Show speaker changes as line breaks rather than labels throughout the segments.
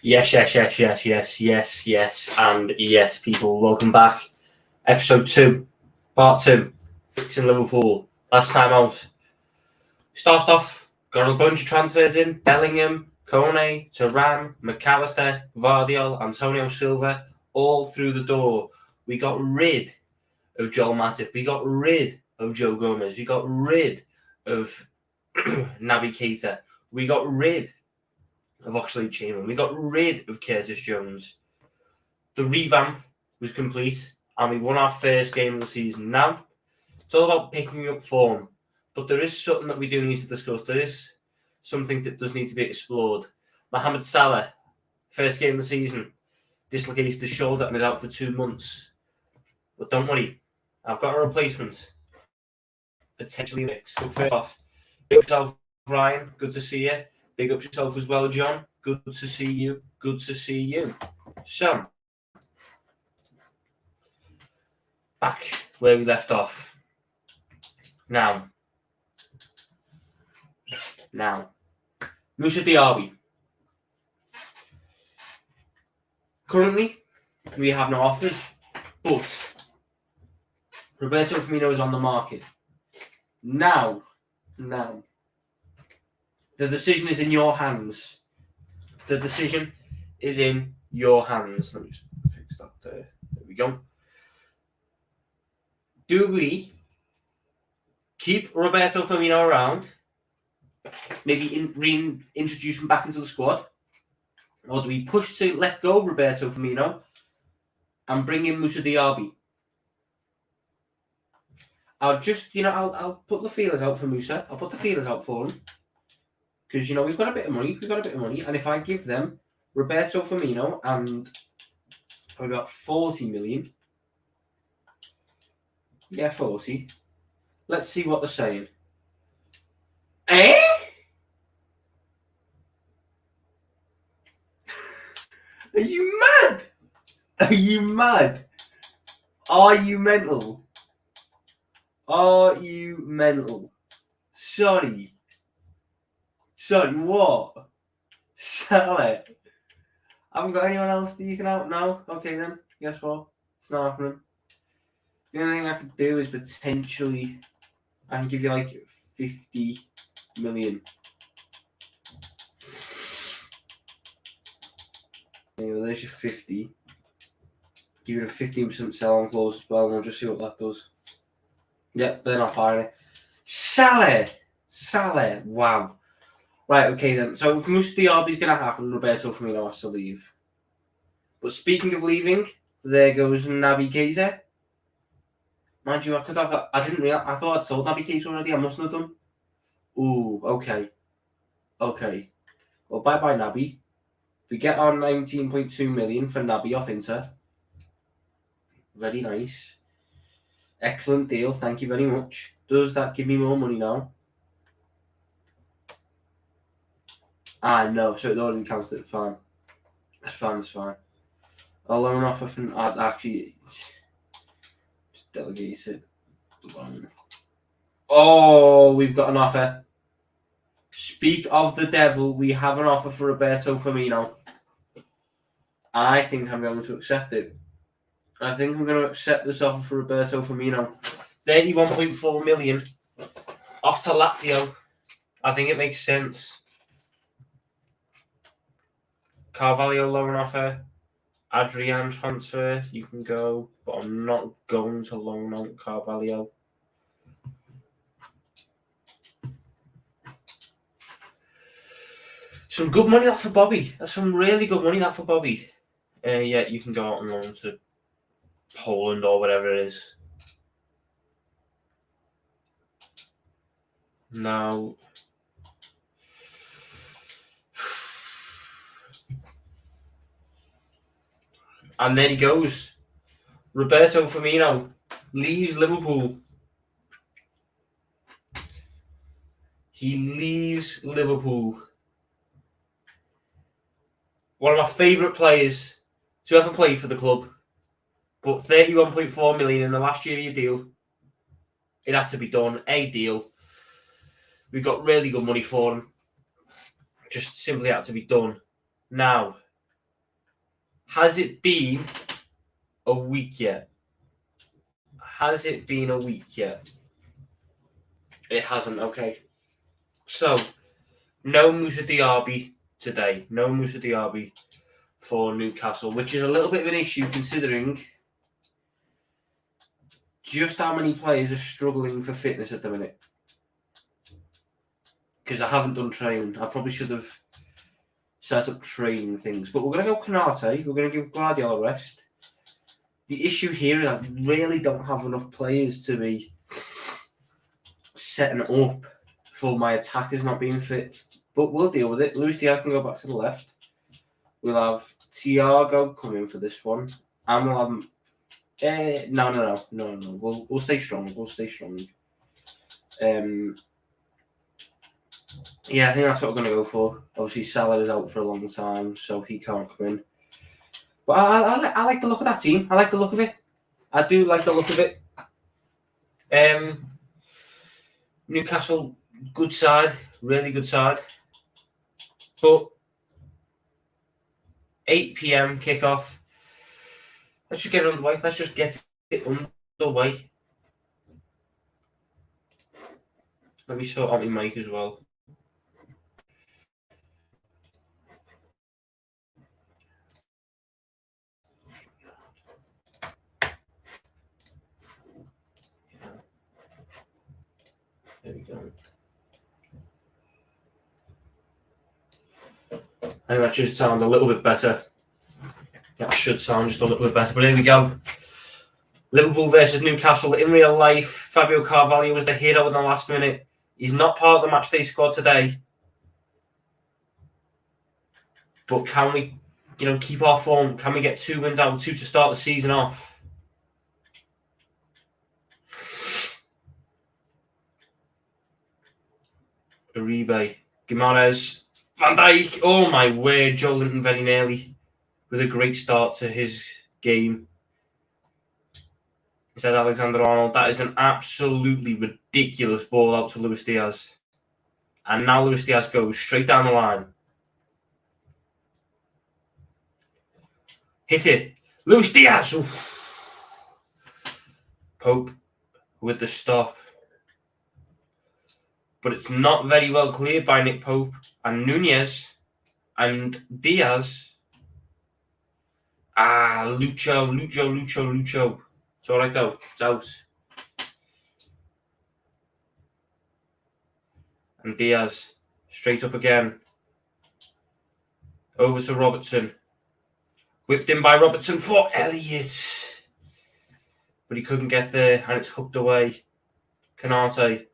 Yes, and yes, people. Welcome back. Episode 2, Part 2, Fixing Liverpool. Last time out. Starts off, got a bunch of transfers in. Bellingham, Kone, Turan, McAllister, Vardiol, Antonio Silva, all through the door. We got rid of Joel Matip. We got rid of Joe Gomez. We got rid of Naby Keita. We got rid of Oxlade-Chamberlain. We got rid of Curtis Jones. The revamp was complete, and we won our first game of the season. Now, it's all about picking up form, but there is something that we do need to discuss. There is something that does need to be explored. Mohamed Salah, first game of the season, dislocated the shoulder and is out for 2 months. But don't worry, I've got a replacement. Potentially next. But first off, big up yourself, Ryan. Good to see you. Big up yourself as well, John. Good to see you. Good to see you. So, back where we left off. Now, Moussa Diaby. Currently, we have no offers, but Roberto Firmino is on the market. Now, the decision is in your hands. The decision is in your hands. Let me just fix that there. There we go. Do we keep Roberto Firmino around, maybe reintroduce him back into the squad, or do we push to let go of Roberto Firmino and bring in Moussa Diaby? I'll just, I'll put the feelers out for Moussa. I'll put the feelers out for him. Because, we've got a bit of money. And if I give them Roberto Firmino and probably about 40 million. Yeah, 40. Let's see what they're saying. Eh? Are you mad? Are you mad? Are you mental? Are you mental? Sorry, what? Salah. I haven't got anyone else that you can out now. Okay then, guess what? It's not happening. The only thing I could do is potentially, I can give you like 50 million. There's your 50. Give it a 15% sell-on clause as well, and we'll just see what that does. Yep, they're not buying it. Salah, wow. Right, okay then. So if Moussa Diaby's going to happen, Roberto Firmino has to leave. But speaking of leaving, there goes Naby Keita. Mind you, I could have that. I didn't realize. I thought I'd sold Naby Keita already. I mustn't have done. Ooh, okay. Well, bye-bye, Naby. We get our 19.2 million for Naby off Inter. Very nice. Excellent deal. Thank you very much. Does that give me more money now? No. So it already counts it. Fine. It's fine. A loan offer from... actually... Just delegate it. Loan. Oh, we've got an offer. Speak of the devil. We have an offer for Roberto Firmino. I think I'm going to accept it. I think I'm going to accept this offer for Roberto Firmino. 31.4 million off to Lazio. I think it makes sense. Carvalho loan offer. Adrian transfer. You can go, but I'm not going to loan out Carvalho. Some good money that for Bobby. That's some really good money that for Bobby. Yeah, you can go out and loan to Poland or whatever it is. Now, and there he goes. Roberto Firmino leaves Liverpool. He leaves Liverpool. One of my favourite players to ever play for the club. But 31.4 million in the last year of your deal. It had to be done. A deal. We got really good money for him. Just simply had to be done. Now, Has it been a week yet? Has it been a week yet? It hasn't, okay. So, no Musa Diaby today. No Musa Diaby for Newcastle, which is a little bit of an issue considering just how many players are struggling for fitness at the minute. Because I haven't done training. I probably should have set up training things. But we're going to go Canate. We're going to give Guardiola a rest. The issue here is I really don't have enough players to be setting up for my attackers not being fit. But we'll deal with it. Luis Diaz can go back to the left. We'll have Thiago come in for this one. And we'll have... No. We'll stay strong. Yeah, I think that's what we're going to go for. Obviously, Salah is out for a long time, so he can't come in. But I like the look of that team. I like the look of it. I do like the look of it. Newcastle, good side. Really good side. But 8 p.m. kickoff. Let's just get it underway. Let's just get it underway. Let me sort out my mic as well. There we go. I think that should sound a little bit better. That should sound just a little bit better. But here we go. Liverpool versus Newcastle in real life. Fabio Carvalho was the hero in the last minute. He's not part of the matchday squad today. But can we, keep our form? Can we get 2 wins out of 2 to start the season off? Uribe, Gimares, Van Dijk. Oh my word, Joe Linton very nearly with a great start to his game. Instead of Alexander Arnold, that is an absolutely ridiculous ball out to Luis Diaz. And now Luis Diaz goes straight down the line. Hit it. Luis Diaz. Oof. Pope with the stop. But it's not very well cleared by Nick Pope and Nunez and Diaz. Lucho. It's all right though. It's out. And Diaz straight up again. Over to Robertson. Whipped in by Robertson for Elliott. But he couldn't get there and it's hooked away. Canate.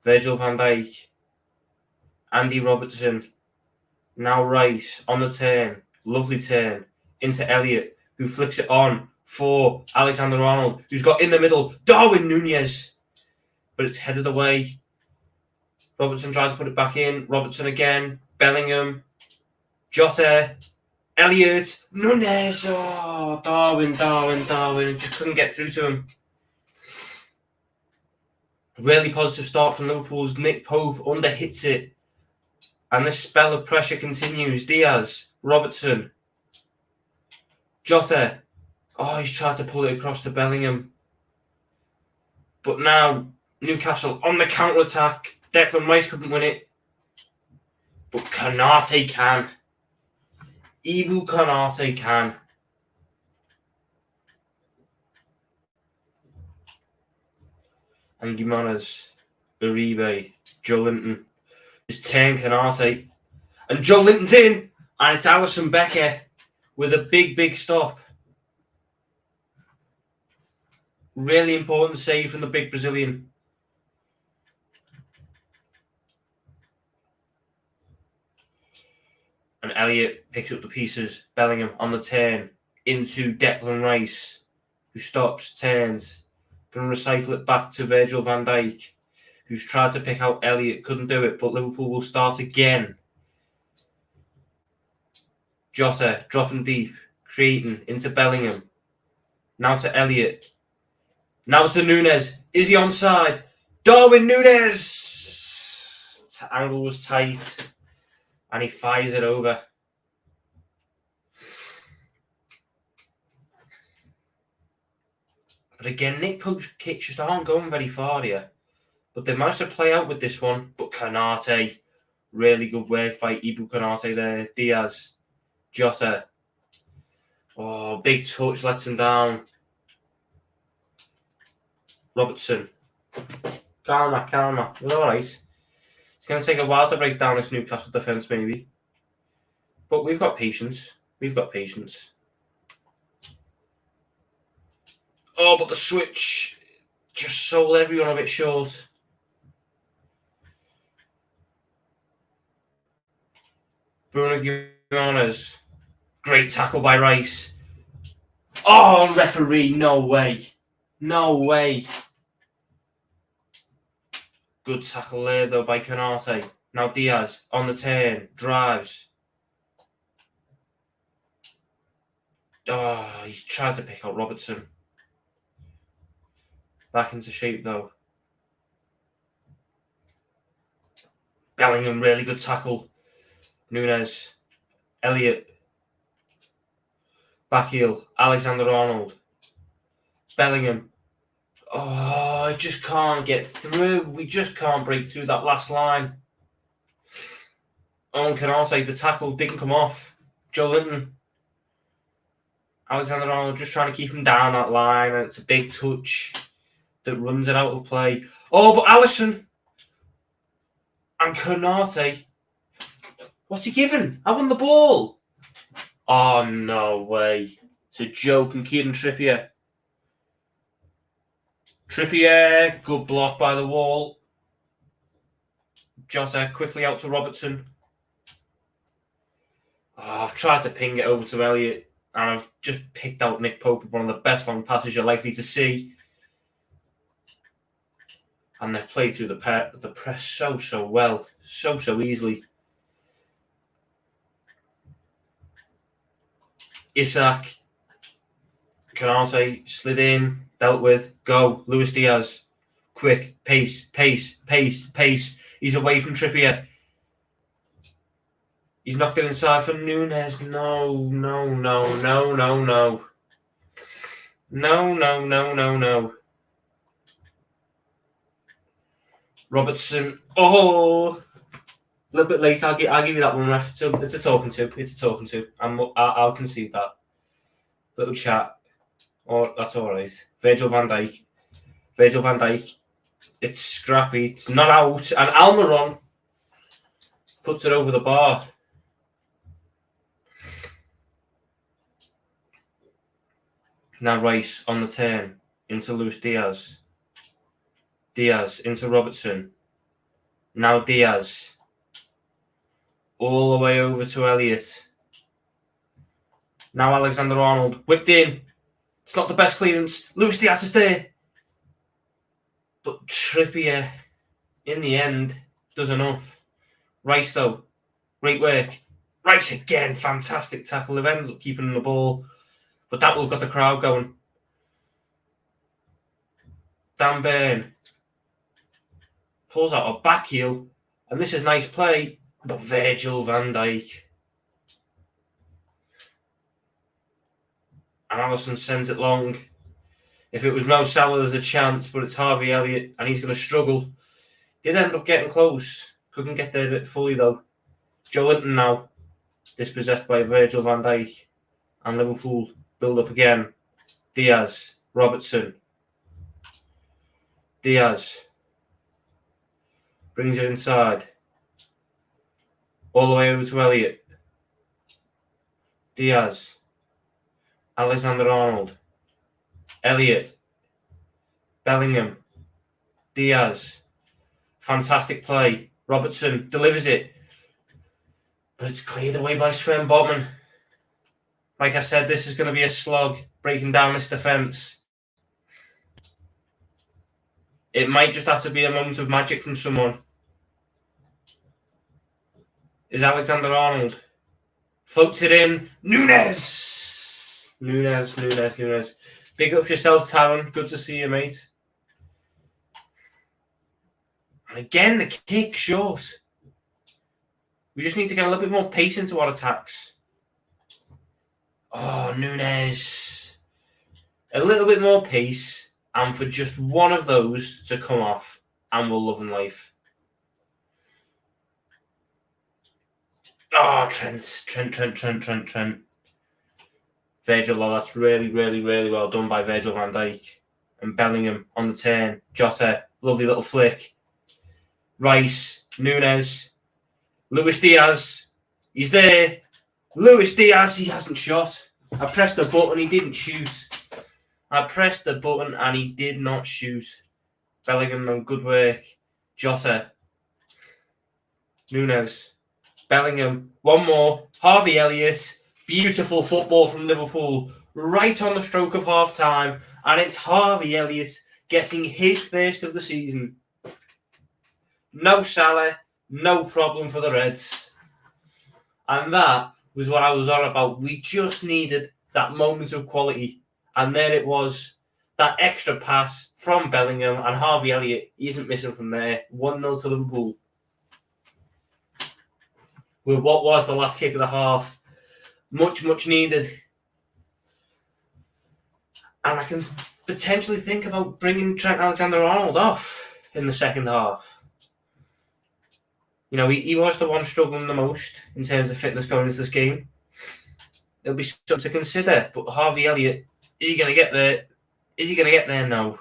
Virgil van Dijk. Andy Robertson. Now Rice on the turn. Lovely turn. Into Elliott, who flicks it on for Alexander Arnold, who's got in the middle. Darwin Nunez. But it's headed away. Robertson tries to put it back in. Robertson again. Bellingham. Jota. Elliott. Nunez. Oh, Darwin. Just couldn't get through to him. Really positive start from Liverpool's Nick Pope. Underhits it. And this spell of pressure continues. Diaz. Robertson. Jota. Oh, he's tried to pull it across to Bellingham. But now, Newcastle on the counter-attack. Declan Rice couldn't win it. But Canate can. Ibu Canate can. And Gimares, Uribe, Joe Linton. His turn, Canate. And Joe Linton's in. And it's Alisson Becker with a big stop. Really important save from the big Brazilian. And Elliott picks up the pieces. Bellingham on the turn into Declan Rice, who stops, turns. Going to recycle it back to Virgil van Dijk, who's tried to pick out Elliott, couldn't do it, but Liverpool will start again. Jota dropping deep, creating into Bellingham. Now to Elliott. Now to Nunez. Is he onside? Darwin Nunez! The angle was tight. And he fires it over. But again, Nick Pope's kicks just aren't going very far here. But they've managed to play out with this one. But Konate, really good work by Ibu Konate there. Diaz, Jota. Oh, big touch, lets him down. Robertson. Calma. We're alright. It's going to take a while to break down this Newcastle defence, maybe. But we've got patience. Oh, but the switch just sold everyone a bit short. Bruno Gimenez. Great tackle by Rice. Oh, referee, no way. Good tackle there, though, by Konate. Now Diaz on the turn. Drives. Oh, he's tried to pick out Robertson. Back into shape, though. Bellingham, really good tackle. Nunez. Elliott. Backheel. Alexander-Arnold. Bellingham. Oh, I just can't get through. We just can't break through that last line. Oh, and Konate, the tackle didn't come off. Joe Linton. Alexander-Arnold just trying to keep him down that line, and it's a big touch that runs it out of play. Oh, but Alisson and Konate. What's he given? I won the ball. Oh, no way. It's a joke. And Kieran Trippier. Good block by the wall. Jota quickly out to Robertson. Oh, I've tried to ping it over to Elliott, and I've just picked out Nick Pope with one of the best long passes you're likely to see. And they've played through the press so well, so easily. Isak, Konate slid in, dealt with, go. Luis Diaz, quick, pace. He's away from Trippier. He's knocked it inside for Nunez. No. Robertson. Oh, a little bit late. I'll give you that one, ref. It's a talking to. I'll concede that. Little chat. Oh, that's all right. Virgil van Dijk. It's scrappy. It's not out. And Almiron puts it over the bar. Now Rice on the turn into Luis Diaz. Diaz into Robertson. Now Diaz. All the way over to Elliott. Now Alexander-Arnold. Whipped in. It's not the best clearance. Luis Diaz is there. But Trippier, in the end, does enough. Rice, though. Great work. Rice again. Fantastic tackle. They've ended up keeping the ball. But that will have got the crowd going. Dan Burn pulls out a back heel. And this is nice play. But Virgil van Dijk. And Alisson sends it long. If it was Mo Salah, there's a chance. But it's Harvey Elliott. And he's going to struggle. Did end up getting close. Couldn't get there fully, though. Joe Linton now. Dispossessed by Virgil van Dijk. And Liverpool build up again. Diaz. Robertson. Diaz. Brings it inside. All the way over to Elliott. Diaz. Alexander-Arnold. Elliott. Bellingham. Diaz. Fantastic play. Robertson delivers it. But it's cleared away by Sven Botman. Like I said, this is going to be a slog, breaking down this defence. It might just have to be a moment of magic from someone. Is Alexander-Arnold. Floats it in. Nunez. Big up yourself, Taron. Good to see you, mate. And again, the kick short. We just need to get a little bit more pace into our attacks. Oh, Nunez. A little bit more pace. And for just one of those to come off, and we're loving life. Oh, Trent. Virgil, that's really well done by Virgil van Dijk. And Bellingham on the turn. Jota, lovely little flick. Rice, Nunes, Luis Diaz. He's there. Luis Diaz, he hasn't shot. I pressed the button, he didn't shoot. I pressed the button and he did not shoot. Bellingham, no good work. Jota, Nunes, Bellingham, one more. Harvey Elliott, beautiful football from Liverpool, right on the stroke of half time, and it's Harvey Elliott getting his first of the season. No Salah, no problem for the Reds. And that was what I was on about. We just needed that moment of quality, and there it was. That extra pass from Bellingham, and Harvey Elliott, he isn't missing from there. 1-0 to Liverpool. With what was the last kick of the half. Much needed. And I can potentially think about bringing Trent Alexander-Arnold off in the second half. You know, he was the one struggling the most in terms of fitness going into this game. It'll be something to consider. But Harvey Elliott, is he going to get there? Is he going to get there? No.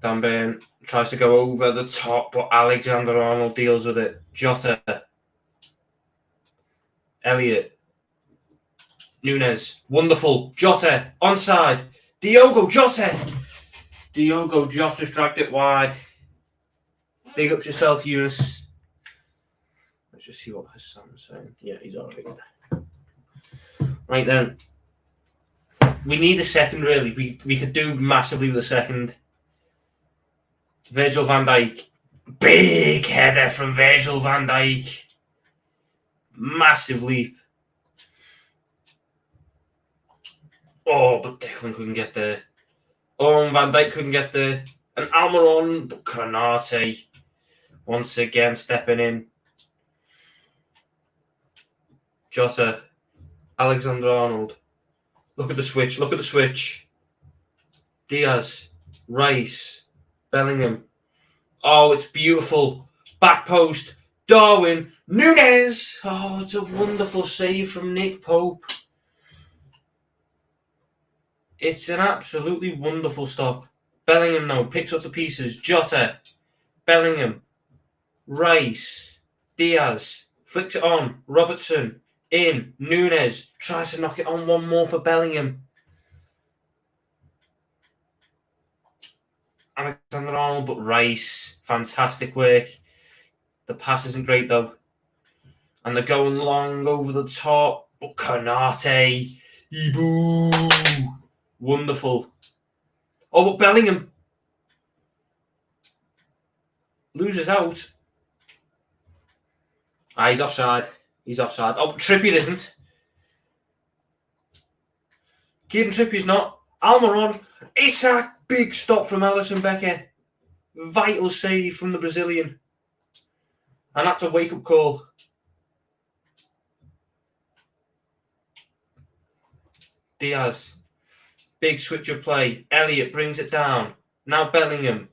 Dan Burn tries to go over the top, but Alexander-Arnold deals with it. Jota. Elliott. Nunes. Wonderful. Jota. Onside. Diogo Jota. Diogo Jota's dragged it wide. Big up yourself, Eunice. Let's just see what Hassan's saying. Yeah, he's alright. Right then. We need a second, really. We could do massively with a second. Virgil van Dijk. Big header from Virgil van Dijk. Massive leap. Oh, but Declan couldn't get there. Oh, and Van Dijk couldn't get there. And Almiron, but Konate once again stepping in. Jota. Alexander-Arnold. Look at the switch. Diaz. Rice. Bellingham. Oh, it's beautiful. Back post. Darwin. Nunes. Oh, it's a wonderful save from Nick Pope. It's an absolutely wonderful stop. Bellingham now picks up the pieces. Jota. Bellingham. Rice. Diaz. Flicks it on. Robertson. In. Nunes. Tries to knock it on one more for Bellingham. Alexander-Arnold, but Rice. Fantastic work. The pass isn't great though. And they're going long over the top. But Konate. Ibu. Wonderful. Oh, but Bellingham loses out. He's offside. Oh, Trippier isn't. Kieran Trippier's not. Almiron. Isak. Big stop from Alisson Becker. Vital save from the Brazilian. And that's a wake-up call. Diaz. Big switch of play. Elliott brings it down. Now Bellingham.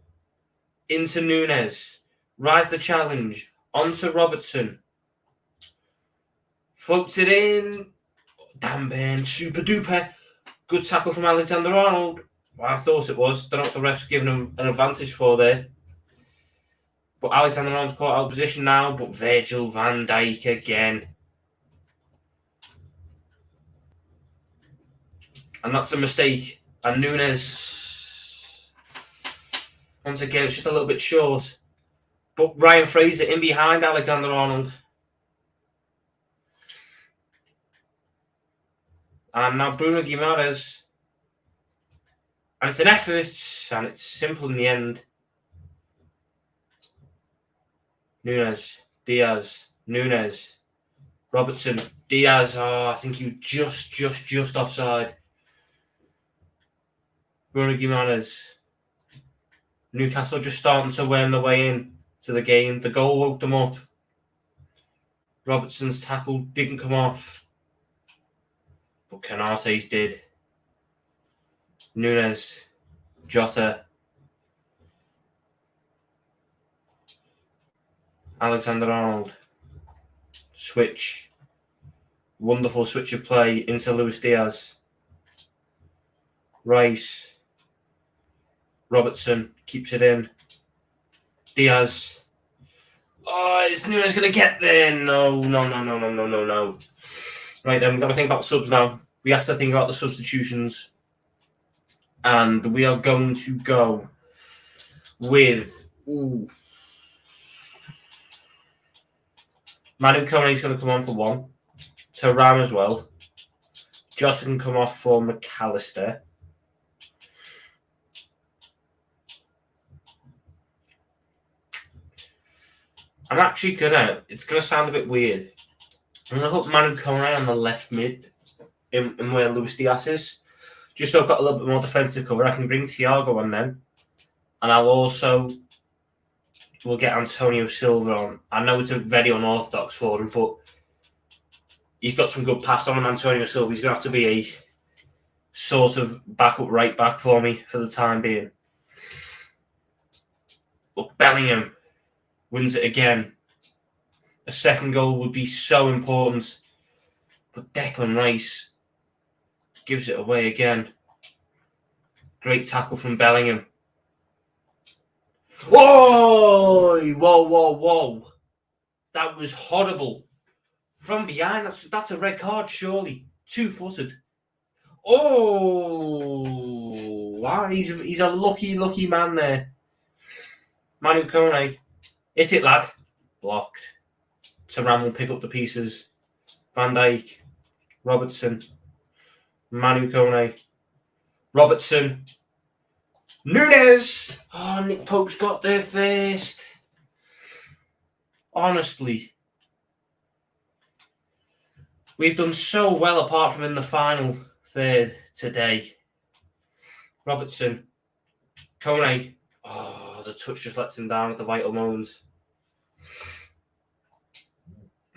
Into Nunes. Rise the challenge. Onto Robertson. Floats it in. Dan Burn. Super duper. Good tackle from Alexander-Arnold. Well, I thought it was. Don't know what the ref's giving him an advantage for there. But Alexander-Arnold's caught out of position now. But Virgil van Dijk again. And that's a mistake. And Nunes, once again, it's just a little bit short. But Ryan Fraser in behind Alexander-Arnold. And now Bruno Guimaraes. And it's an effort. And it's simple in the end. Nunes. Diaz. Nunes. Robertson. Diaz. Oh, I think you just offside. Bruno Guimaraes. Newcastle just starting to worm their way in to the game. The goal woke them up. Robertson's tackle didn't come off. But Konate's did. Nunes, Jota, Alexander-Arnold. Switch. Wonderful switch of play into Luis Diaz. Rice. Robertson keeps it in. Diaz. Oh, is Nunes going to get there? No. Right then, we've got to think about subs now. We have to think about the substitutions. And we are going to go with... Manu Kone's going to come on for one. Thuram as well. Jota can come off for McAllister. I'm actually gonna... It's going to sound a bit weird. I'm going to put Manu Kone on the left mid in where Luis Diaz is. Just so I've got a little bit more defensive cover. I can bring Thiago on then. And I'll also... We'll get Antonio Silva on. I know it's a very unorthodox for him, but he's got some good pass on him, Antonio Silva. He's going to have to be a sort of backup right back for me for the time being. But Bellingham wins it again. A second goal would be so important. But Declan Rice gives it away again. Great tackle from Bellingham. Whoa! That was horrible. From behind, that's a red card, surely. 2-footed. Oh! Wow, he's a lucky man there. Manu Kone. Hit it, lad. Blocked. Thuram will pick up the pieces. Van Dijk. Robertson. Manu Kone. Robertson. Nunes! Oh, Nick Pope's got there first. Honestly. We've done so well apart from in the final third today. Robertson. Kone. Oh, the touch just lets him down at the vital moments.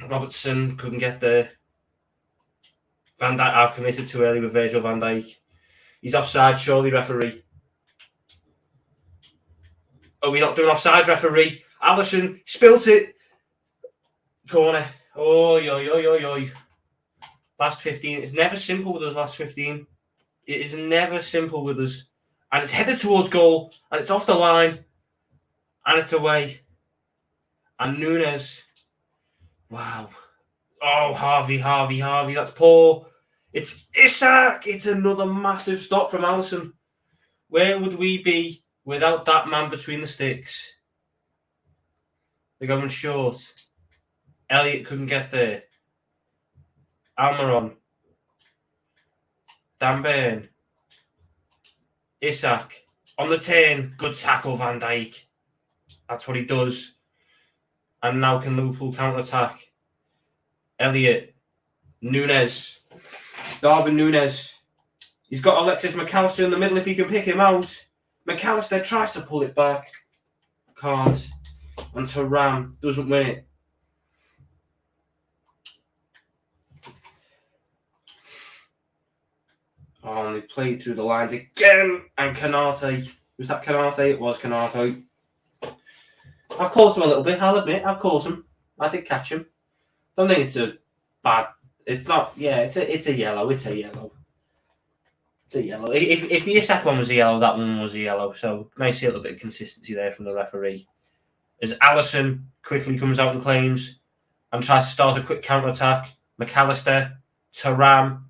Robertson couldn't get there. Van Dijk, I've committed too early with Virgil van Dijk. He's offside, surely, referee. Are we not doing offside, referee? Alisson spilt it. Corner. Oi. Last 15. It's never simple with us, last 15. It is never simple with us. And it's headed towards goal. And it's off the line. And it's away. And Nunes. Wow. Oh, Harvey. That's poor. It's Isak. It's another massive stop from Alisson. Where would we be without that man between the sticks? They're going short. Elliott couldn't get there. Almiron. Dan Burn. Isak. On the turn. Good tackle, Van Dijk. That's what he does. And now can Liverpool counter-attack? Elliott. Nunes. Darwin Nunes. He's got Alexis McAllister in the middle if he can pick him out. McAllister tries to pull it back. Can't. And Thuram doesn't win it. Oh, and they played through the lines again. And Canate. Was that Canate? It was Canate. I've caught him a little bit, I'll admit. I've caught him. I did catch him. Don't think it's a bad... It's not... Yeah, it's a yellow. It's a yellow. If the Isak one was a yellow, that one was a yellow. So, nice to see a little bit of consistency there from the referee. As Alisson quickly comes out and claims and tries to start a quick counter-attack. McAllister. Thuram.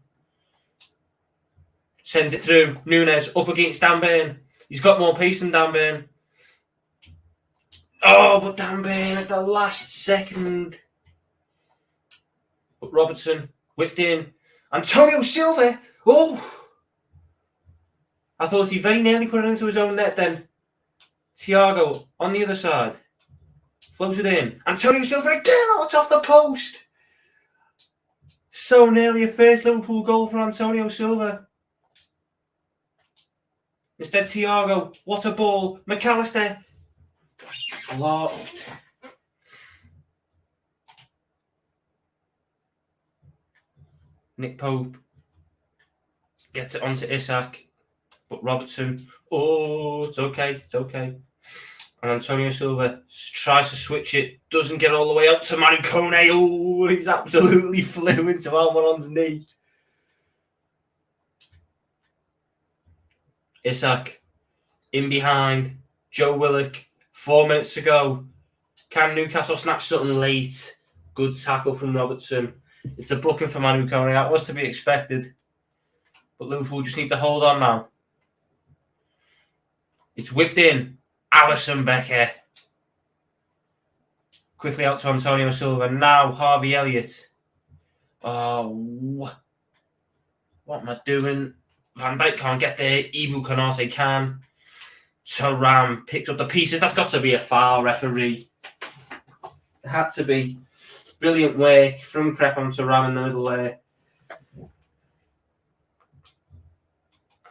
Sends it through. Nunes up against Dan Burn. He's got more pace than Dan Burn. Oh, but Dan Burn at the last second. But Robertson whipped in. Antonio Silva. Oh. I thought he very nearly put it into his own net then. Thiago on the other side. Floats it in. Antonio Silva again. Oh, it's off the post. So nearly a first Liverpool goal for Antonio Silva. Instead, Thiago. What a ball. McAllister. Blocked. Nick Pope gets it onto Isak. But Robertson, oh, it's okay. And Antonio Silva tries to switch it, doesn't get all the way up to Manu Kone. Oh, he's absolutely flew into Almiron's knee. Isak in behind. Joe Willock, 4 minutes to go. Can Newcastle snatch something late? Good tackle from Robertson. It's a booking for Manu Kone. That was to be expected. But Liverpool just need to hold on now. It's whipped in. Alisson Becker. Quickly out to Antonio Silva. Now Harvey Elliott. Oh, what am I doing? Van Dijk can't get there. Ibu Konate can. Thuram picks up the pieces. That's got to be a foul, referee. It had to be. Brilliant work from Crepon Thuram in the middle there.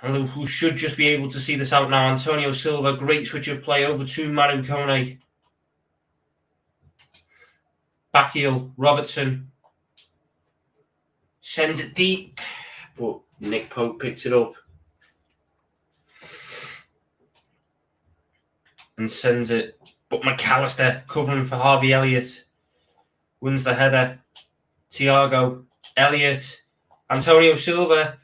And Liverpool should just be able to see this out now. Antonio Silva, great switch of play over to Manu Kone. Backheel, Robertson. Sends it deep. But Nick Pope picks it up. And sends it. But McAllister covering for Harvey Elliott. Wins the header. Thiago, Elliott, Antonio Silva.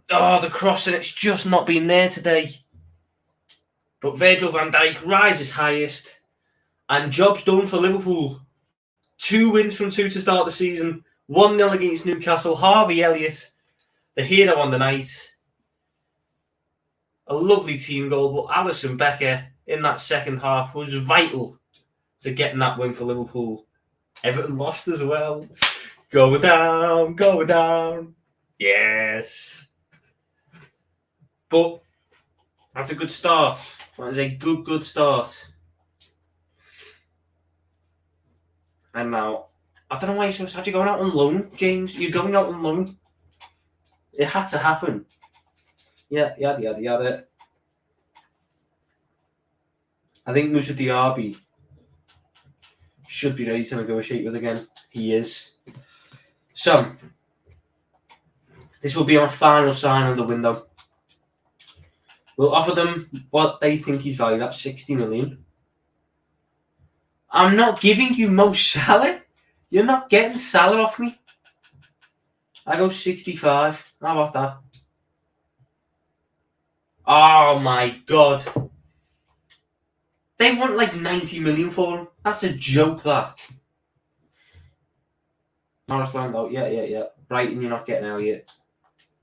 Oh, the crossing, it's just not been there today. But Virgil van Dijk rises highest. And job's done for Liverpool. 2 wins from 2 to start the season. 1-0 against Newcastle. Harvey Elliott, the hero on the night. A lovely team goal, but Alisson Becker in that second half was vital to getting that win for Liverpool. Everton lost as well. Go down. Yes. But that's a good start. That is a good start. And now, I don't know why you're so sad. You're going out on loan, James. You're going out on loan. It had to happen. Yeah, yada. I think Moussa Diaby should be ready to negotiate with again. He is. So, this will be our final sign on the window. We'll offer them what they think he's valued at, 60 million. I'm not giving you Mo Salah. You're not getting Salah off me. I go 65. How about that? Oh my God. They want like 90 million for him. That's a joke, that. Norris Landau, yeah. Brighton, you're not getting Elliott.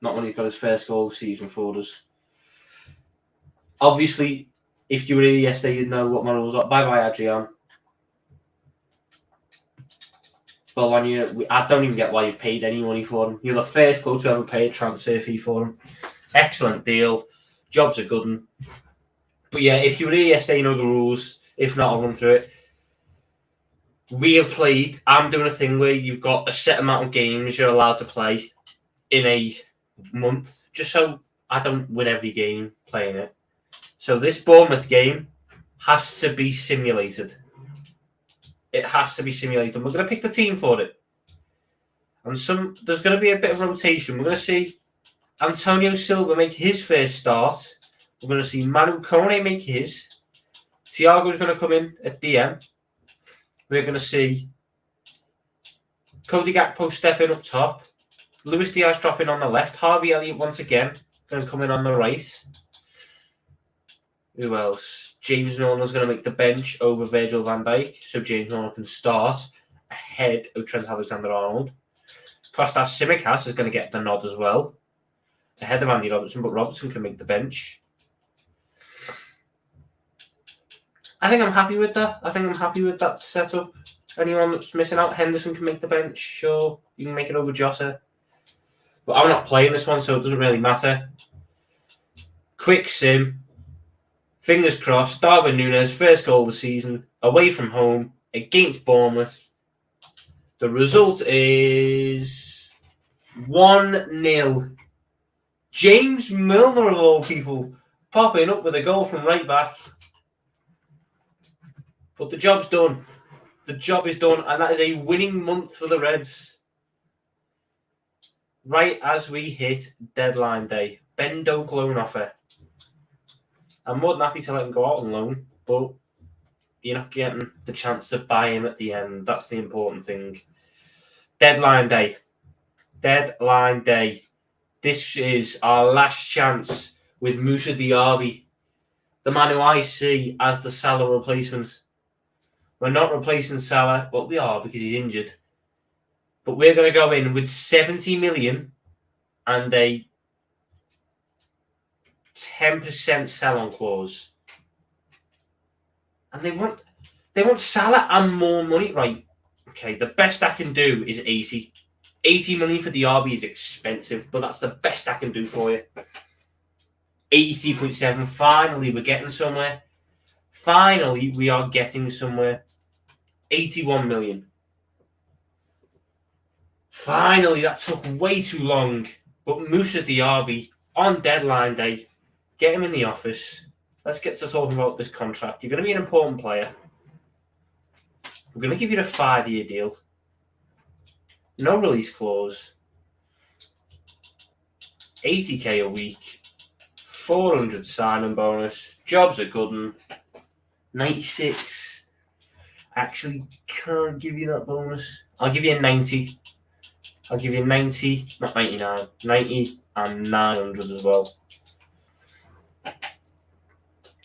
Not when he's got his first goal of the season for us. Obviously, if you were here yesterday, you'd know what my rules are. Bye-bye, Adrian. Well, I don't even get why you paid any money for him. You're the first club to ever pay a transfer fee for him. Excellent deal. Job's a good one. But yeah, if you were here yesterday, you know the rules. If not, I'll run through it. We have played. I'm doing a thing where you've got a set amount of games you're allowed to play in a month, just so I don't win every game playing it. So this Bournemouth game has to be simulated. It has to be simulated. We're going to pick the team for it. And there's going to be a bit of rotation. We're going to see Antonio Silva make his first start. We're going to see Manu Kone make his. Thiago's going to come in at DM. We're going to see Cody Gakpo step in up top. Luis Diaz dropping on the left. Harvey Elliott once again going to come in on the right. Who else? James Milner's going to make the bench over Virgil van Dijk, so James Milner can start ahead of Trent Alexander-Arnold. Kostas Tsimikas is going to get the nod as well, ahead of Andy Robertson, but Robertson can make the bench. I think I'm happy with that. I think I'm happy with that setup. Anyone that's missing out, Henderson can make the bench. Sure, you can make it over Jota. But I'm not playing this one, so it doesn't really matter. Quick sim. Fingers crossed. Darwin Núñez, first goal of the season, away from home against Bournemouth. The result is 1-0. James Milner, of all people, popping up with a goal from right back. But the job's done. The job is done, and that is a winning month for the Reds. Right as we hit deadline day. Ben Doak loan offer. I'm more than happy to let him go out on loan, but you're not getting the chance to buy him at the end. That's the important thing. Deadline day. Deadline day. This is our last chance with Moussa Diaby, the man who I see as the Salah replacement. We're not replacing Salah, but we are because he's injured. But we're going to go in with 70 million and a 10% sell-on clause. And they want Salah and more money. Right, okay, the best I can do is 80. 80 million for Diaby is expensive, but that's the best I can do for you. 83.7. Finally, we're getting somewhere. Finally, we are getting somewhere. 81 million. Finally, that took way too long. But Moussa Diaby, on deadline day, get him in the office. Let's get to talking about this contract. You're going to be an important player. We're going to give you a 5-year deal. No release clause. 80k a week. 400 signing bonus. Job's a good one. 96. Actually, can't give you that bonus. I'll give you a 90. I'll give you 90, not 99. 90 and 900 as well.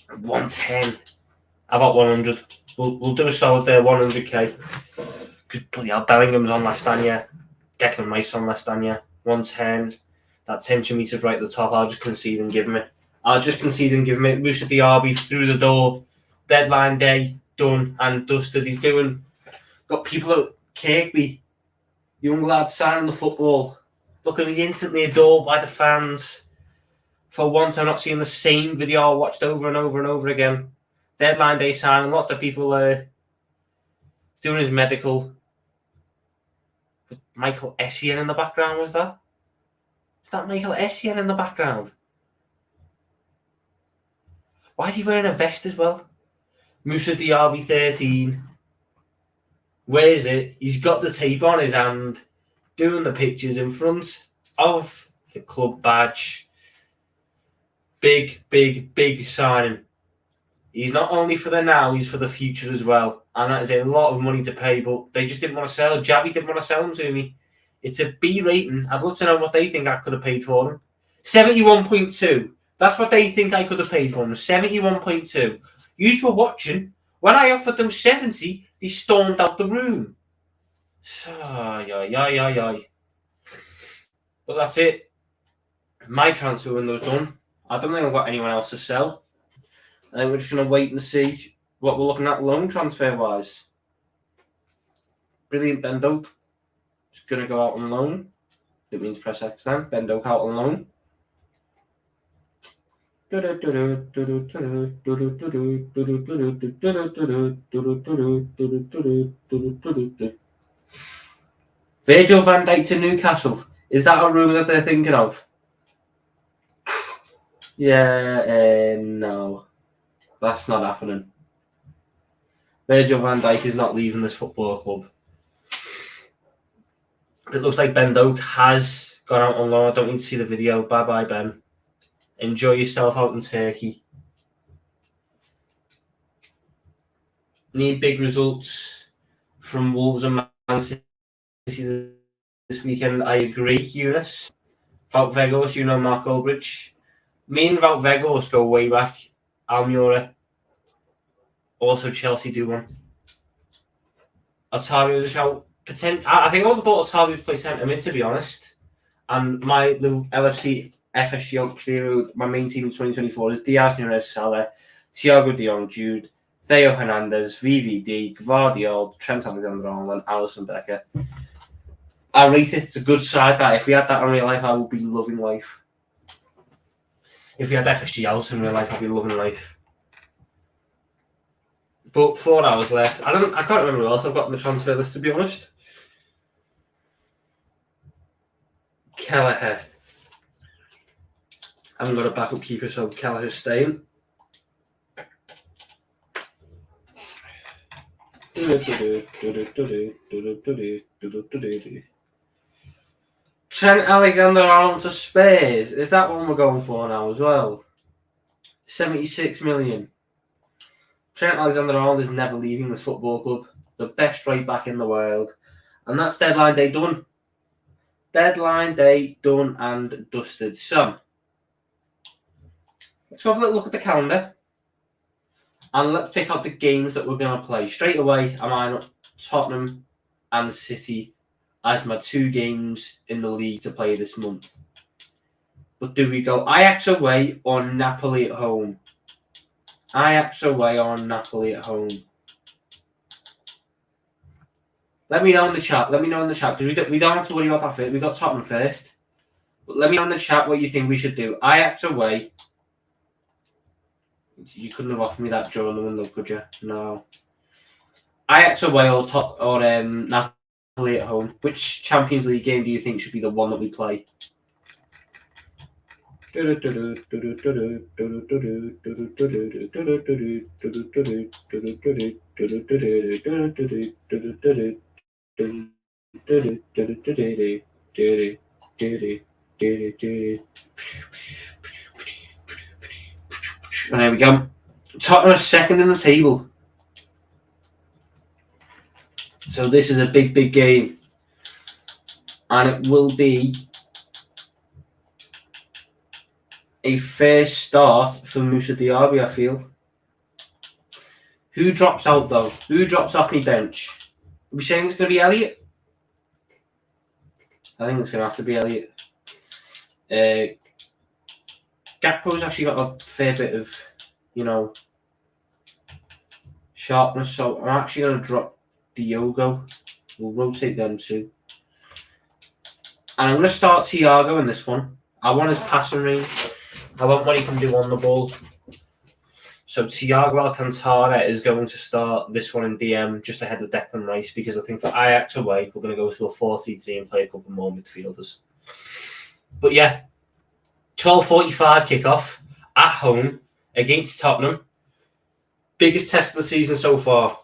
110. How about 100? We'll do a solid there, 100k. Because bloody hell, Bellingham's on last time, yeah. Declan Rice on last time, yeah. 110. That tension meter's right at the top. I'll just concede and give him it. Moussa Diaby through the door. Deadline day, done and dusted. He's got people at Kirkby, young lads signing the football, looking instantly adored by the fans. For once, I'm not seeing the same video I watched over and over and over again. Deadline day signing, lots of people doing his medical. With Michael Essien in the background, was that? Is that Michael Essien in the background? Why is he wearing a vest as well? Moussa Diaby 13. Where is it? He's got the tape on his hand, doing the pictures in front of the club badge. Big, big, big signing. He's not only for the now, he's for the future as well. And that is a lot of money to pay, but they just didn't want to sell. Jabby didn't want to sell him to me. It's a B rating. I'd love to know what they think I could have paid for him. 71.2. That's what they think I could have paid for him. 71.2. You were watching. When I offered them 70, they stormed out the room. But that's it. My transfer window's done. I don't think I've got anyone else to sell. I think we're just going to wait and see what we're looking at loan transfer-wise. Brilliant, Ben Doak. Just going to go out on loan. It means press X then. Ben Doak out on loan. Virgil van Dijk to Newcastle. Is that a rumour that they're thinking of? Yeah, no. That's not happening. Virgil van Dijk is not leaving this football club. It looks like Ben Doak has gone out on loan. I don't need to see the video. Bye-bye, Ben. Enjoy yourself out in Turkey. Need big results from Wolves and Man City this weekend. I agree, Eunice. Wout Weghorst, Mark Goldbridge. Me and Wout Weghorst go way back. Almura. Also, Chelsea do one. Otavio's a shout. I think I would have bought Otavio to play centre mid, to be honest. And the LFC FSG Auxerre, my main team in 2024 is Diaz, Nunes, Salah, Thiago de Jong, Jude, Theo Hernandez, VVD, Gvardiol, Trent Alexander-Arnold, and Alisson Becker. I rate it. It's a good side. That if we had that in real life, I would be loving life. If we had FSG Alisson in real life, I'd be loving life. But 4 hours left. I can't remember who else I've got on the transfer list, to be honest. Kelleher. I haven't got a backup keeper, so Kelleher's staying. Trent Alexander-Arnold to Spurs. Is that one we're going for now as well? 76 million. Trent Alexander-Arnold is never leaving this football club. The best right back in the world. And that's deadline day done. Deadline day done and dusted. So, let's have a little look at the calendar. And let's pick out the games that we're going to play. Straight away, I'm eyeing up Tottenham and City as my 2 games in the league to play this month. But do we go Ajax away or Napoli at home? Ajax away or Napoli at home? Let me know in the chat. Because we don't have to worry about that first. We've got Tottenham first. But let me know in the chat what you think we should do. Ajax away. You couldn't have offered me that during the window, could you? No. Ajax away or Napoli at home. Which Champions League game do you think should be the one that we play? And there we go. Tottenham are second in the table. So this is a big, big game. And it will be a fair start for Moussa Diaby, I feel. Who drops out, though? Who drops off my bench? Are we saying it's going to be Elliott? I think it's going to have to be Elliott. Gakpo's actually got a fair bit of, sharpness. So I'm actually going to drop Diogo. We'll rotate them too. And I'm going to start Thiago in this one. I want his passing range. I want what he can do on the ball. So Thiago Alcantara is going to start this one in DM just ahead of Declan Rice, because I think for Ajax away, we're going to go to a 4-3-3 and play a couple more midfielders. But yeah, 12:45 kickoff at home against Tottenham. Biggest test of the season so far.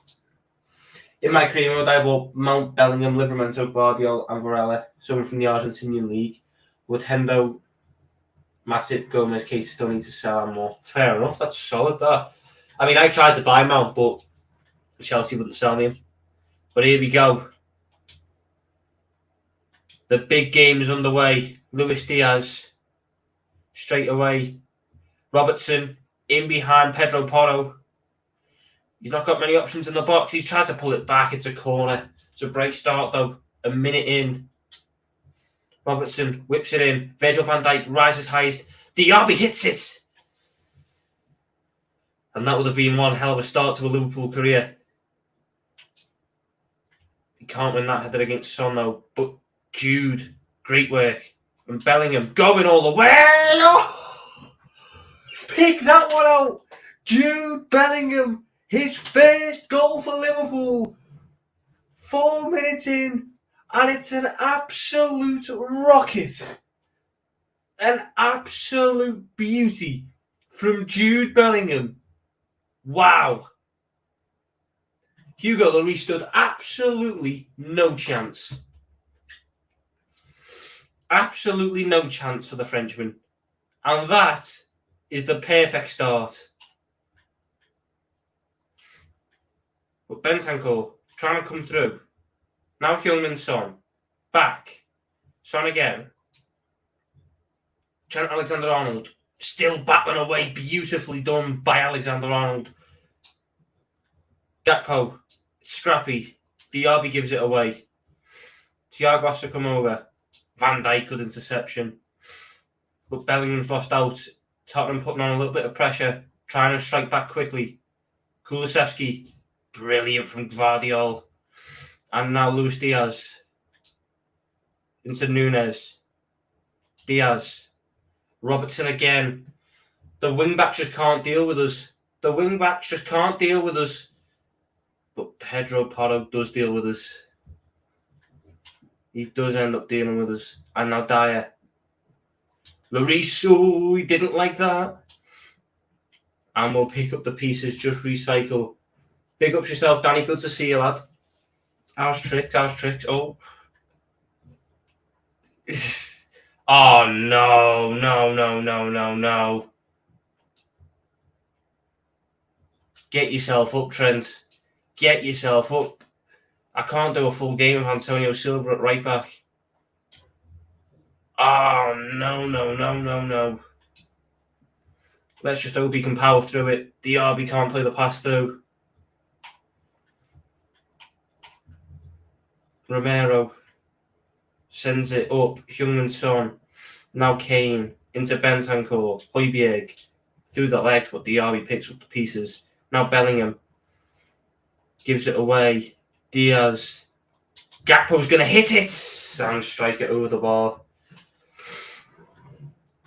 In my career mode, I bought Mount, Bellingham, Livramento, Guardiola and Varela, someone from the Argentinian league. With Hendo, Matip, Gomez, Keita still need to sell and more. Fair enough, that's solid that. I mean, I tried to buy Mount, but Chelsea wouldn't sell him. But here we go. The big game is underway. Luis Diaz, straight away. Robertson, in behind Pedro Porro. He's not got many options in the box. He's tried to pull it back. It's a corner. It's a break start, though. A minute in. Robertson whips it in. Virgil van Dijk rises highest. Diaby hits it. And that would have been one hell of a start to a Liverpool career. He can't win that header against Son, though. But Jude, great work. And Bellingham going all the way. Oh! Pick that one out. Jude Bellingham. His first goal for Liverpool. 4 minutes in. And it's an absolute rocket. An absolute beauty from Jude Bellingham. Wow. Hugo Lloris stood absolutely no chance. Absolutely no chance for the Frenchman. And that is the perfect start. But Bentancur trying to come through. Now Heung-min Son. Back. Son again. Trent Alexander-Arnold. Still battling away. Beautifully done by Alexander-Arnold. Gakpo. Scrappy. Diaby gives it away. Thiago has to come over. Van Dijk good interception. But Bellingham's lost out. Tottenham putting on a little bit of pressure. Trying to strike back quickly. Kulusevski. Brilliant from Guardiola. And now Luis Diaz. Into Nunes. Diaz. Robertson again. The wing-backs just can't deal with us. But Pedro Porro does deal with us. He does end up dealing with us. And now Dyer. Lloris, oh, he didn't like that. And we'll pick up the pieces, just recycle. Big ups yourself, Danny. Good to see you, lad. How's tricks? Oh. Oh, no. Get yourself up, Trent. Get yourself up. I can't do a full game of Antonio Silva at right back. Oh, no. Let's just hope he can power through it. Diaby can't play the pass through. Romero sends it up. Heung-min Son. Now Kane into Bentancur. Højbjerg through the legs, but Diaby picks up the pieces. Now Bellingham gives it away. Diaz. Gakpo's going to hit it and strike it over the bar.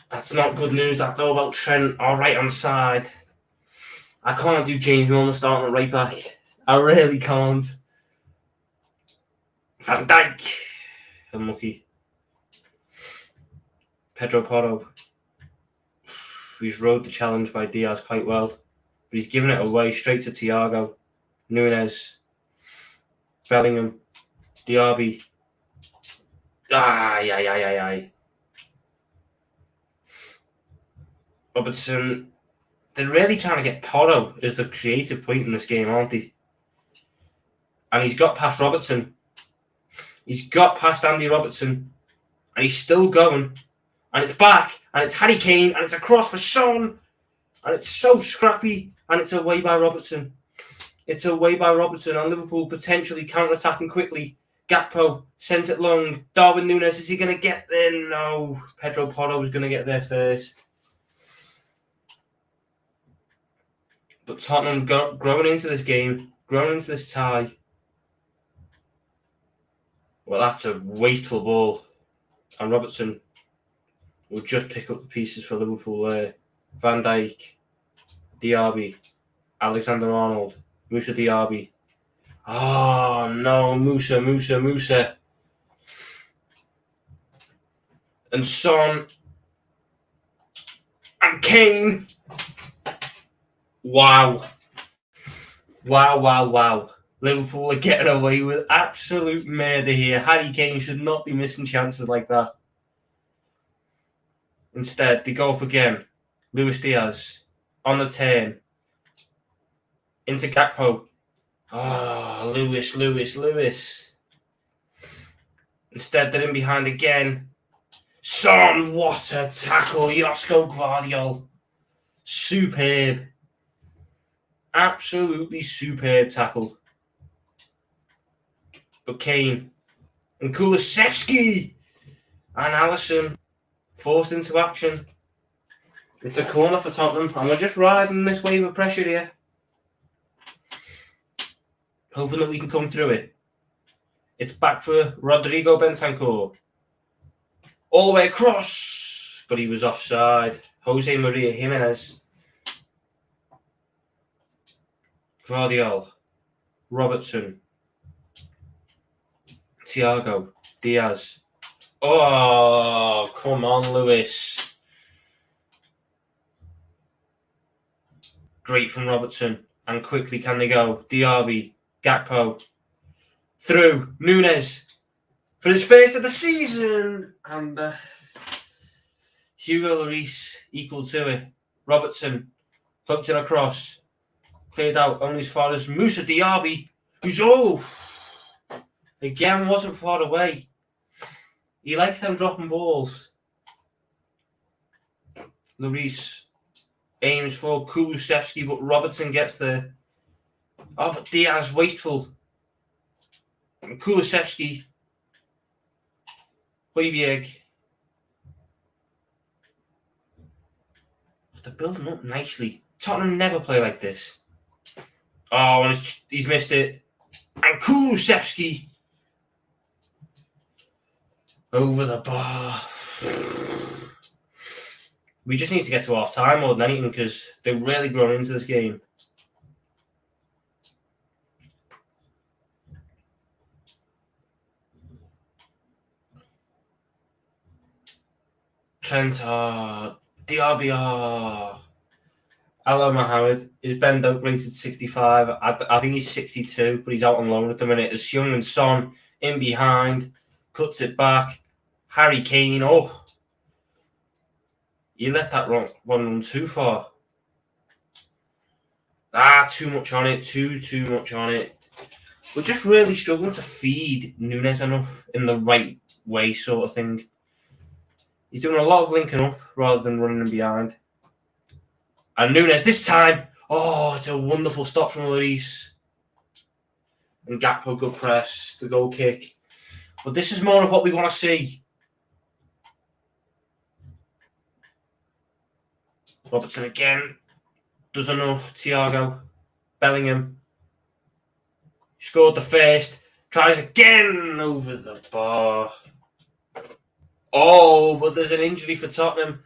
That's not good news, that though, about Trent, our right-hand side. I can't do James Milner starting at right back. I really can't. Van Dijk. Unlucky. Pedro Porro. He's rode the challenge by Diaz quite well. But he's given it away straight to Thiago. Nunes. Bellingham. Diaby. Aye. Robertson. They're really trying to get Porro as the creative point in this game, aren't they? And he's got past Robertson. He's got past Andy Robertson. And he's still going. And it's back. And it's Harry Kane. And it's a cross for Son. And it's so scrappy. And it's away by Robertson. It's away by Robertson. And Liverpool potentially counter-attacking quickly. Gakpo sends it long. Darwin Núñez, is he going to get there? No. Pedro Porro was going to get there first. But Tottenham growing into this game, growing into this tie. Well, that's a wasteful ball. And Robertson will just pick up the pieces for Liverpool there. Van Dijk, Diaby, Alexander-Arnold, Moussa Diaby. Oh, no, Moussa. And Son. And Kane. Wow. Liverpool are getting away with absolute murder here. Harry Kane should not be missing chances like that. Instead, they go up again. Luis Diaz on the turn. Into Gakpo. Oh, Lewis. Instead, they're in behind again. Son, what a tackle. Josko Gvardiol. Superb. Absolutely superb tackle. But Kane and Kulusevski and Alisson forced into action. It's a corner for Tottenham, and we're just riding this wave of pressure here. Hoping that we can come through it. It's back for Rodrigo Bentancur. All the way across, but he was offside. Jose Maria Jimenez. Gvardiol. Robertson. Thiago. Diaz. Oh, come on, Lewis. Great from Robertson. And quickly can they go? Diaby. Gakpo. Through. Núñez. For his first of the season. And Hugo Lloris equal to it. Robertson. Flipped it across. Cleared out only as far as Moussa Diaby. Who's again wasn't far away. He likes them dropping balls. Lloris aims for Kulusevski, but Robertson gets there. Oh, but Diaz wasteful. And Kulusevski. Højbjerg. They're building up nicely. Tottenham never play like this. Oh, and he's missed it. And Kulusevski. Over the bar. We just need to get to half time more than anything because they're really growing into this game. Trent, Diaby, Hello, Mohammed. Is Ben Doak rated 65? I think he's 62, but he's out on loan at the minute. As Heung-min Son in behind, cuts it back. Harry Kane, you let that run too far. Too much on it. Too much on it. We're just really struggling to feed Nunes enough in the right way, sort of thing. He's doing a lot of linking up rather than running in behind. And Nunes this time. Oh, it's a wonderful stop from Lloris. And Gakpo, good press, the goal kick. But this is more of what we want to see. Robertson again. Does enough. Thiago. Bellingham. Scored the first. Tries again over the bar. Oh, but there's an injury for Tottenham.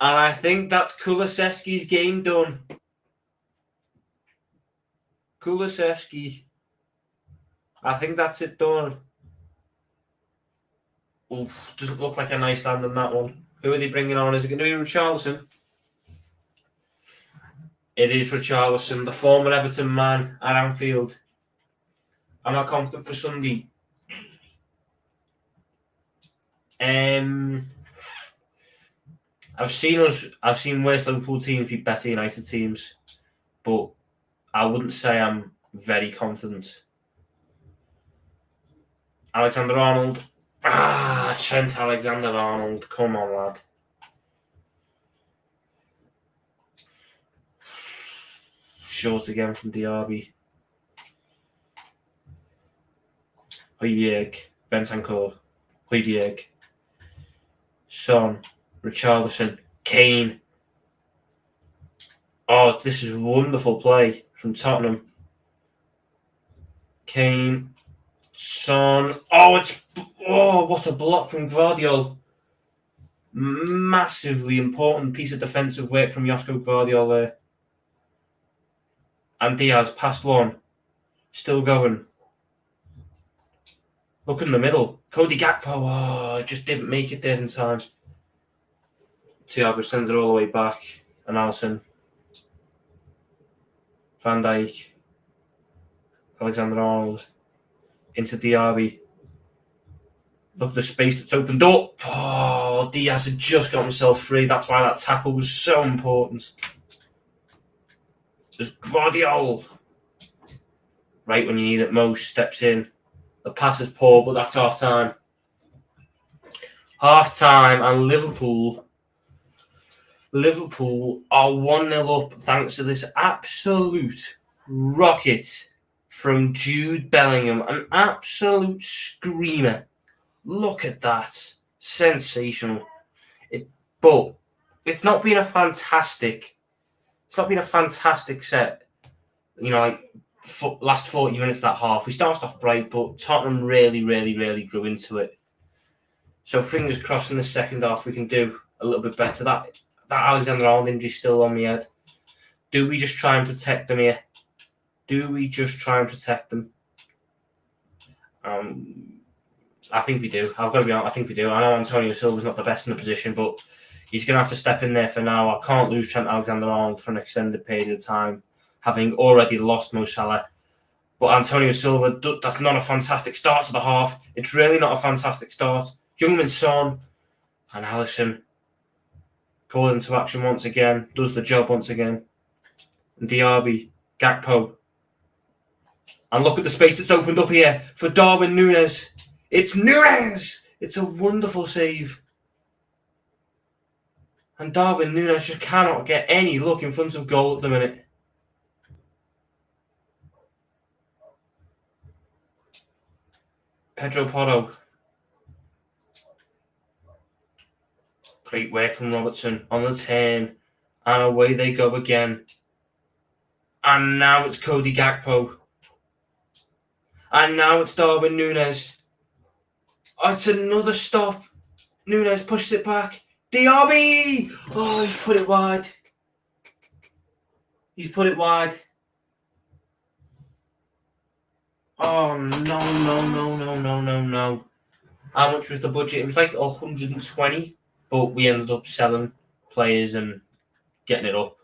And I think that's Kulusevski's game done. Kulusevski. I think that's it done. Oof, doesn't look like a nice land on that one. Who are they bringing on? Is it going to be Richarlison? It is Richarlison, the former Everton man at Anfield. I'm not confident for Sunday. I've seen worse Liverpool teams beat better United teams, but I wouldn't say I'm very confident. Alexander-Arnold. Trent Alexander-Arnold. Come on, lad. Short again from Diaby. Højbjerg. Bentancur. Højbjerg. Son. Richarlison. Kane. Oh, this is wonderful play from Tottenham. Kane. Son. What a block from Gvardiol. Massively important piece of defensive work from Josko Gvardiol there. And Diaz, past one. Still going. Look in the middle. Cody Gakpo. Just didn't make it there in time. Thiago sends it all the way back. And Alisson. Van Dijk. Alexander-Arnold. Into Diaby. Look at the space that's opened up. Diaz had just got himself free. That's why that tackle was so important. There's Gvardiol. Right when you need it most, steps in. The pass is poor, but that's half time. Half time, and Liverpool are 1-0 up thanks to this absolute rocket from Jude Bellingham. An absolute screamer. Look at that. Sensational. But it's not been a fantastic set. Last 40 minutes of that half. We started off bright, but Tottenham really grew into it. So fingers crossed in the second half we can do a little bit better. That Alexander-Arnold injury still on my head. Do we just try and protect them here? I think we do. I've got to be honest. I think we do. I know Antonio Silva's not the best in the position, but he's going to have to step in there for now. I can't lose Trent Alexander-Arnold for an extended period of time, having already lost Mo Salah. But Antonio Silva, that's not a fantastic start to the half. It's really not a fantastic start. Youngman Son and Alisson called into action once again, does the job once again. And Diaby, Gakpo. And look at the space that's opened up here for Darwin Núñez. It's Núñez! It's a wonderful save. And Darwin Núñez just cannot get any look in front of goal at the minute. Pedro Porro. Great work from Robertson on the turn. And away they go again. And now it's Cody Gakpo. And now it's Darwin Núñez. It's another stop. Núñez pushes it back. Diaby! He's put it wide. Oh, no. How much was the budget? It was like 120, but we ended up selling players and getting it up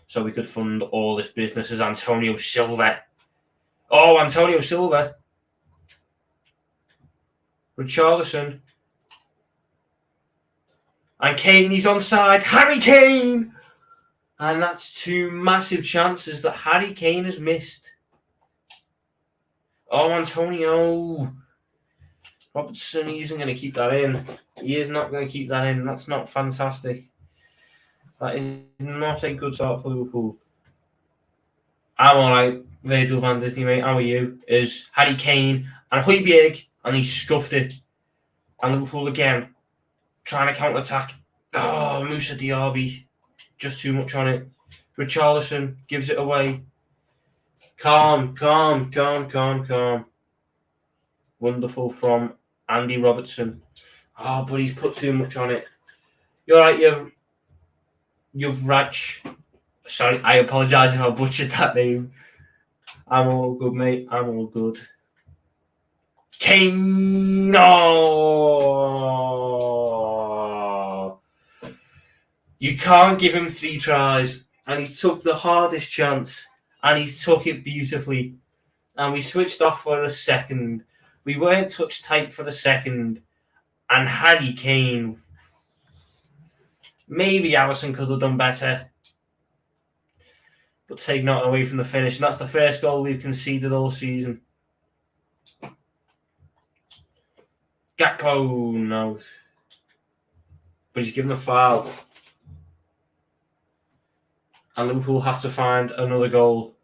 so we could fund all this business as Antonio Silva. Antonio Silva. Richarlison. And Kane, he's onside. Harry Kane! And that's two massive chances that Harry Kane has missed. Oh, Antonio Robertson, he isn't going to keep that in. He is not going to keep that in. That's not fantastic. That is not a good start for Liverpool. I'm alright, Virgil van Disney, mate. How are you? Is Harry Kane and Højbjerg, and he scuffed it. And Liverpool again, trying to counter-attack. Oh, Moussa Diaby, just too much on it. Richarlison gives it away. Calm. Wonderful from Andy Robertson. Oh, but he's put too much on it. You're right, you've Raj. Sorry, I apologise if I butchered that name. I'm all good, mate. I'm all good. Kane! Oh! You can't give him 3 tries. And he's took the hardest chance. And he's took it beautifully. And we switched off for a second. We weren't touch tight for the second. And Harry Kane. Maybe Alisson could have done better. But take nothing away from the finish. And that's the first goal we've conceded all season. Gakpo, no. But he's given a foul. And Liverpool have to find another goal.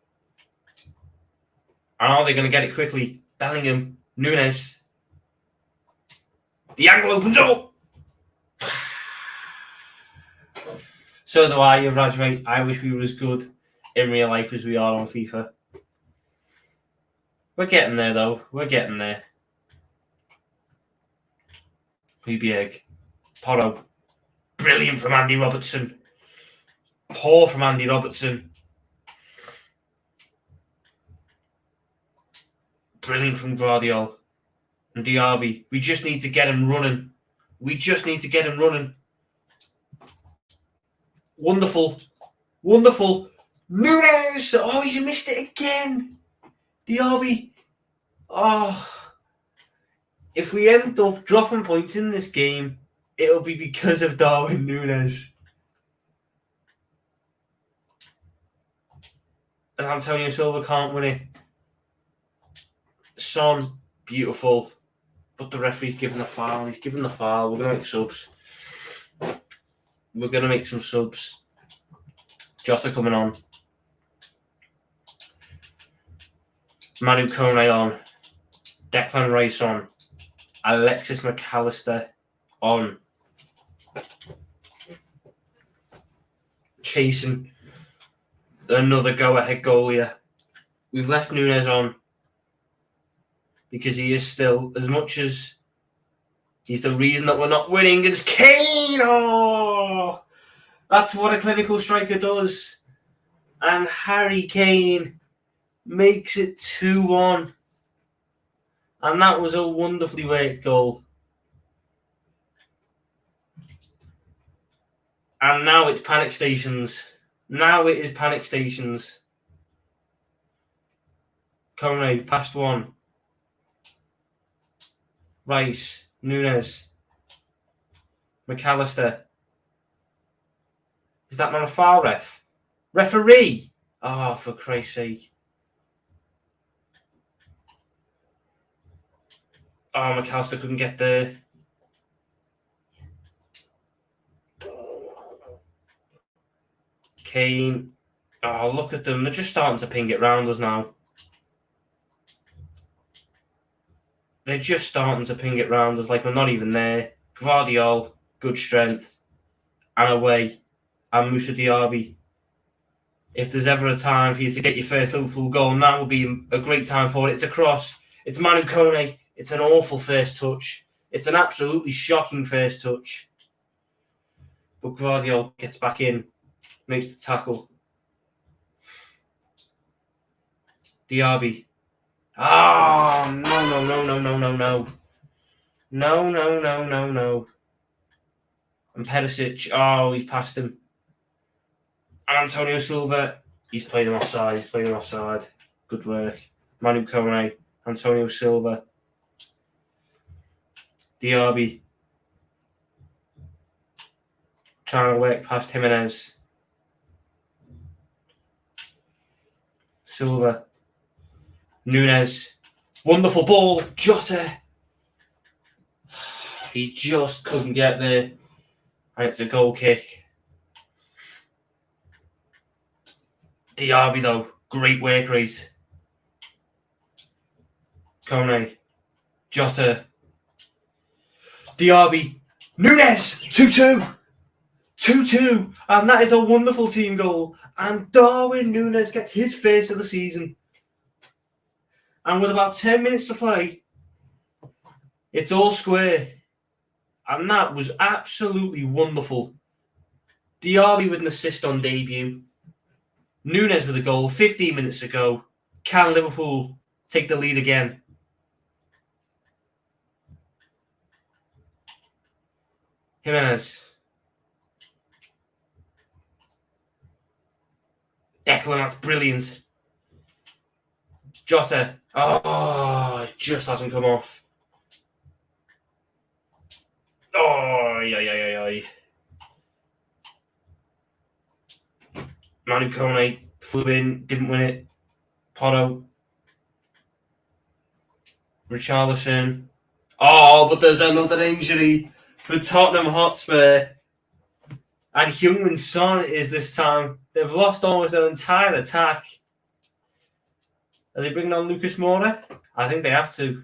And are they going to get it quickly? Bellingham, Nunes. The angle opens up. So do I, Raj, mate. I wish we were as good in real life as we are on FIFA. We're getting there, though. We're getting there. Højbjerg. Porro. Brilliant from Andy Robertson. Poor from Andy Robertson. Brilliant from Guardiola. And Diaby. We just need to get him running. Wonderful. Nunes! Oh, he's missed it again. Diaby. Oh. If we end up dropping points in this game, it'll be because of Darwin Nunes. As Antonio Silva can't win it. Son, beautiful. But the referee's given the foul. He's given the foul. We're going to make subs. We're going to make some subs. Jota coming on. Manu Kone on. Declan Rice on. Alexis McAllister on. Chasing another go-ahead goal here. We've left Nunes on because he is still, as much as he's the reason that we're not winning, it's Kane! Oh! That's what a clinical striker does. And Harry Kane makes it 2-1. And that was a wonderfully worked goal. And now it's panic stations. Now it is panic stations. Kone, past one. Rice, Nunes. McAllister. Is that not a foul, ref? Referee! Oh, for Christ's sake. Oh, McAllister couldn't get there. Kane. Oh, look at them. They're just starting to ping it round us now. They're just starting to ping it round us like we're not even there. Guardiola, good strength. And away. And Moussa Diaby. If there's ever a time for you to get your first Liverpool goal, now would be a great time for it. It's a cross. It's Manu Kone. It's an awful first touch. It's an absolutely shocking first touch. But Guardiola gets back in. Makes the tackle. Diaby. Oh, no. No. And Perisic. Oh, he's passed him. And Antonio Silva. He's played him offside. Good work. Manu Kone. Antonio Silva. Diaby. Trying to work past Jimenez. Silva. Nunes. Wonderful ball. Jota. He just couldn't get there. And it's a goal kick. Diaby, though. Great work rate. Kone. Jota. Diaby. Nunes! 2-2! 2-2! And that is a wonderful team goal. And Darwin Nunes gets his first of the season. And with about 10 minutes to play, it's all square. And that was absolutely wonderful. Diaby with an assist on debut. Nunes with a goal 15 minutes ago. Can Liverpool take the lead again? Jimenez. Declan, that's brilliant. Jota. Oh, it just hasn't come off. Oh, yeah. Manu Kone flew in, didn't win it. Porto. Richarlison. Oh, but there's another injury for Tottenham Hotspur. And Heung-min Son it is this time. They've lost almost their entire attack. Are they bringing on Lucas Moura? I think they have to.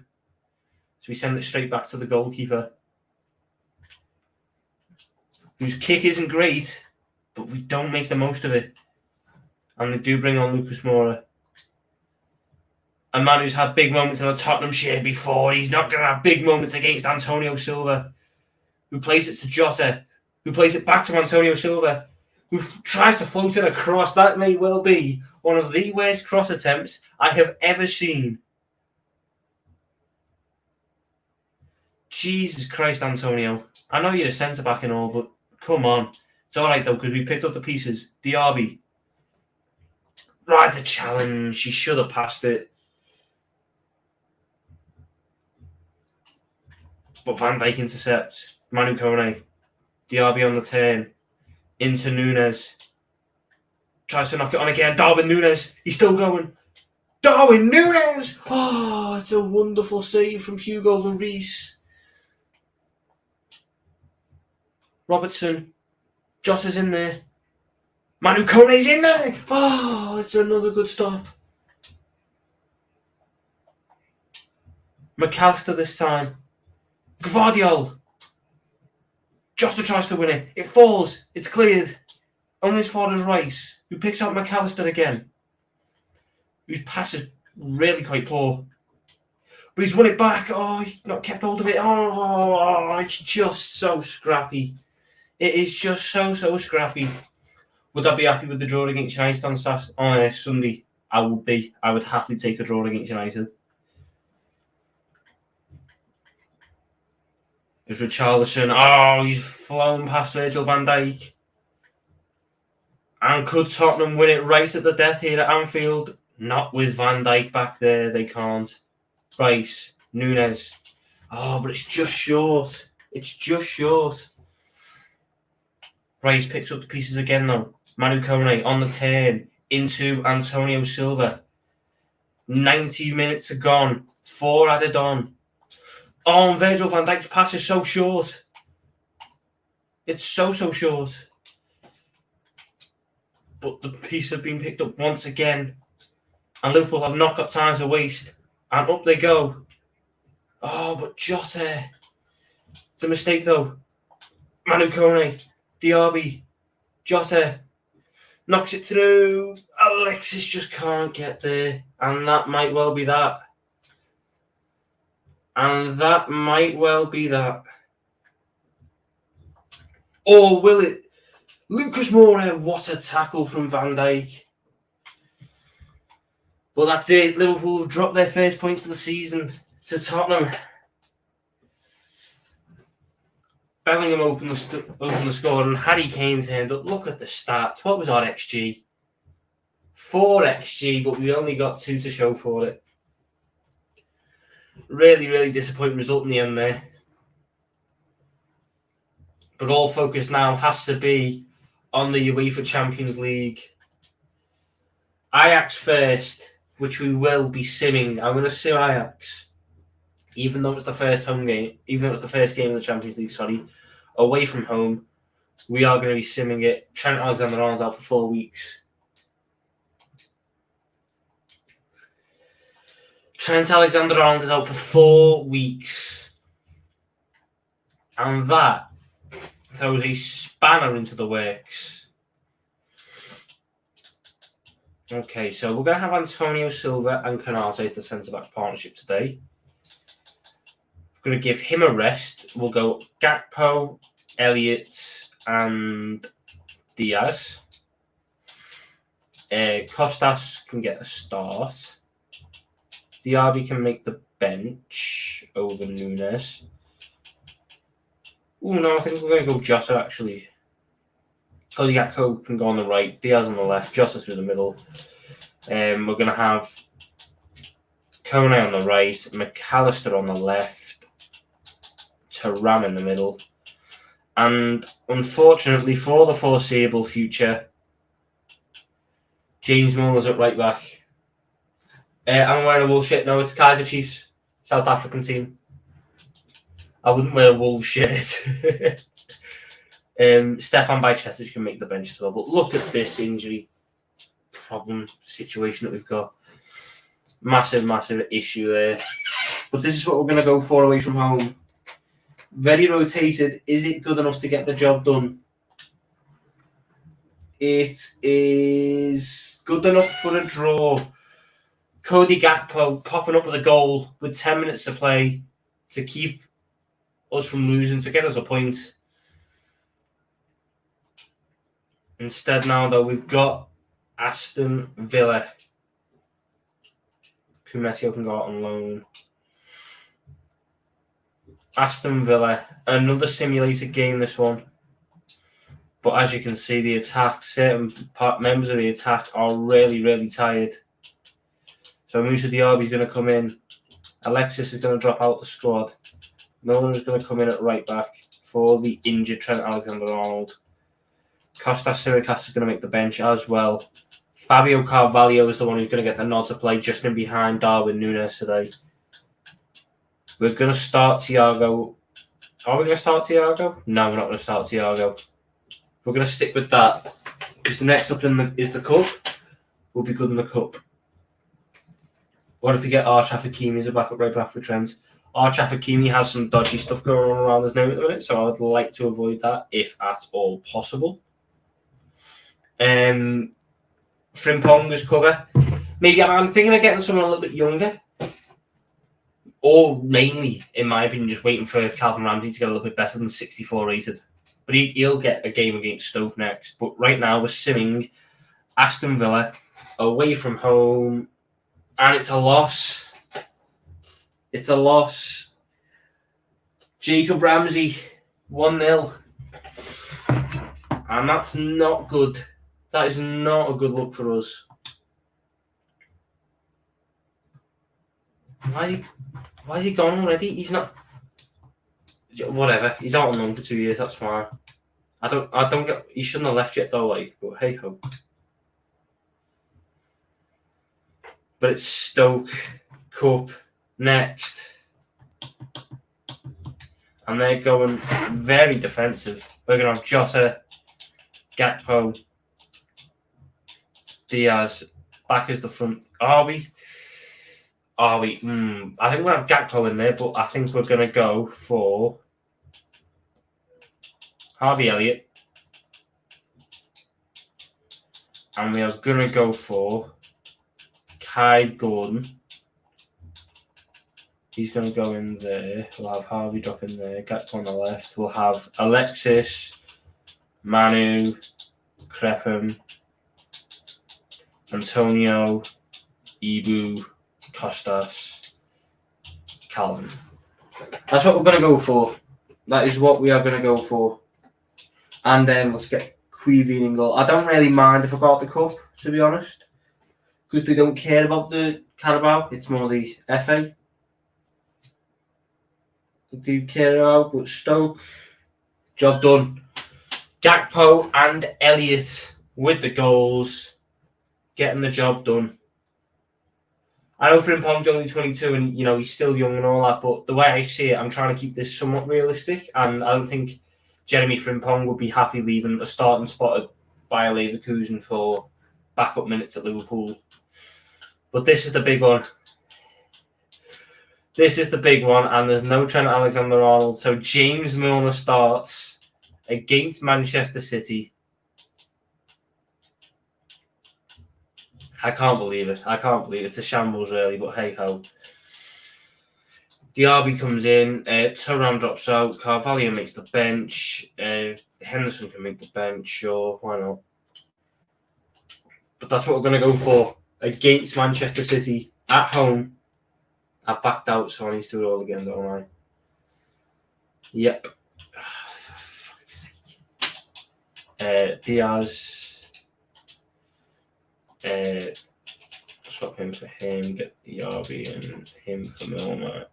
So we send it straight back to the goalkeeper. Whose kick isn't great, but we don't make the most of it. And they do bring on Lucas Moura. A man who's had big moments in a Tottenham shirt before. He's not going to have big moments against Antonio Silva. Who plays it to Jota. Who plays it back to Antonio Silva. Who tries to float it across. That may well be one of the worst cross attempts I have ever seen. Jesus Christ, Antonio. I know you're a centre-back and all, but come on. It's all right, though, because we picked up the pieces. Diaby. Right, a challenge. She should have passed it. But Van Dijk intercepts. Manu Kone. Diaby on the turn. Into Nunes. Tries to knock it on again. Darwin Nunes. He's still going. Darwin Nunes! Oh, it's a wonderful save from Hugo Lloris. Robertson. Jota's in there. Manu Kone's in there! Oh, it's another good stop. McAllister this time. Gvardiol. Jota tries to win it. It falls. It's cleared. Only as far as Rice, who picks up McAllister again. Whose pass is really quite poor. But he's won it back. Oh, he's not kept hold of it. Oh, it's just so scrappy. It is just so scrappy. Would I be happy with the draw against United on Sunday? I would be. I would happily take a draw against United. There's Richarlison. Oh, he's flown past Virgil van Dijk. And could Tottenham win it right at the death here at Anfield? Not with Van Dijk back there. They can't. Rice. Nunes. Oh, but it's just short. It's just short. Rice picks up the pieces again, though. Manu Kone on the turn. Into Antonio Silva. 90 minutes are gone. 4 added on. Oh, and Virgil van Dijk's pass is so short. It's so short. But the piece have been picked up once again. And Liverpool have not got time to waste. And up they go. Oh, but Jota. It's a mistake, though. Manu Kone. Diaby. Jota. Knocks it through. Alexis just can't get there. And that might well be that. And that might well be that. Or will it? Lucas Moura, what a tackle from Van Dijk. But that's it. Liverpool have dropped their first points of the season to Tottenham. Bellingham opened the score and Harry Kane turned up. Look at the stats. What was our XG? 4 XG, but we only got 2 to show for it. Really disappointing result in the end there. But all focus now has to be on the UEFA Champions League. Ajax first, which we will be simming. I'm going to sim Ajax, even though it's the first home game, even though it's the first game of the Champions League, away from home. We are going to be simming it. Trent Alexander-Arnold's out for 4 weeks. Trent Alexander-Arnold is out for 4 weeks. And that throws a spanner into the works. Okay, so we're going to have Antonio Silva and Canate as the centre-back partnership today. We're going to give him a rest. We'll go Gakpo, Elliott, and Diaz. Costas can get a start. Diaby can make the bench over Nunes. Oh no, I think we're going to go Jota actually. Cody Gakpo can go on the right, Diaz on the left, Jota through the middle. We're going to have Kone on the right, McAllister on the left, Thuram in the middle. And unfortunately for the foreseeable future, James Milner's at right back. I'm wearing a Wolves shirt. No, it's Kaiser Chiefs, South African team. I wouldn't wear a Wolves shirt. Stefan Bajcetic can make the bench as well. But look at this injury problem situation that we've got. Massive, massive issue there. But this is what we're going to go for away from home. Very rotated. Is it good enough to get the job done? It is good enough for a draw. Cody Gakpo popping up with a goal with 10 minutes to play to keep us from losing, to get us a point. Instead now, though, we've got Aston Villa. Kumetio can go out on loan. Aston Villa, another simulated game, this one. But as you can see, the attack, certain members of the attack are really, really tired. So Moussa Diaby is going to come in. Alexis is going to drop out the squad. Milner is going to come in at right back for the injured Trent Alexander-Arnold. Kostas Tsimikas is going to make the bench as well. Fabio Carvalho is the one who's going to get the nod to play just in behind Darwin Núñez today. We're going to start Thiago. Are we going to start Thiago? No, we're not going to start Thiago. We're going to stick with that. Because the next up is the Cup. We'll be good in the Cup. What if we get Achraf Hakimi as a backup right back for Trent? Achraf Hakimi has some dodgy stuff going on around his name at the minute, so I would like to avoid that if at all possible. Frimpong as cover. Maybe I'm thinking of getting someone a little bit younger. Or mainly, in my opinion, just waiting for Calvin Ramsey to get a little bit better than 64 rated. But he'll get a game against Stoke next. But right now, we're simming Aston Villa away from home. And it's a loss. It's a loss. Jacob Ramsey, 1-0. And that's not good. That is not a good look for us. Why is he gone already? He's not. Whatever. He's out on loan for 2 years. That's fine. I don't get. He shouldn't have left yet though. But hey ho. But it's Stoke Cup next, and they're going very defensive. We're going to have Jota, Gakpo, Diaz back as the front. Are we? I think we're going to have Gakpo in there, but I think we're going to go for Harvey Elliott. And we are going to go for Kai Gordon. He's going to go in there. We'll have Harvey drop in there. Gakpo on the left. We'll have Alexis, Manu, Crepin, Antonio, Ibu, Costas, Calvin. That's what we're going to go for. That is what we are going to go for. And then let's get Queeveen in goal. I don't really mind if I got the cup, to be honest. Because they don't care about the Carabao. It's more the FA. They do care about, but Stoke, job done. Gakpo and Elliott with the goals. getting the job done. I know Frimpong's only 22 and, he's still young and all that, but the way I see it, I'm trying to keep this somewhat realistic, and I don't think Jeremy Frimpong would be happy leaving a starting spot at Bayer Leverkusen for backup minutes at Liverpool. But this is the big one. This is the big one, and there's no Trent Alexander-Arnold. So James Milner starts against Manchester City. I can't believe it. It's a shambles, really, but hey-ho. Diaby comes in. Thuram drops out. Carvalho makes the bench. Henderson can make the bench, sure. Why not? But that's what we're going to go for against Manchester City at home. I've backed out, so I need to do it all again, don't I? Yep. Diaz. Swap him for him. Get Diaby and him for Milner.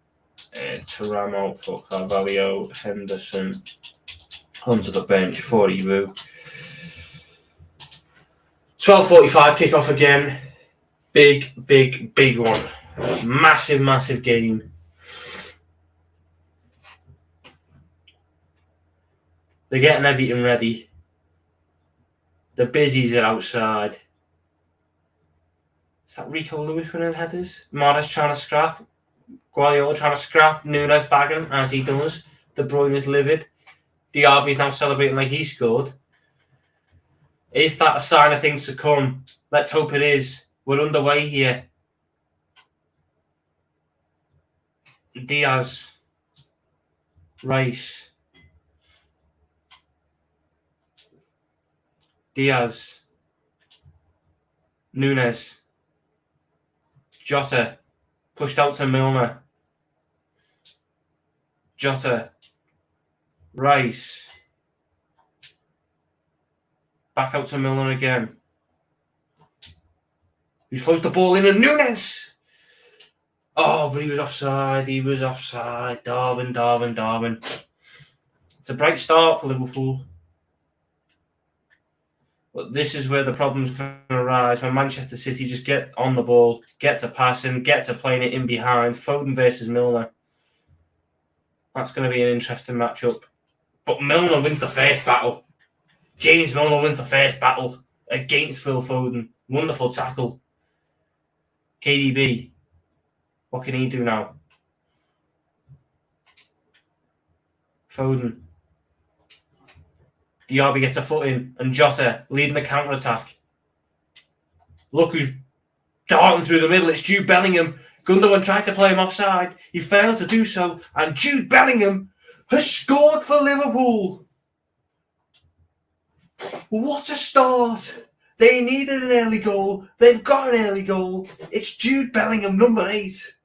Thuram out for Carvalho. Henderson onto the bench for Ibu. 12:45 kickoff again. Big one. Massive game. They're getting everything ready. The busies are outside. Is that Rico Lewis winning headers? Mahrez trying to scrap. Guardiola trying to scrap. Nunes bagging as he does. De Bruyne is livid. Diaby's now celebrating like he scored. Is that a sign of things to come? Let's hope it is. We're underway here. Diaz. Rice. Diaz. Nunes. Jota. Pushed out to Milner. Jota. Rice. Back out to Milner again. He throws the ball in and Nunes! Oh, but he was offside. Darwin. It's a bright start for Liverpool. But this is where the problems can arise when Manchester City just get on the ball, get to passing, get to playing it in behind. Foden versus Milner. That's going to be an interesting matchup. But Milner wins the first battle. James Milner wins the first battle against Phil Foden. Wonderful tackle. KDB. What can he do now? Foden. Diaby gets a foot in, and Jota leading the counter-attack. Look who's darting through the middle. It's Jude Bellingham. Gundogan tried to play him offside. He failed to do so, and Jude Bellingham has scored for Liverpool. What a start. They needed an early goal. They've got an early goal. It's Jude Bellingham, number 8.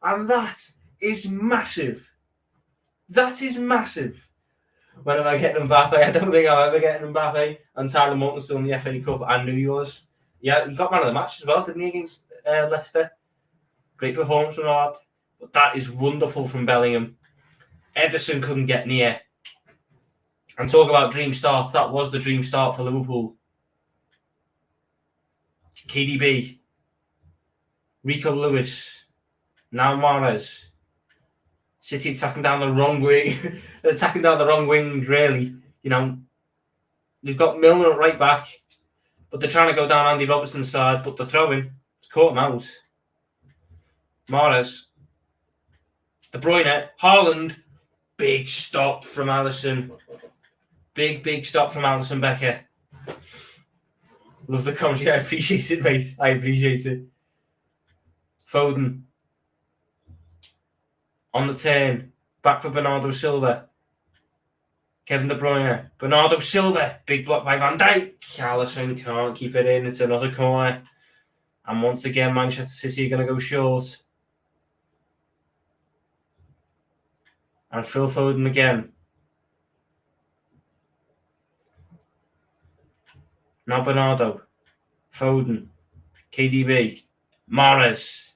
And that is massive. That is massive. When am I getting Mbappe? I don't think I'm ever getting Mbappe. And Tyler Morton's still in the FA Cup. I knew he was. Yeah, he got man of the match as well, didn't he, against Leicester? Great performance from Ard. But that is wonderful from Bellingham. Ederson couldn't get near. And talk about dream starts. That was the dream start for Liverpool. KDB. Rico Lewis. Now Mahrez. City attacking down the wrong way. They're attacking down the wrong wing, really. They've got Milner at right back, but they're trying to go down Andy Robertson's side, but the throw-in, it's caught him out. Mahrez. De Bruyne. Haaland. Big stop from Alisson. Big stop from Alisson Becker. Love the commentary. I appreciate it, mate. I appreciate it. Foden. On the turn. Back for Bernardo Silva. Kevin De Bruyne. Bernardo Silva. Big block by Van Dijk. Alisson can't keep it in. It's another corner. And once again, Manchester City are going to go short. And Phil Foden again. Now Bernardo. Foden. KDB. Mahrez.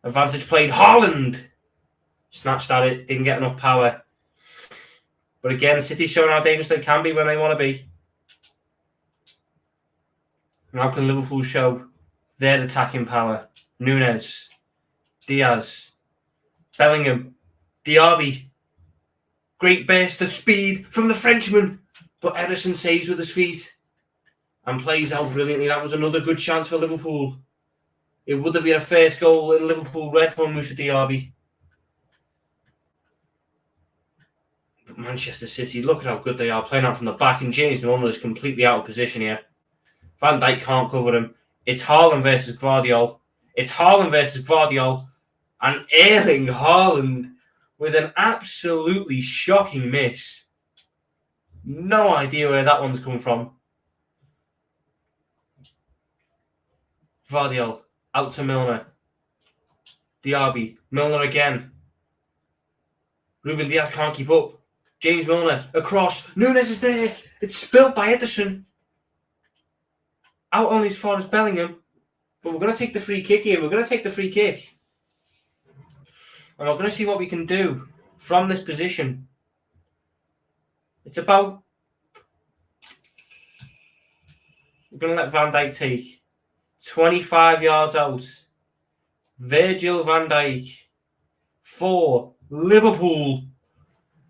Advantage played. Haaland. Snatched at it. Didn't get enough power. But again, City showing how dangerous they can be when they want to be. How can Liverpool show their attacking power? Nunes, Diaz, Bellingham, Diaby. Great burst of speed from the Frenchman, but Ederson saves with his feet and plays out brilliantly. That was another good chance for Liverpool. It would have been a first goal in Liverpool red for Moussa Diaby. But Manchester City, look at how good they are playing out from the back, and James Milner is completely out of position here. Van Dijk can't cover him. It's Haaland versus Guardiola. And Erling Haaland with an absolutely shocking miss. No idea where that one's come from. Guardiola out to Milner. Diaby. Milner again. Ruben Diaz can't keep up. James Milner across. Nunes is there. It's spilt by Ederson. Out only as far as Bellingham. But we're going to take the free kick here. And we're going to see what we can do from this position. It's about... We're going to let Van Dijk take 25 yards out. Virgil van Dijk for Liverpool.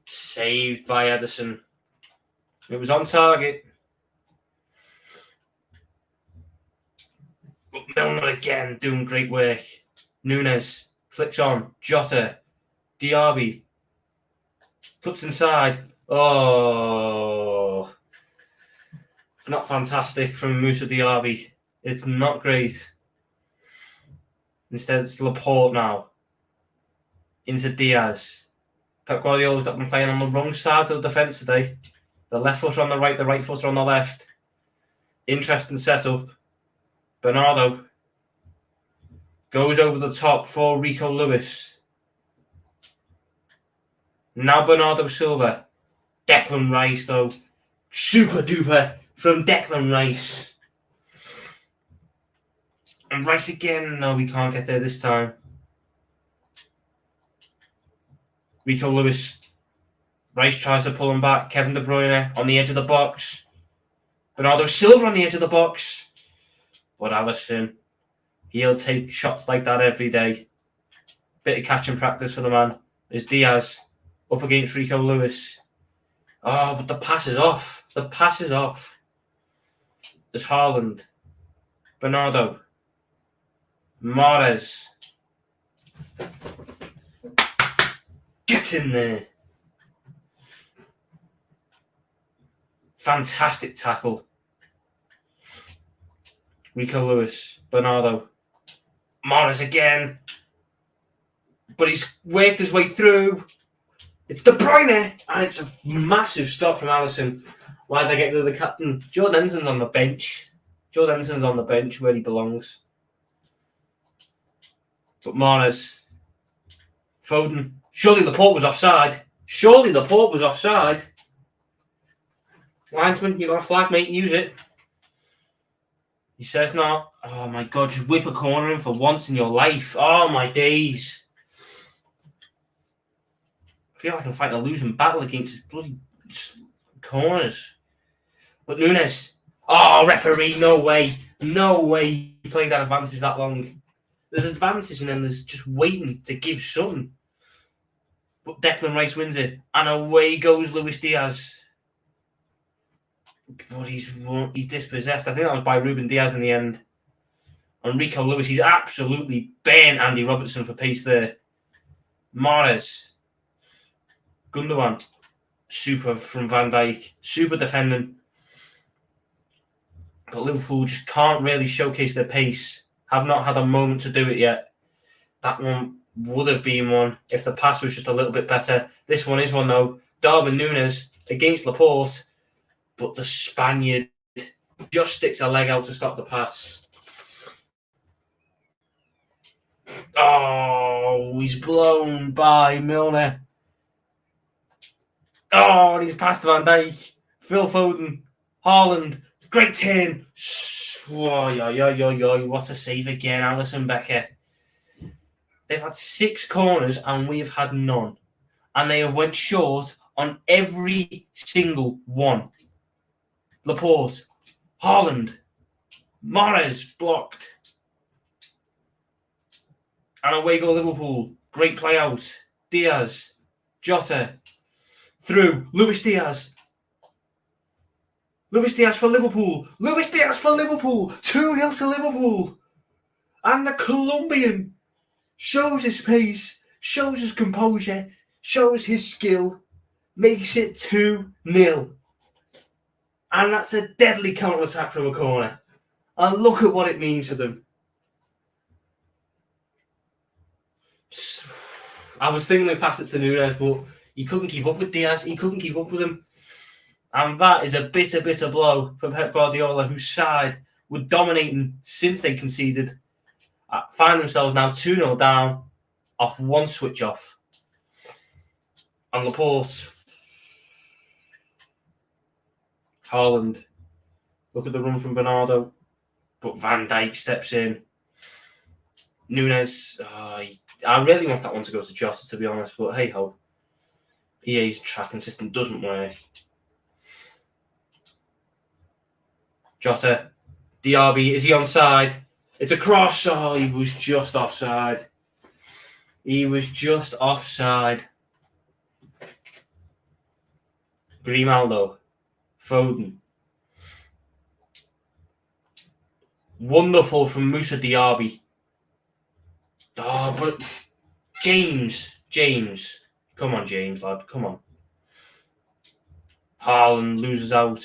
Saved by Ederson. It was on target. But Milner again doing great work. Nunes flicks on. Jota. Diaby. Cuts inside. Oh. It's not fantastic from Moussa Diaby. It's not great. Instead, it's Laporte now. Into Diaz. Pep Guardiola's got them playing on the wrong side of the defence today. The left footer on the right, the right footer on the left. Interesting setup. Bernardo goes over the top for Rico Lewis. Now Bernardo Silva. Declan Rice, though. Super duper from Declan Rice. And Rice again. No, we can't get there this time. Rico Lewis. Rice tries to pull him back. Kevin De Bruyne on the edge of the box. Bernardo Silva on the edge of the box. But Alisson, he'll take shots like that every day. Bit of catching practice for the man. There's Diaz up against Rico Lewis. Oh, but the pass is off. There's Haaland. Bernardo. Mahrez. Get in there. Fantastic tackle. Rico Lewis, Bernardo, Mahrez again, but he's worked his way through. It's De Bruyne, and it's a massive stop from Alisson. Why they get rid of the captain? Joe Denson's on the bench. Where he belongs. But Mahrez, Foden, surely Laporte was offside. Linesman, you got a flag, mate. Use it. He says not. Oh my God, just whip a corner in for once in your life. Oh my days. I feel like I'm fighting a losing battle against his bloody corners. But Nunes. Oh, referee, no way. He played that advantage that long. There's advantage and then there's just waiting to give something. But Declan Rice wins it. And away goes Luis Diaz. But he's dispossessed. I think that was by Ruben Diaz in the end. And Rico Lewis, he's absolutely burnt Andy Robertson for pace there. Mahrez. Gundogan. Super from Van Dijk. Super defending. But Liverpool just can't really showcase their pace. Have not had a moment to do it yet. That one would have been one if the pass was just a little bit better. This one is one though. Darwin Núñez against Laporte. But the Spaniard just sticks a leg out to stop the pass. Oh, he's blown by Milner. Oh, and he's past Van Dijk. Phil Foden. Haaland. Great turn. Oh, what a save again, Alisson Becker. They've had 6 corners and we've had none. And they have went short on every single one. Laporte, Haaland, Mahrez blocked. And away go Liverpool. Great play out. Diaz. Jota. Through. Luis Diaz. Luis Diaz for Liverpool. Luis Diaz for Liverpool. 2-0 to Liverpool. And the Colombian shows his pace, shows his composure, shows his skill, makes it 2-0. And that's a deadly counter-attack from a corner. And look at what it means to them. I was thinking of passing it to Núñez, but he couldn't keep up with Diaz. He couldn't keep up with him. And that is a bitter blow from Pep Guardiola, whose side were dominating since they conceded. Find themselves now 2-0 down off one switch off. And Laporte. Haaland. Look at the run from Bernardo. But Van Dijk steps in. Núñez. I really want that one to go to Jota, to be honest. But hey ho. EA's tracking system doesn't work. Jota. Diaby. Is he onside? It's a cross. Oh, he was just offside. He was just offside. Grimaldo. Foden. Wonderful from Moussa Diaby. Oh, but James. Come on, James, lad. Come on. Haaland loses out.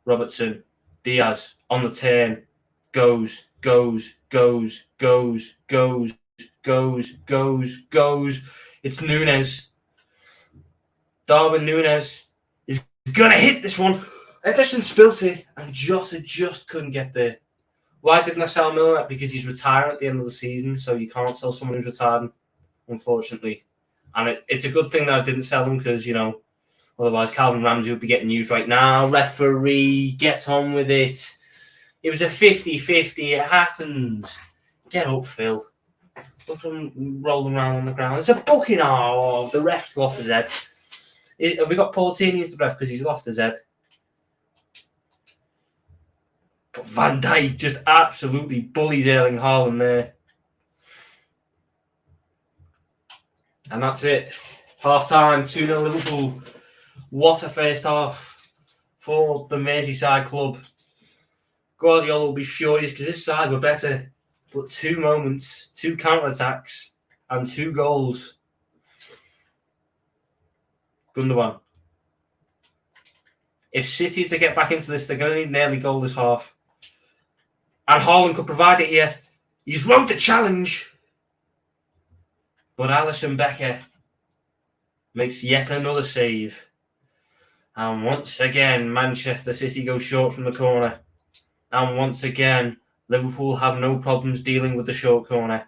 Robertson. Diaz on the turn. Goes. It's Núñez. Darwin Núñez is going to hit this one. Ederson spilt it, and Jota just couldn't get there. Why didn't I sell Milner? Because he's retiring at the end of the season, so you can't sell someone who's retiring, unfortunately. And it's a good thing that I didn't sell him because, otherwise Calvin Ramsey would be getting used right now. Referee, get on with it. It was a 50-50. It happens. Get up, Phil. Look at him rolling around on the ground. It's a booking. Oh, the ref's lost his head. Have we got Paul Tierney as the ref because he's lost his head? But Van Dijk just absolutely bullies Erling Haaland there. And that's it. Half-time, 2-0 Liverpool. What a first half for the Merseyside club. Guardiola will be furious because his side were better. But 2 moments, 2 counter-attacks, and 2 goals. Gundogan. If City to get back into this, they're going to need an early goal this half. And Haaland could provide it here. He's rode the challenge. But Alisson Becker makes yet another save. And once again, Manchester City go short from the corner. And once again, Liverpool have no problems dealing with the short corner.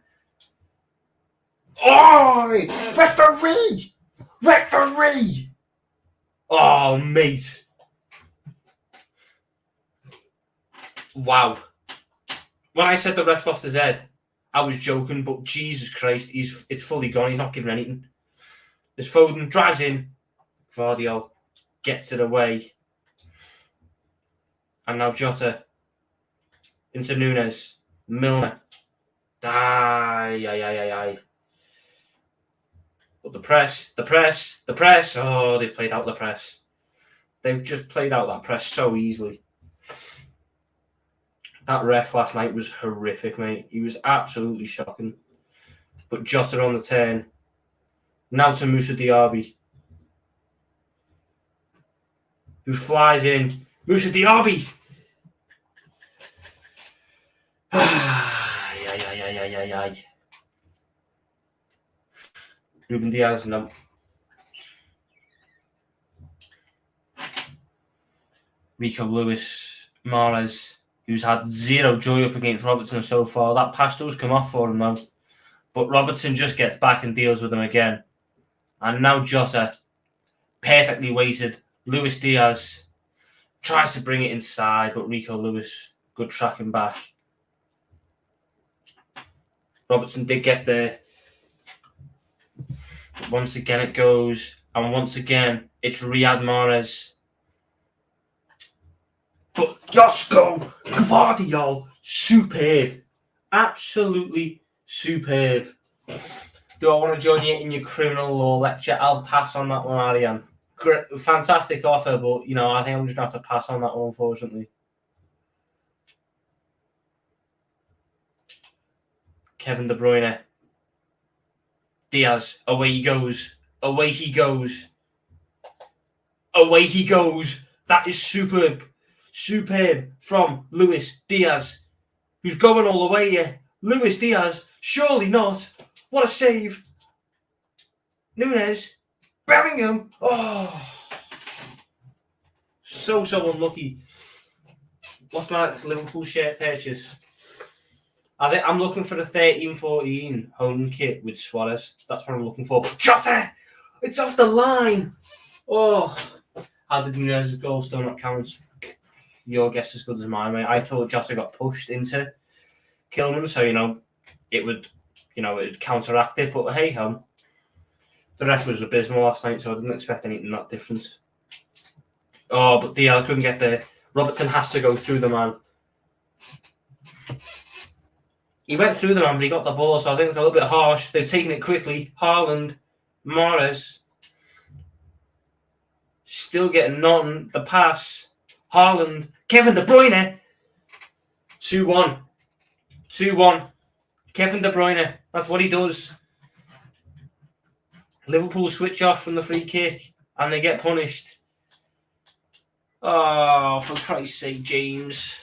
Oi! Referee! Referee! Oh, mate. Wow. When I said the ref lost his head, I was joking, but Jesus Christ, it's fully gone. He's not giving anything. As Foden drives in, Gvardiol gets it away. And now Jota into Núñez. Milner. Aye. But the press. Oh, they played out the press. They've just played out that press so easily. That ref last night was horrific, mate. He was absolutely shocking. But Jota on the turn. Now to Moussa Diaby, who flies in. Moussa Diaby! Ay. Ruben Diaz, no. Rico Lewis, Mahrez, who's had 0 joy up against Robertson so far. That pass does come off for him now. But Robertson just gets back and deals with him again. And now Jota, perfectly weighted. Luis Diaz tries to bring it inside, but Rico Lewis, good tracking back. Robertson did get there. But once again it goes. And once again, it's Riyad Mahrez. But Josko Gvardiol, superb. Absolutely superb. Do I want to join you in your criminal law lecture? I'll pass on that one, Ariane. Great, fantastic offer, but I think I'm just going to have to pass on that one, unfortunately. Kevin De Bruyne. Diaz, away he goes. Away he goes. Away he goes. That is superb. Superb from Luis Diaz, who's going all the way here. Luis Diaz, surely not. What a save. Nunes. Bellingham. Oh. So unlucky. What's my next Liverpool shirt purchase? I'm looking for the 13-14 home kit with Suarez. That's what I'm looking for. But Jota! It's off the line! Oh. How did Nunes' goal still not count? Your guess as good as mine, mate. I thought Jota got pushed into Kilman, so, it would counteract it. But hey-ho. The ref was abysmal last night, so I didn't expect anything that different. Oh, but Diaz couldn't get there. Robertson has to go through the man. He went through the man, but he got the ball, so I think it's a little bit harsh. They're taking it quickly. Haaland, Mahrez, still getting none. The pass. Haaland, Kevin De Bruyne. 2-1. 2-1. Kevin De Bruyne. That's what he does. Liverpool switch off from the free kick, and they get punished. Oh, for Christ's sake, James.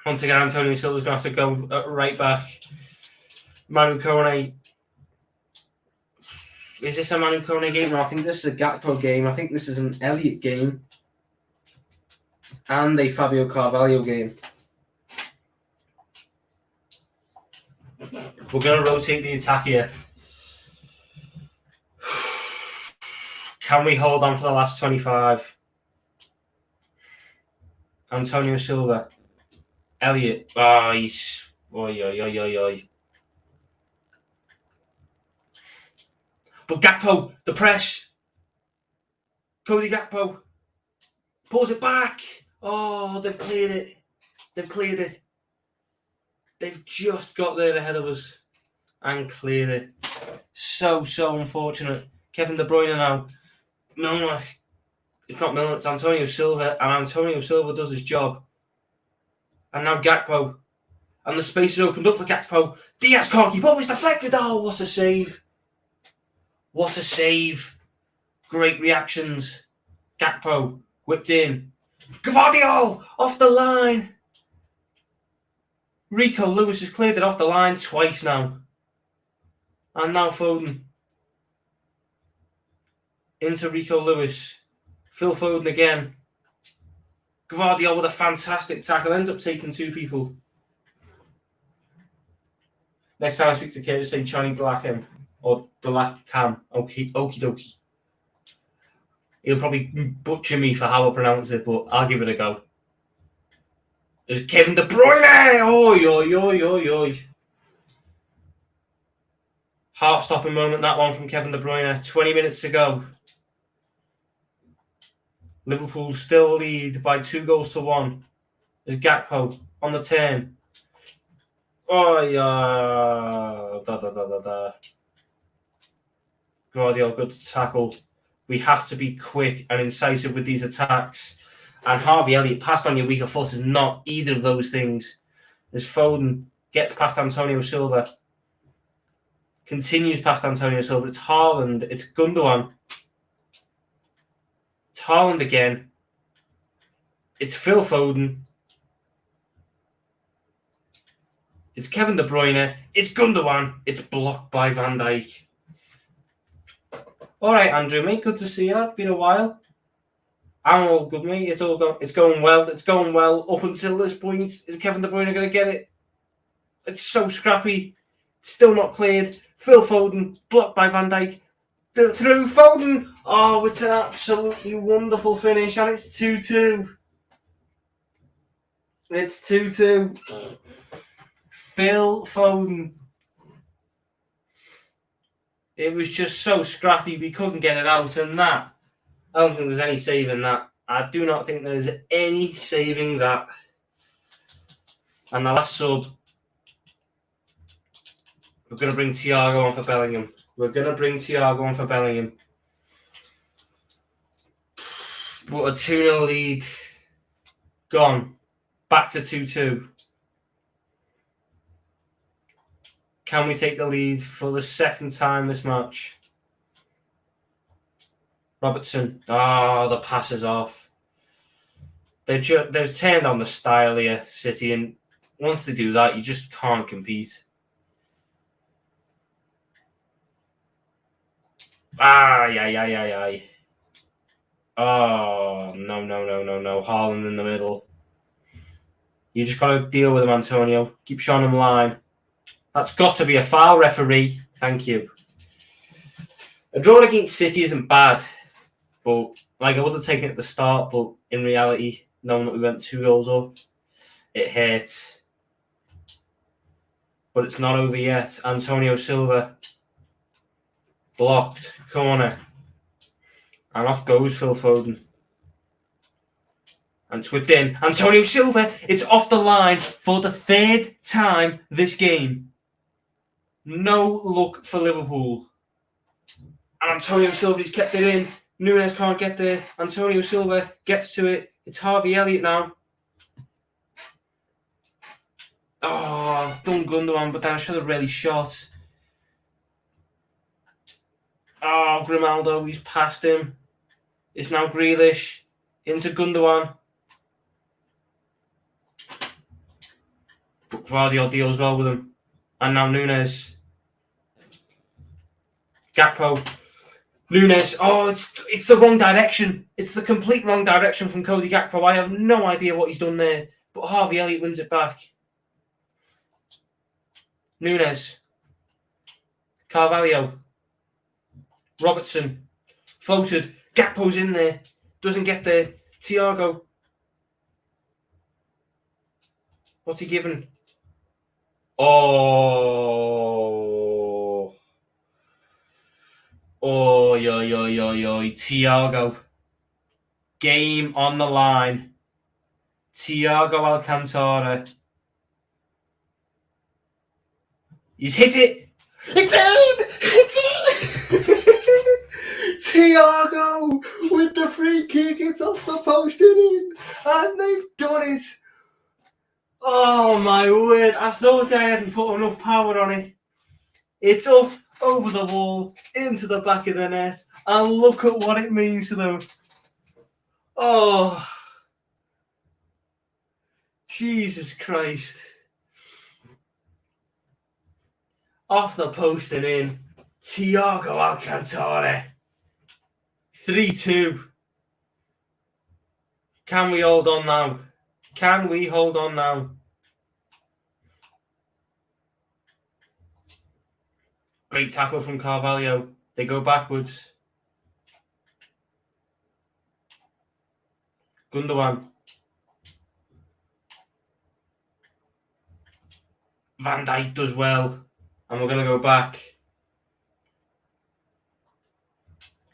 Once again, Antonio Silva's going to have to go right back. Manu Kone. Is this a Manu Kone game? No, I think this is a Gakpo game. I think this is an Elliott game. And a Fabio Carvalho game. We're going to rotate the attack here. Can we hold on for the last 25? Antonio Silva. Elliott. Oh, he's... Oi. But Gakpo, the press. Cody Gakpo. Pulls it back. Oh, they've cleared it. They've just got there ahead of us and cleared it. So unfortunate. Kevin De Bruyne now. Milner. It's not Milner, it's Antonio Silva. And Antonio Silva does his job. And now Gakpo. And the space is opened up for Gakpo. Diaz can't keep up. It's deflected. Oh, what a save. What a save. Great reactions. Gakpo whipped in. Gvardiol off the line. Rico Lewis has cleared it off the line twice now. And now Foden. Into Rico Lewis. Phil Foden again. Gvardiol with a fantastic tackle. Ends up taking two people. Next time I speak to Kate, say Johnny Delakem. Or Delakem. Okie dokie. He'll probably butcher me for how I pronounce it, but I'll give it a go. There's Kevin De Bruyne! Oi. Heart-stopping moment, that one from Kevin De Bruyne. 20 minutes to go. Liverpool still lead by 2-1. There's Gakpo on the turn. Oh, yeah. Gvardiol, good to tackle. We have to be quick and incisive with these attacks. And Harvey Elliott, passed on your weaker foot, is not either of those things. As Foden gets past Antonio Silva. Continues past Antonio Silva. It's Haaland. It's Gundogan. It's Haaland again. It's Phil Foden. It's Kevin De Bruyne. It's Gundogan. It's blocked by Van Dijk. All right, Andrew, mate. Good to see you. It's been a while. I'm all good, mate. It's going well. It's going well up until this point. Is Kevin De Bruyne going to get it? It's so scrappy. It's still not cleared. Phil Foden blocked by Van Dijk. Through Foden. Oh, it's an absolutely wonderful finish, and it's 2-2. It's 2-2. Phil Foden. It was just so scrappy, we couldn't get it out, and that, I don't think there's any saving that. I do not think there is any saving that. And the last sub, we're going to bring Thiago on for Bellingham. But a 2-0 lead. Gone. Back to 2-2. Can we take the lead for the second time this match? Robertson. The pass is off. They've turned on the style here, City, and once they do that, you just can't compete. Aye. Oh, no. Haaland in the middle. You just got to deal with him, Antonio. Keep showing him line. That's got to be a foul, referee. Thank you. A draw against City isn't bad, but I would have taken it at the start, but in reality, knowing that we went 2 goals up, it hurts. But it's not over yet. Antonio Silva. Blocked. Corner. And off goes Phil Foden. And it's within. Antonio Silva. It's off the line for the 3rd time this game. No luck for Liverpool. And Antonio Silva's kept it in. Nunes can't get there. Antonio Silva gets to it. It's Harvey Elliott now. I've done Gundogan, but then I should have really shot. Grimaldo, he's past him. It's now Grealish. Into Gundogan. But Vardy deals well with him. And now Nunes. Gakpo. Nunes. It's the wrong direction. It's the complete wrong direction from Cody Gakpo. I have no idea what he's done there. But Harvey Elliott wins it back. Nunes. Carvalho. Robertson. Floated. Gakpo's in there. Doesn't get there. Thiago. What's he given? Thiago. Game on the line. Thiago Alcantara. He's hit it. It's in! Thiago with the free kick. It's off the post and in. And they've done it. Oh my word. I thought I hadn't put enough power on it. It's up over the wall, into the back of the net. And look at what it means to them. Oh. Jesus Christ. Off the post and in. Thiago Alcantara. 3-2. Can we hold on now? Great tackle from Carvalho. They go backwards. Gundogan. Van Dijk does well. And we're going to go back.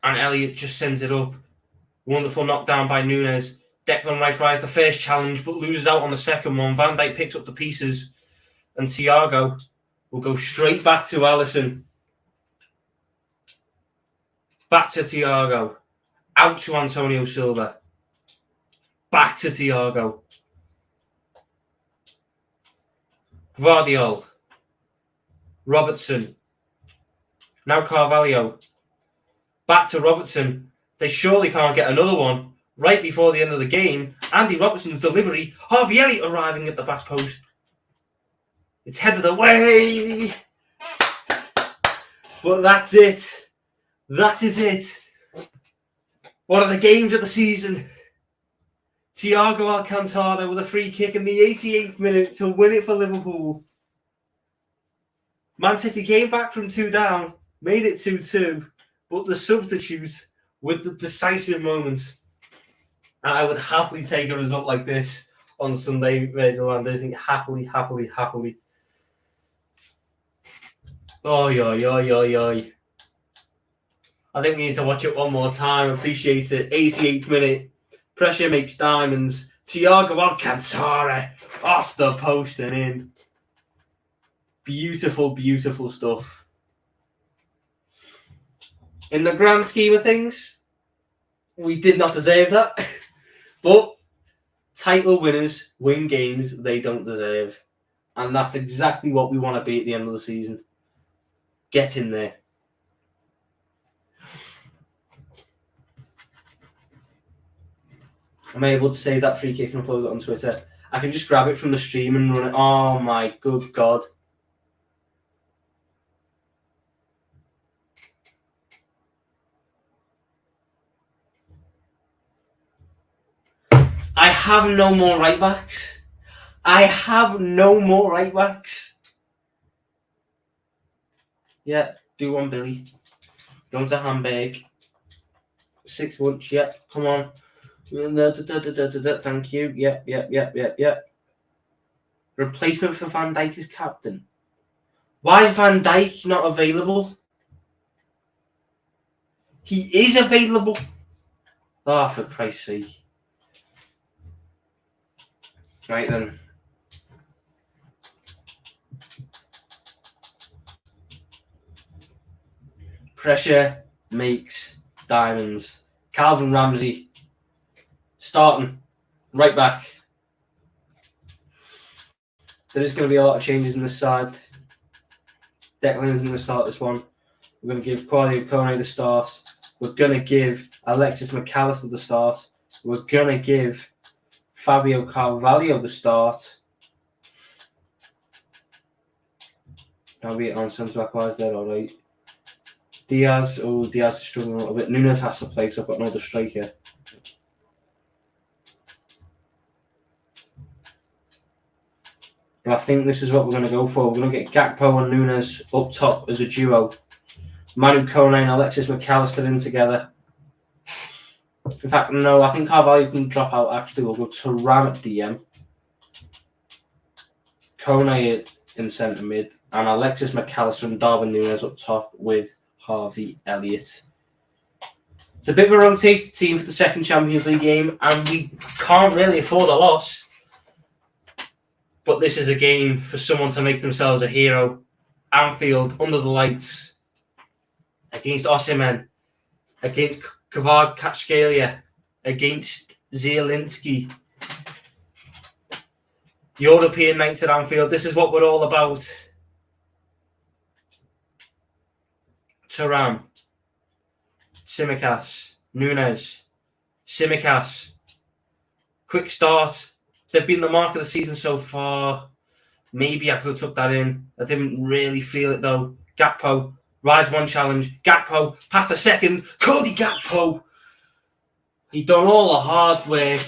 And Elliott just sends it up. Wonderful knockdown by Nunes. Declan Rice tries the first challenge, but loses out on the second one. Van Dijk picks up the pieces. And Thiago will go straight back to Alisson. Back to Thiago. Out to Antonio Silva. Back to Thiago. Gvardiol. Robertson. Now Carvalho. Back to Robertson. They surely can't get another one. Right before the end of the game, Andy Robertson's delivery. Harvey Elliott arriving at the back post. It's headed away. But that's it. That is it. One of the games of the season. Thiago Alcantara with a free kick in the 88th minute to win it for Liverpool. Man City came back from 2 down, made it 2-2, but the substitutes with the decisive moments. And I would happily take a result like this on Sunday, Virgil van Disney. Happily. Oi. I think we need to watch it one more time. Appreciate it. 88th minute. Pressure makes diamonds. Thiago Alcantara off the post and in. Beautiful, beautiful stuff. In the grand scheme of things, we did not deserve that. But title winners win games they don't deserve. And that's exactly what we want to be at the end of the season. Get in there. I'm able to save that free kick and upload it on Twitter. I can just grab it from the stream and run it. Oh my good God. I have no more right backs. Yeah, do one, Billy. Going to Hamburg. 6 months, yeah, come on. Thank you. Yep. Replacement for Van Dijk as captain. Why is Van Dijk not available? He is available. Oh, for Christ's sake. Right then. Pressure makes diamonds. Calvin Ramsey starting right back. There is going to be a lot of changes in this side. Declan's going to start this one. We're going to give Quadio Kone the start. We're going to give Alexis McAllister the start. We're going to give Fabio Carvalho the start. I'll be on centre-back wise there, all right. Diaz is struggling a little bit. Nunes has to play because I've got no other striker. But I think this is what we're going to go for. We're going to get Gakpo and Nunes up top as a duo. Manu Kone and Alexis McAllister in together. In fact, no, I think Carvalho can drop out. Actually, we'll go to Ram at DM. Kone in centre mid. And Alexis McAllister and Darwin Nunes up top with Harvey Elliott. It's a bit of a rotated team for the second Champions League game, and we can't really afford a loss. But this is a game for someone to make themselves a hero. Anfield, under the lights, against Osimhen, against Kvaratskhelia, against Zielinski. European nights at Anfield. This is what we're all about. Thuram, Tsimikas, Nunes, Tsimikas. Quick start. They've been the mark of the season so far. Maybe I could have took that in. I didn't really feel it though. Gakpo rides one challenge. Gakpo past a second. Cody Gakpo. He done all the hard work,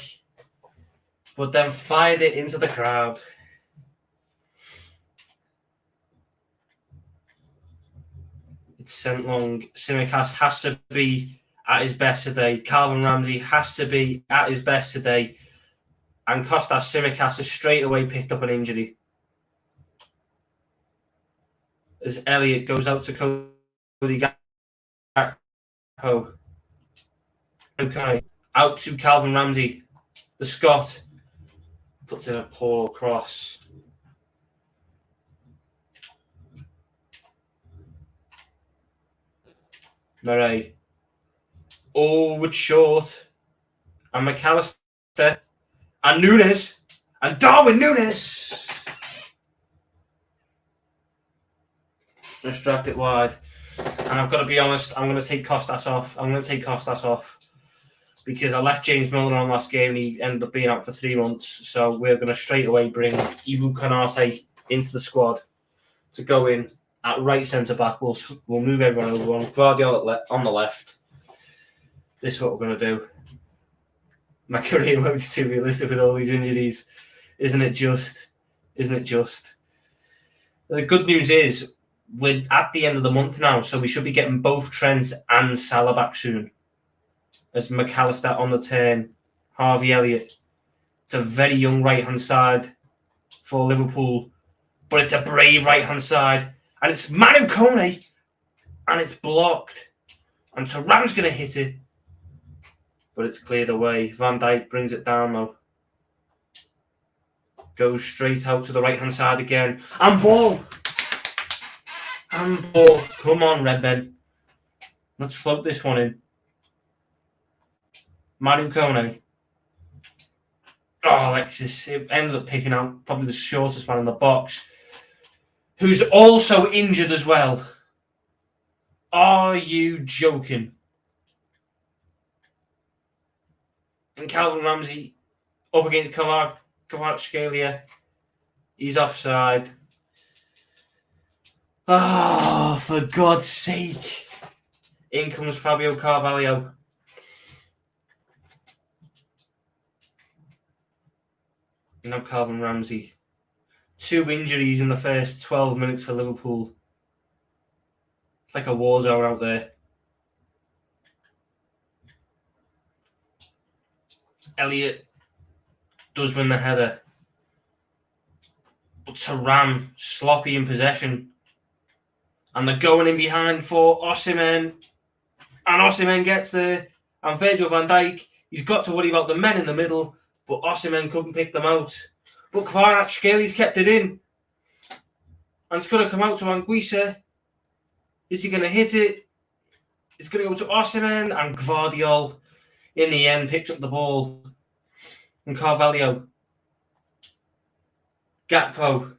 but then fired it into the crowd. It's sent long. Tsimikas has to be at his best today. Calvin Ramsey has to be at his best today. And Kostas Tsimikas has straight away picked up an injury. As Elliott goes out to Cody Gakpo. Okay. Out to Calvin Ramsey. The Scot puts in a poor cross. Murray. Oh, it's short. And McAllister. And Nunes. And Darwin Nunes. Just dragged it wide. And I've got to be honest, I'm going to take Kostas off. Because I left James Milner on last game and he ended up being out for 3 months. So we're going to straight away bring Ibu Konate into the squad to go in at right centre-back. We'll move everyone over one. Guardiola on the left. This is what we're going to do. My career mode's too realistic with all these injuries. Isn't it just? The good news is we're at the end of the month now, so we should be getting both Trent and Salah back soon. As McAllister on the turn, Harvey Elliott. It's a very young right-hand side for Liverpool, but it's a brave right-hand side. And it's Manu Kone, and it's blocked. And Thuram's going to hit it. but it's cleared away. Van Dijk brings it down though. Goes straight out to the right-hand side again. And ball! And ball. Come on, Redmen. Let's float this one in. Manu Kone. Oh, Alexis. It ended up picking out probably the shortest man in the box. Who's also injured as well. Are you joking? And Calvin Ramsey up against Kvaratskhelia. He's offside. Oh, for God's sake. In comes Fabio Carvalho. Now Calvin Ramsey. 2 injuries in the first 12 minutes for Liverpool. It's like a war zone out there. Elliott does win the header. But Thuram, sloppy in possession. And they're going in behind for Osimhen. And Osimhen gets there. And Virgil van Dijk, he's got to worry about the men in the middle. But Osimhen couldn't pick them out. But Kvaratskhelia kept it in. And it's going to come out to Anguissa. Is he going to hit it? It's going to go to Osimhen. And Gvardiol, in the end, picks up the ball. And Carvalho. Gakpo.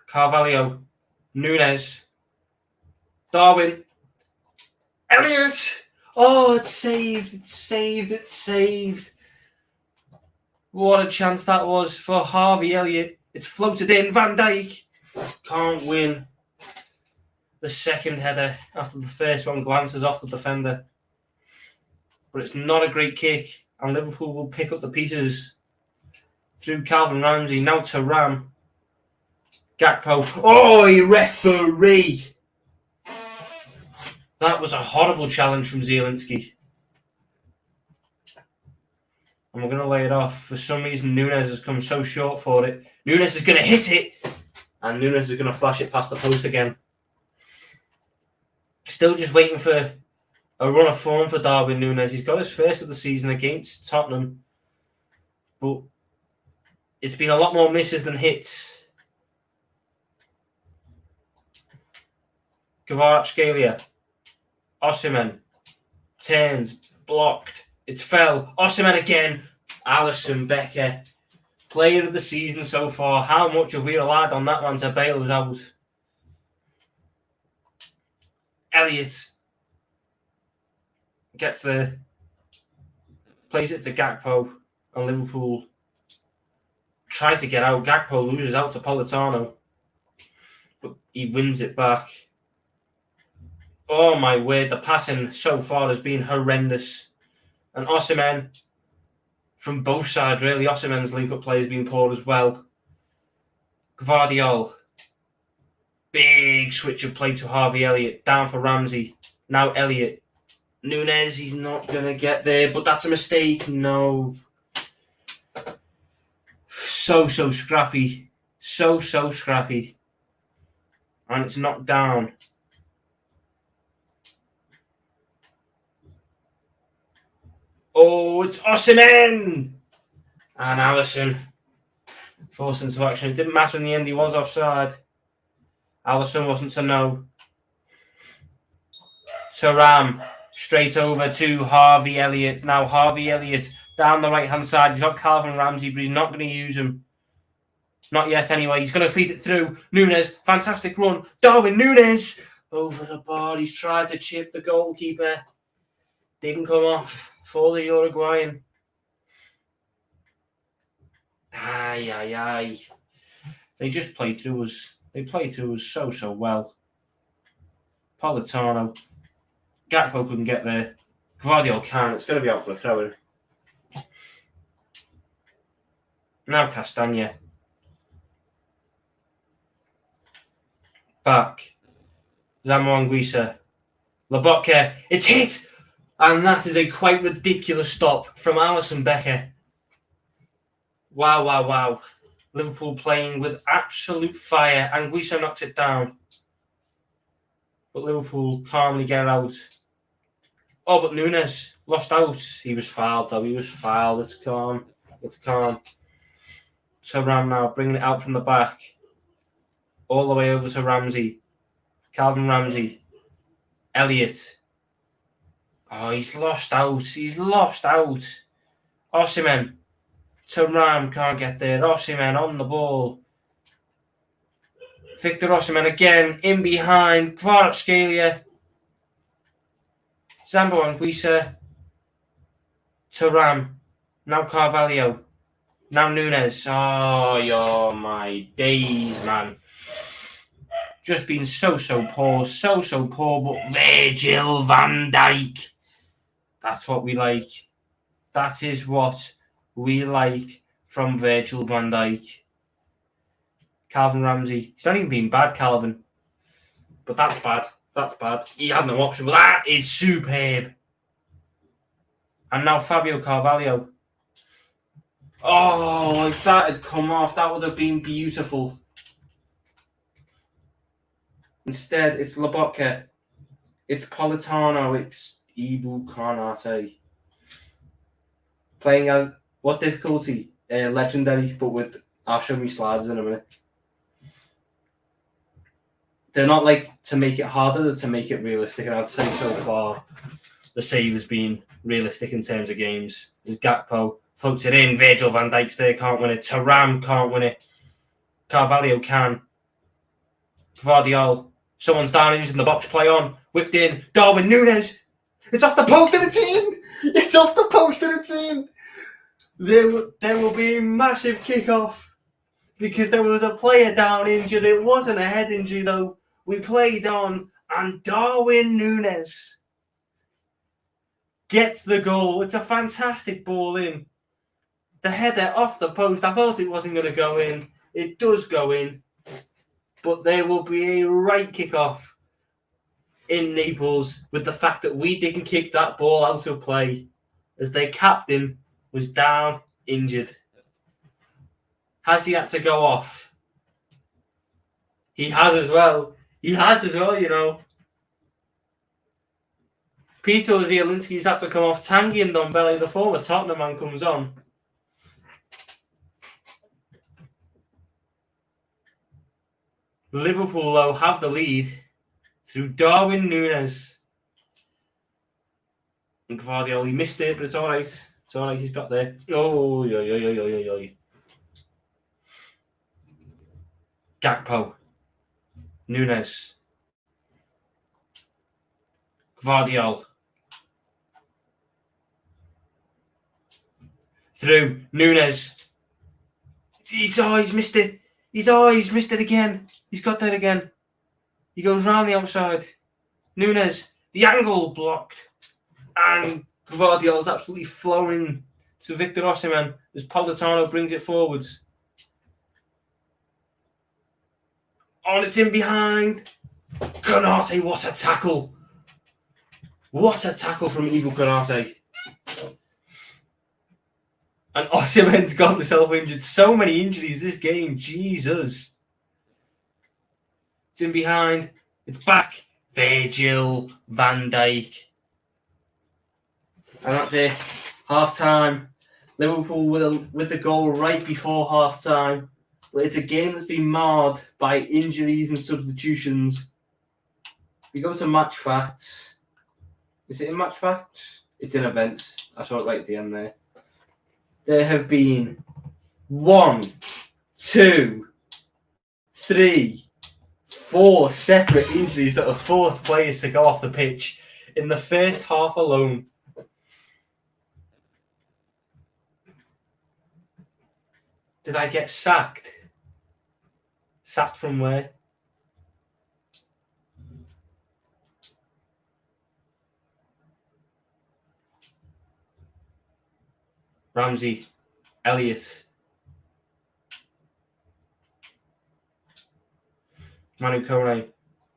Carvalho. Nunes. Darwin. Elliott! Oh, it's saved. It's saved. It's saved. What a chance that was for Harvey Elliott. It's floated in. Van Dijk can't win. The second header after the first one glances off the defender. But it's not a great kick. And Liverpool will pick up the pieces through Calvin Ramsey. Now Thuram. Gakpo. Oh, referee! That was a horrible challenge from Zielinski. And we're going to lay it off. For some reason, Nunes has come so short for it. Nunes is going to hit it. And Nunes is going to flash it past the post again. Still just waiting for a run of form for Darwin Nunes. He's got his first of the season against Tottenham. But it's been a lot more misses than hits. Kvaratskhelia. Osimhen. Turns. Blocked. It's fell. Osimhen again. Alisson Becker. Player of the season so far. How much have we relied on that man to bail us out? Elliott gets there. Plays it to Gakpo. And Liverpool tries to get out. Gakpo loses out to Politano. But he wins it back. Oh my word, the passing so far has been horrendous. And Osimhen, from both sides really, Osimhen's link-up play has been poor as well. Gvardiol. Big switch of play to Harvey Elliott. Down for Ramsey. Now Elliott. Nunes, he's not going to get there, but that's a mistake. No. So scrappy. So scrappy. And it's knocked down. Oh, it's Osimhen! And Alisson forced into action. It didn't matter in the end, he was offside. Alisson wasn't to know. Thuram straight over to Harvey Elliott. Now Harvey Elliott down the right-hand side. He's got Calvin Ramsey, but he's not going to use him. Not yet anyway. He's going to feed it through. Nunes, fantastic run. Darwin Nunes over the bar. He's tried to chip the goalkeeper. Didn't come off for the Uruguayan. Ay. They just play through us. They play through us so well. Politano. Gakpo couldn't get there. Gvardiol can. It's going to be out for a throw-in. Now Castagna. Back. Zambo Anguissa. Lobotka. It's hit! And that is a quite ridiculous stop from Alisson Becker. Wow. Liverpool playing with absolute fire. Anguissa knocks it down. but Liverpool calmly get out. Oh, but Nunes lost out. He was fouled, though. He was fouled. It's calm. It's calm. So Ram now bringing it out from the back. All the way over to Ramsey. Calvin Ramsey. Elliott. Oh, he's lost out. He's lost out. Osimhen. To Ram, can't get there. Osimhen on the ball. Victor Osimhen again, in behind. Kvaratskhelia. Zambo Anguissa. To Ram. Now Carvalho. Now Nunes. Oh, my days, man. Just been so poor. So poor. But Virgil van Dijk. That's what we like. That is what we like from Virgil van Dijk. Calvin Ramsey. He's not even been bad, Calvin. But that's bad. That's bad. He had no option. But that is superb. And now Fabio Carvalho. Oh, if that had come off, that would have been beautiful. Instead, it's Lobotka. It's Politano. It's Ibu Konate. Playing as, what difficulty? Legendary, but with, I'll show you slides in a minute. They're not like to make it harder, they're to make it realistic. And I'd say so far, the save has been realistic in terms of games. Is Gakpo floats it in, Virgil van Dijk's there, can't win it. Thuram can't win it. Carvalho can. Gvardiol, someone's down in the box, play on, whipped in. Darwin Nunes, it's off the post of the team. It's off the post of the team. There will be a massive kickoff because there was a player down injured. It wasn't a head injury though. We played on, and Darwin Nunes gets the goal. It's a fantastic ball in. The header off the post. I thought it wasn't going to go in. It does go in. But there will be a right kickoff in Naples with the fact that we didn't kick that ball out of play as their captain was down injured. Has he had to go off? He has as well. He has as well, you know. Peter Zielinski's had to come off. Tanguy and Ndombele, the former Tottenham man, comes on. Liverpool, though, have the lead through Darwin Nunes. And Gvardiol, he missed it, but it's all right. It's all right, he's got there. Oh, yo. Gakpo. Nunes. Gvardiol. Through. Nunes. He's missed it. He's missed it again. He's got there again. He goes round the outside. Nunes. The angle blocked. And Gvardiol is absolutely flowing to Victor Osimhen as Politano brings it forwards. On it's in behind. Konate, what a tackle. What a tackle from Ibu Konate. And Osimhen's got himself injured. So many injuries this game. Jesus. It's in behind. It's back. Virgil van Dijk. And that's it. Half time. Liverpool with the goal right before half time. But it's a game that's been marred by injuries and substitutions. We go to match facts. Is it in match facts? It's in events. I saw it right at the end there. There have been 1, 2, 3, 4 separate injuries that have forced players to go off the pitch in the first half alone. Did I get sacked? Sacked from where? Ramsey, Elliott, Manu Kone,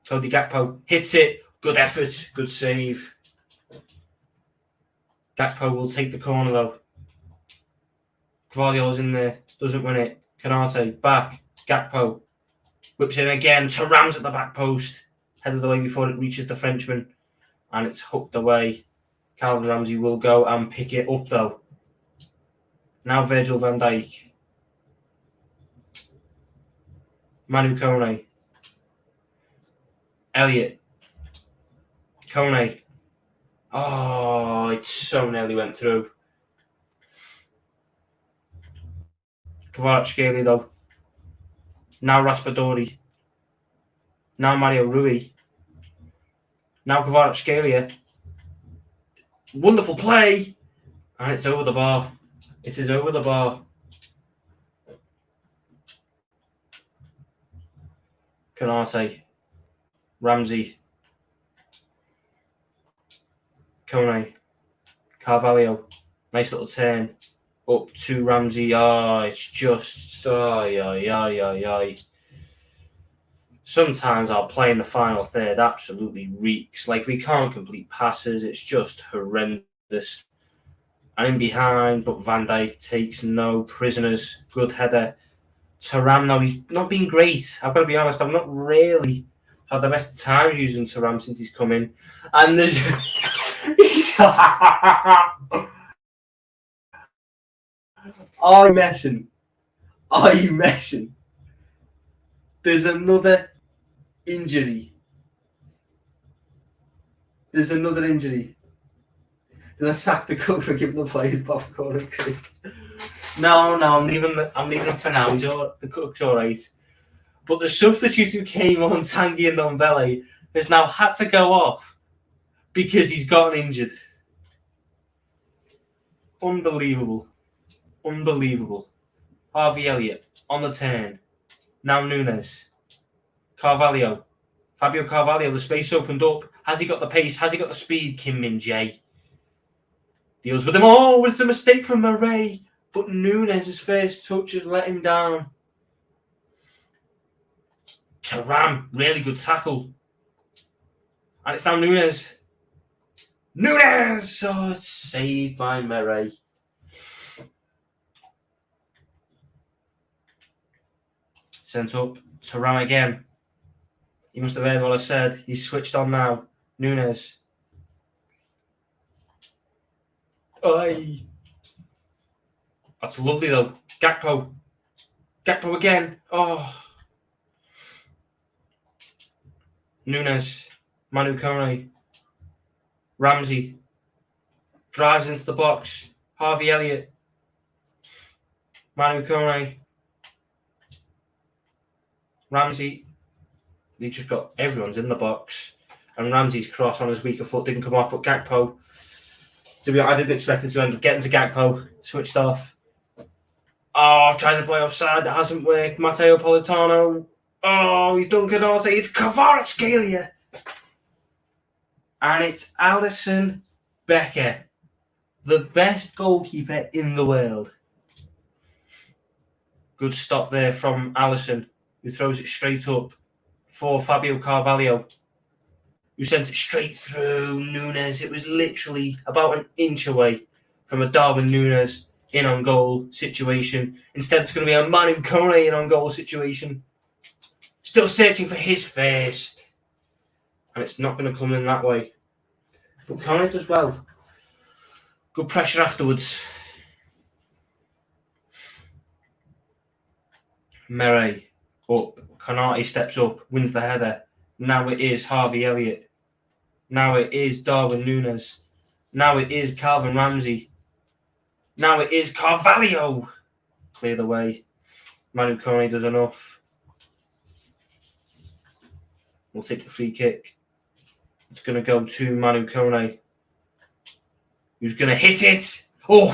Cody Gakpo hits it. Good effort, good save. Gakpo will take the corner though. Gvardiol's in there, doesn't win it. Konate back, Gakpo whips in again. Thuram's at the back post. headed away before it reaches the Frenchman, and it's hooked away. Calvin Ramsey will go and pick it up though. Now Virgil van Dijk. Manu Kone. Elliott. Kone. Oh, it so nearly went through. Kvaratskhelia though. Now Raspadori. Now Mario Rui. Now Kvaratskhelia. Wonderful play. And it's over the bar. It is over the bar. Konate. Ramsey. Kone. Carvalho. Nice little turn. Up to Ramsey. It's just... Sometimes our play in the final third absolutely reeks. Like, we can't complete passes. It's just horrendous. And in behind, but Van Dijk takes no prisoners. Good header. Thuram, now he's not been great. I've got to be honest, I've not really had the best time using Thuram since he's come in. And there's... Are you messing? Are you messing? There's another injury. There's another injury. Did I sack the cook for giving the play popcorn? No, I'm leaving him for now. The cook's alright. But the substitute who came on, Tanguy and Ndombele, has now had to go off because he's gotten injured. Unbelievable. Harvey Elliott on the turn. Now Nunes. Carvalho. Fabio Carvalho, the space opened up. Has he got the pace? Has he got the speed? Kim Min-jae deals with him. Oh, it's a mistake from Murray. But Nunes' first touch has let him down. Thuram, really good tackle. And it's now Nunes. Oh, it's saved by Murray. Sent up. Thuram again. He must have heard what I said. He's switched on now. Nunes. Aye. That's lovely though. Gakpo again. Oh. Nunes. Manu Kone. Ramsey. Drives into the box. Harvey Elliott. Manu Kone. Ramsey. He just got everyone's in the box. And Ramsey's cross on his weaker foot didn't come off, but Gakpo. To be honest, I didn't expect it to end up getting to Gakpo. Switched off. Oh, tries to play offside. That hasn't worked. Matteo Politano. Oh, he's done Konate. It's Kvaratskhelia. And it's Alisson Becker. The best goalkeeper in the world. Good stop there from Alisson, who throws it straight up for Fabio Carvalho, who sends it straight through Nunes. It was literally about an inch away from a Darwin Nunes in on goal situation. Instead, it's going to be a Manu Kone in on goal situation. Still searching for his first. And it's not going to come in that way. But Kone does well. Good pressure afterwards. Murray up. Konate steps up, wins the header. Now it is Harvey Elliott. Now it is Darwin Nunes. Now it is Calvin Ramsey. Now it is Carvalho. Clear the way. Manu Kone does enough. We'll take the free kick. It's going to go to Manu Kone, who's going to hit it. Oh!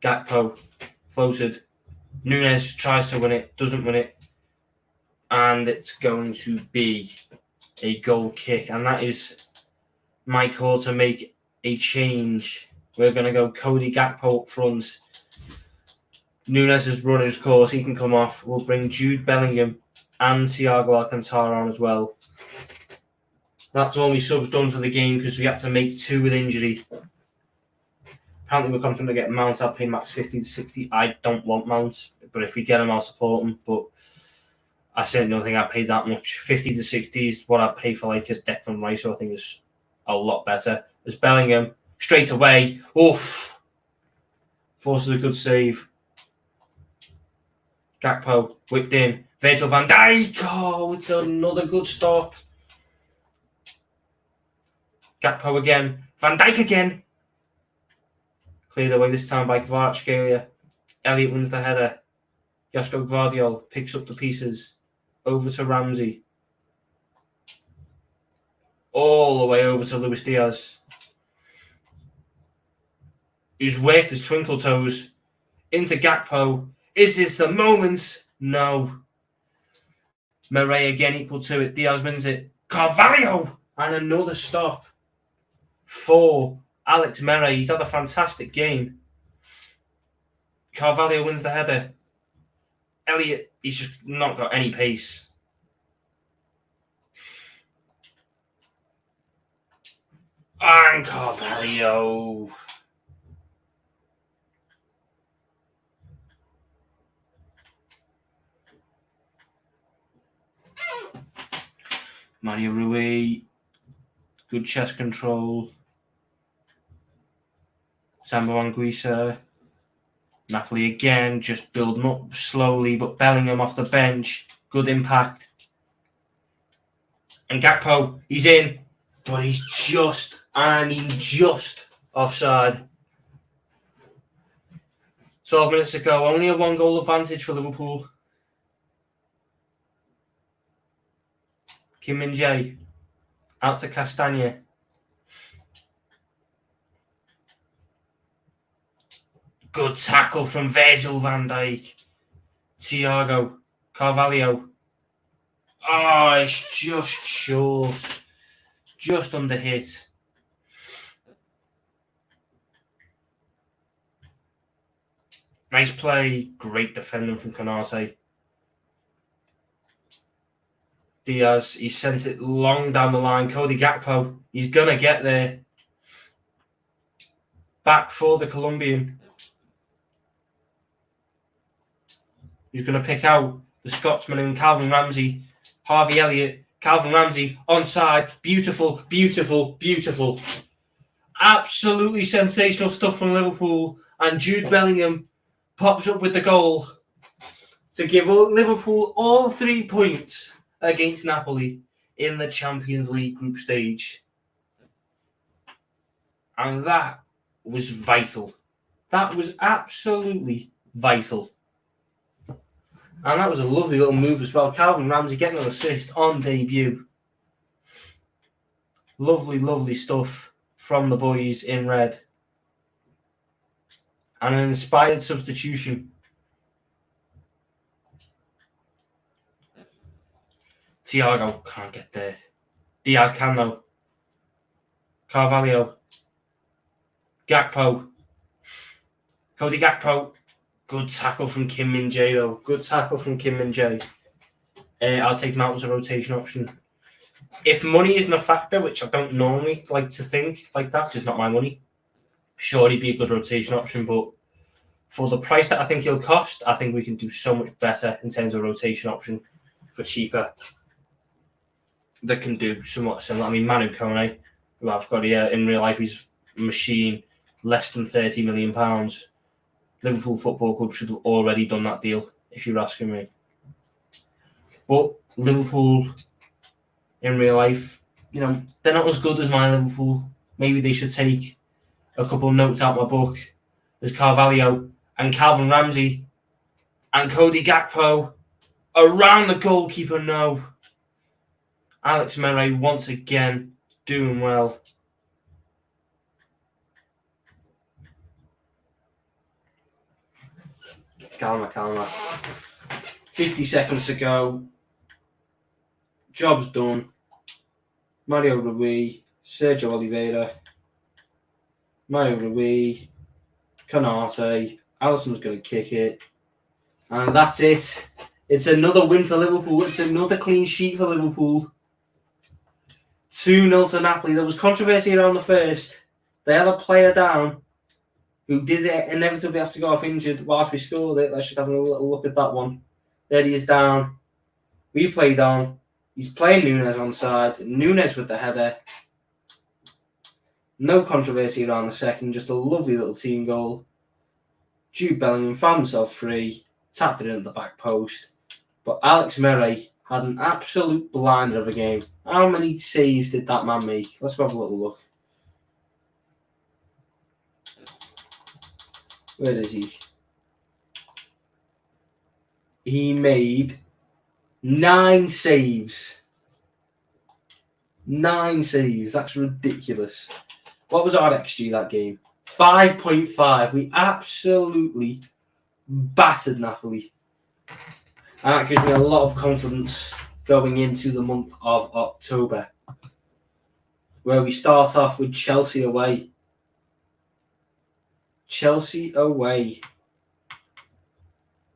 Gakpo. Floated. Nunes tries to win it, doesn't win it. And it's going to be a goal kick. And that is my call to make a change. We're going to go Cody Gakpo up front. Nunes has run his course. He can come off. We'll bring Jude Bellingham and Thiago Alcantara on as well. That's all my subs done for the game because we had to make two with injury. Apparently we're confident to get Mount. I'll pay max 50 to 60. I don't want Mount, but if we get him, I'll support him. But I certainly don't think I'd pay that much. 50 to 60 is what I'd pay for like a Declan Rice, so I think is a lot better. There's Bellingham straight away. Oof. Forces a good save. Gakpo whipped in. Virgil van Dijk. Oh, it's another good stop. Gakpo again. Van Dijk again. Cleared away this time by Kvaratskhelia. Elliott wins the header. Josko Gvardiol picks up the pieces. Over to Ramsey. All the way over to Luis Diaz. Who's worked his twinkle toes. Into Gakpo. Is this the moment? No. Murray again equal to it. Diaz wins it. Carvalho! And another stop. For Alex Murray. He's had a fantastic game. Carvalho wins the header. Elliott, he's just not got any pace. And Carvalho. Mario Rui. Good chest control. Samba Anguissa. Napoli again, just building up slowly, but Bellingham off the bench. Good impact. And Gakpo, he's in, but he's just offside. 12 minutes ago, only a 1-goal advantage for Liverpool. Kim Min-jae out to Castagne. Good tackle from Virgil van Dijk. Thiago. Carvalho. Oh, it's just short. Just under hit. Nice play. Great defending from Konate. Diaz, he sent it long down the line. Cody Gakpo, he's going to get there. Back for the Colombian. He's going to pick out the Scotsman and Calvin Ramsey. Harvey Elliott, Calvin Ramsey, onside. Beautiful, beautiful, beautiful. Absolutely sensational stuff from Liverpool. And Jude Bellingham pops up with the goal to give Liverpool all 3 points against Napoli in the Champions League group stage. And that was vital. That was absolutely vital. And that was a lovely little move as well. Calvin Ramsey getting an assist on debut. Lovely, lovely stuff from the boys in red. And an inspired substitution. Thiago can't get there. Diaz can though. Carvalho. Gakpo. Cody Gakpo. Good tackle from Kim Min-jae though. Good tackle from Kim Min-jae. I'll take Mount as a rotation option. If money isn't a factor, which I don't normally like to think like that, because it's not my money, sure, he'd be a good rotation option, but for the price that I think he'll cost, I think we can do so much better in terms of rotation option for cheaper. That can do somewhat similar. I mean, Manu Kone, who I've got here in real life, he's a machine, less than £30 million. Liverpool Football Club should have already done that deal, if you're asking me. But Liverpool, in real life, you know, they're not as good as my Liverpool. Maybe they should take a couple of notes out of my book. There's Carvalho and Calvin Ramsey and Cody Gakpo around the goalkeeper. No. Alex Murray once again doing well. Calma. 50 seconds to go. Job's done. Mario Rui, Sergio Oliveira, Mario Rui, Konate. Alisson's going to kick it. And that's it. It's another win for Liverpool. It's another clean sheet for Liverpool. 2-0 to Napoli. There was controversy around the first. They had a player down. who did inevitably have to go off injured whilst we scored it. Let's just have a little look at that one. There he is down. Replay down. He's playing Nunes on side. Nunes with the header. No controversy around the second. Just a lovely little team goal. Jude Bellingham found himself free. Tapped it in at the back post. But Alex Murray had an absolute blinder of a game. How many saves did that man make? Let's have a little look. Where is he? He made 9 saves. 9 saves. That's ridiculous. What was our XG that game? 5.5. We absolutely battered Napoli. And that gives me a lot of confidence going into the month of October, where we start off with Chelsea away. Chelsea away.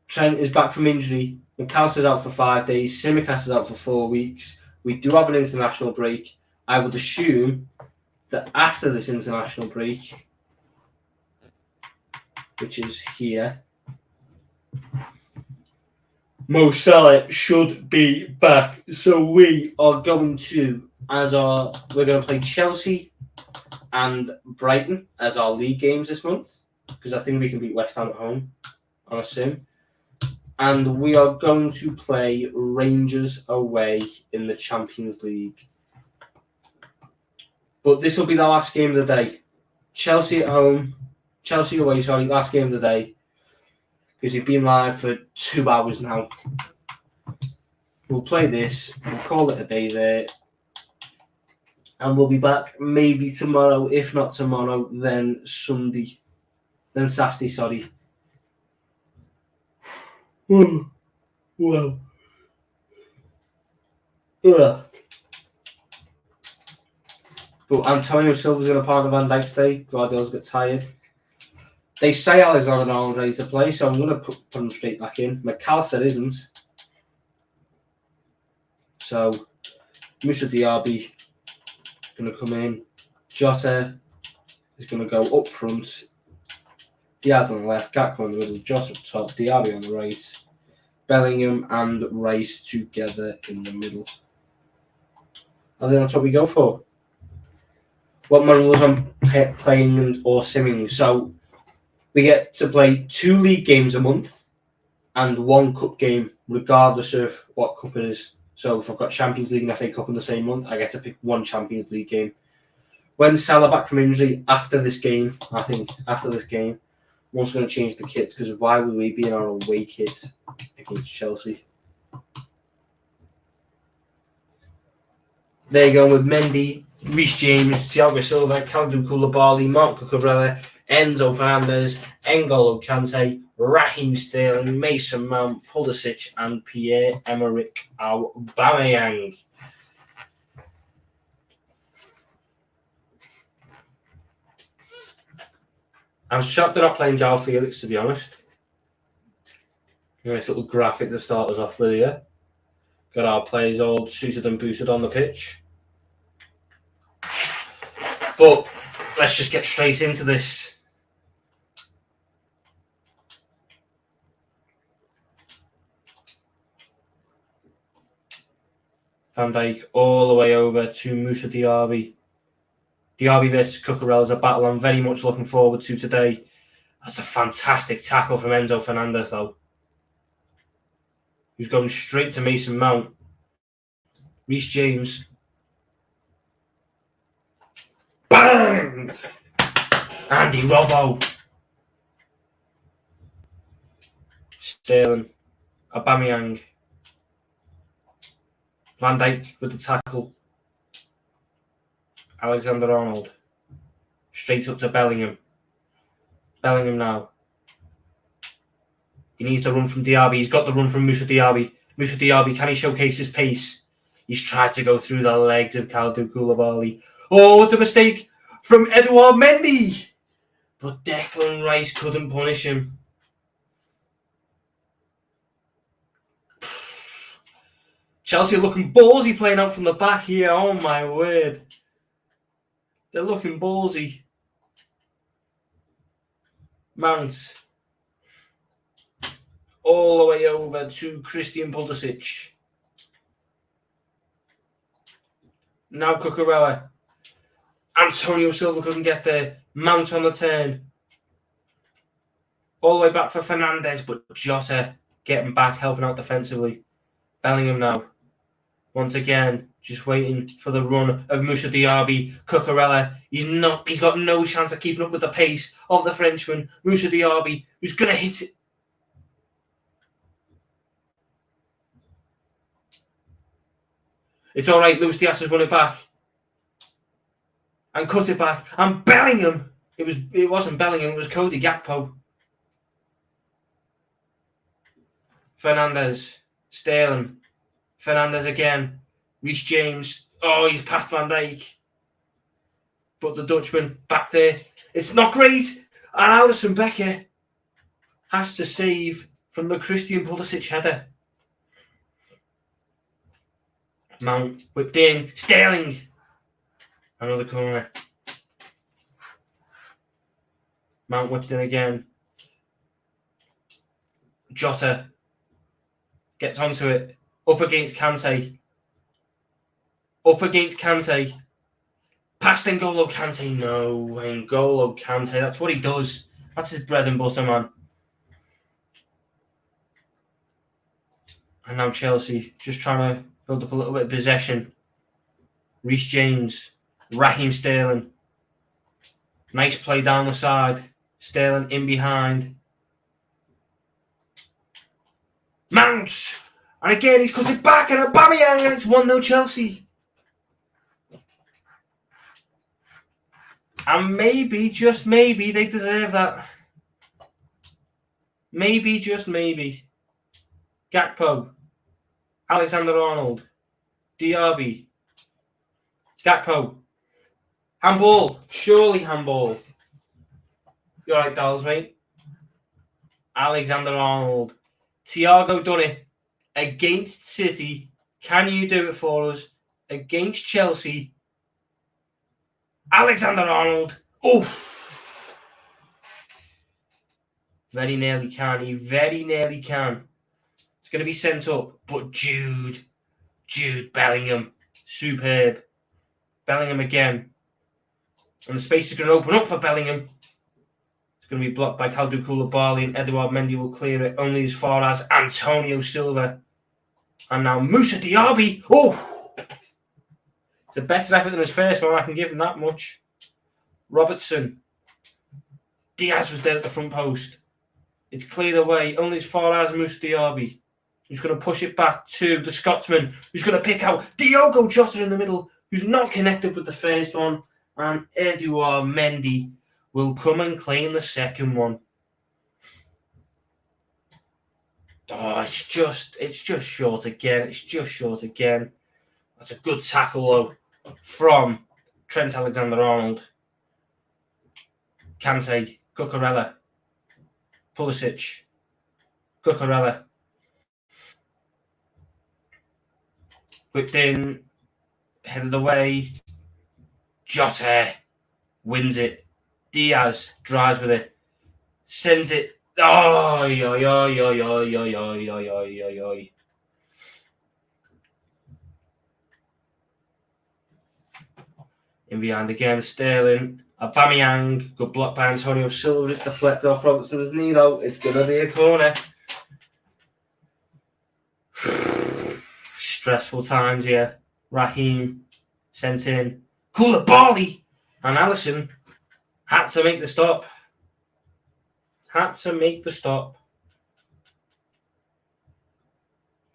Trent is back from injury. McAllister's out for 5 days. Tsimikas is out for 4 weeks. We do have an international break. I would assume that after this international break, which is here, Mo Salah should be back. So we are going to, we're going to play Chelsea and Brighton as our league games this month, because I think we can beat West Ham at home on a sim. And we are going to play Rangers away in the Champions League. But this will be the last game of the day. Chelsea away, last game of the day. Because we've been live for 2 hours now. We'll play this, we'll call it a day there. And we'll be back maybe tomorrow. If not tomorrow, then Sunday. Then Saturday, sorry. Well. But Antonio Silva's in a part of Van Dijk's day. Guardiola's a bit tired. They say Alexander-Arnold's ready to play, so I'm going to put him straight back in. McAllister isn't. So, Moussa Diaby is going to come in. Jota is going to go up front. Diaz on the left, Gakpo on the middle, Jota up top, Diaby on the right. Bellingham and Rice together in the middle. I think that's what we go for. What my rules on playing or simming? So, we get to play 2 league games a month and 1 cup game, regardless of what cup it is. So if I've got Champions League and FA Cup in the same month, I get to pick 1 Champions League game. When Salah back from injury, after this game, I'm also going to change the kits, because why would we be in our away kit against Chelsea? There you go with Mendy, Reece James, Thiago Silva, Kalidou Koulibaly, Marc Cucurella, Enzo Fernandez, N'Golo Kante, Raheem Sterling, Mason Mount, Pulisic, and Pierre-Emerick Aubameyang. I was shocked they're not playing João Felix, to be honest. Nice little graphic to start us off with here. Got our players all suited and boosted on the pitch. But let's just get straight into this. Van Dijk all the way over to Moussa Diaby. Diaby versus Cucurella is a battle I'm very much looking forward to today. That's a fantastic tackle from Enzo Fernandez, though. Who's going straight to Mason Mount. Reece James. Bang! Andy Robbo. Sterling. Aubameyang. Van Dijk with the tackle. Alexander-Arnold. Straight up to Bellingham. Bellingham now. He needs the run from Diaby. He's got the run from Moussa Diaby. Moussa Diaby, can he showcase his pace? He's tried to go through the legs of Kalidou Koulibaly. Oh, what a mistake from Edouard Mendy! But Declan Rice couldn't punish him. Chelsea are looking ballsy playing out from the back here. Oh my word. They're looking ballsy. Mount. All the way over to Christian Pulisic. Now Cucurella. Antonio Silva couldn't get there. Mount on the turn. All the way back for Fernandes, but Jota getting back, helping out defensively. Bellingham now. Once again, just waiting for the run of Moussa Diaby. Cucurella, he's got no chance of keeping up with the pace of the Frenchman. Moussa Diaby, who's going to hit it. It's all right, Luis Diaz has won it back. And cut it back. And Bellingham, it wasn't Bellingham, it was Cody Gakpo. Fernandes, Sterling. Fernandes again. Reece James. Oh, he's past Van Dijk. But the Dutchman back there. It's not great. And Alisson Becker has to save from the Christian Pulisic header. Mount whipped in. Sterling. Another corner. Mount whipped in again. Jota gets onto it. Up against Kante. Past N'Golo Kante. No, N'Golo Kante. That's what he does. That's his bread and butter, man. And now Chelsea just trying to build up a little bit of possession. Reece James. Raheem Sterling. Nice play down the side. Sterling in behind. Mount! And again, he's cut it back, and Aubameyang, and it's 1-0 Chelsea. And maybe, just maybe, they deserve that. Maybe, just maybe. Gakpo. Alexander-Arnold. Diaby. Gakpo. Handball. Surely handball. You're right, Dolls, mate. Alexander-Arnold. Thiago done it. Against City. Can you do it for us? Against Chelsea. Alexander-Arnold. Oof. Very nearly can. He very nearly can. It's going to be sent up. But Jude Bellingham. Superb. Bellingham again. And the space is going to open up for Bellingham. It's going to be blocked by Kalidou Koulibaly, and Edouard Mendy will clear it only as far as Antonio Silva. And now Moussa Diaby. Oh! It's a better effort than his first one. I can give him that much. Robertson. Diaz was there at the front post. It's cleared away only as far as Moussa Diaby. Who's going to push it back to the Scotsman. Who's going to pick out Diogo Jota in the middle. Who's not connected with the first one. And Edouard Mendy will come and claim the second one. Oh, it's just short again. It's just short again. That's a good tackle, though, from Trent Alexander-Arnold. Kante, Cucurella, Pulisic, Cucurella. Whipped in, headed away. Jota wins it. Diaz drives with it. Sends it. Oh, in behind again, Sterling. Aubameyang. Good block by Antonio Silva. It's deflected off Robertson's knee, though. It's going to be a corner. Stressful times here. Raheem sent in. Koulibaly and Alisson had to make the stop.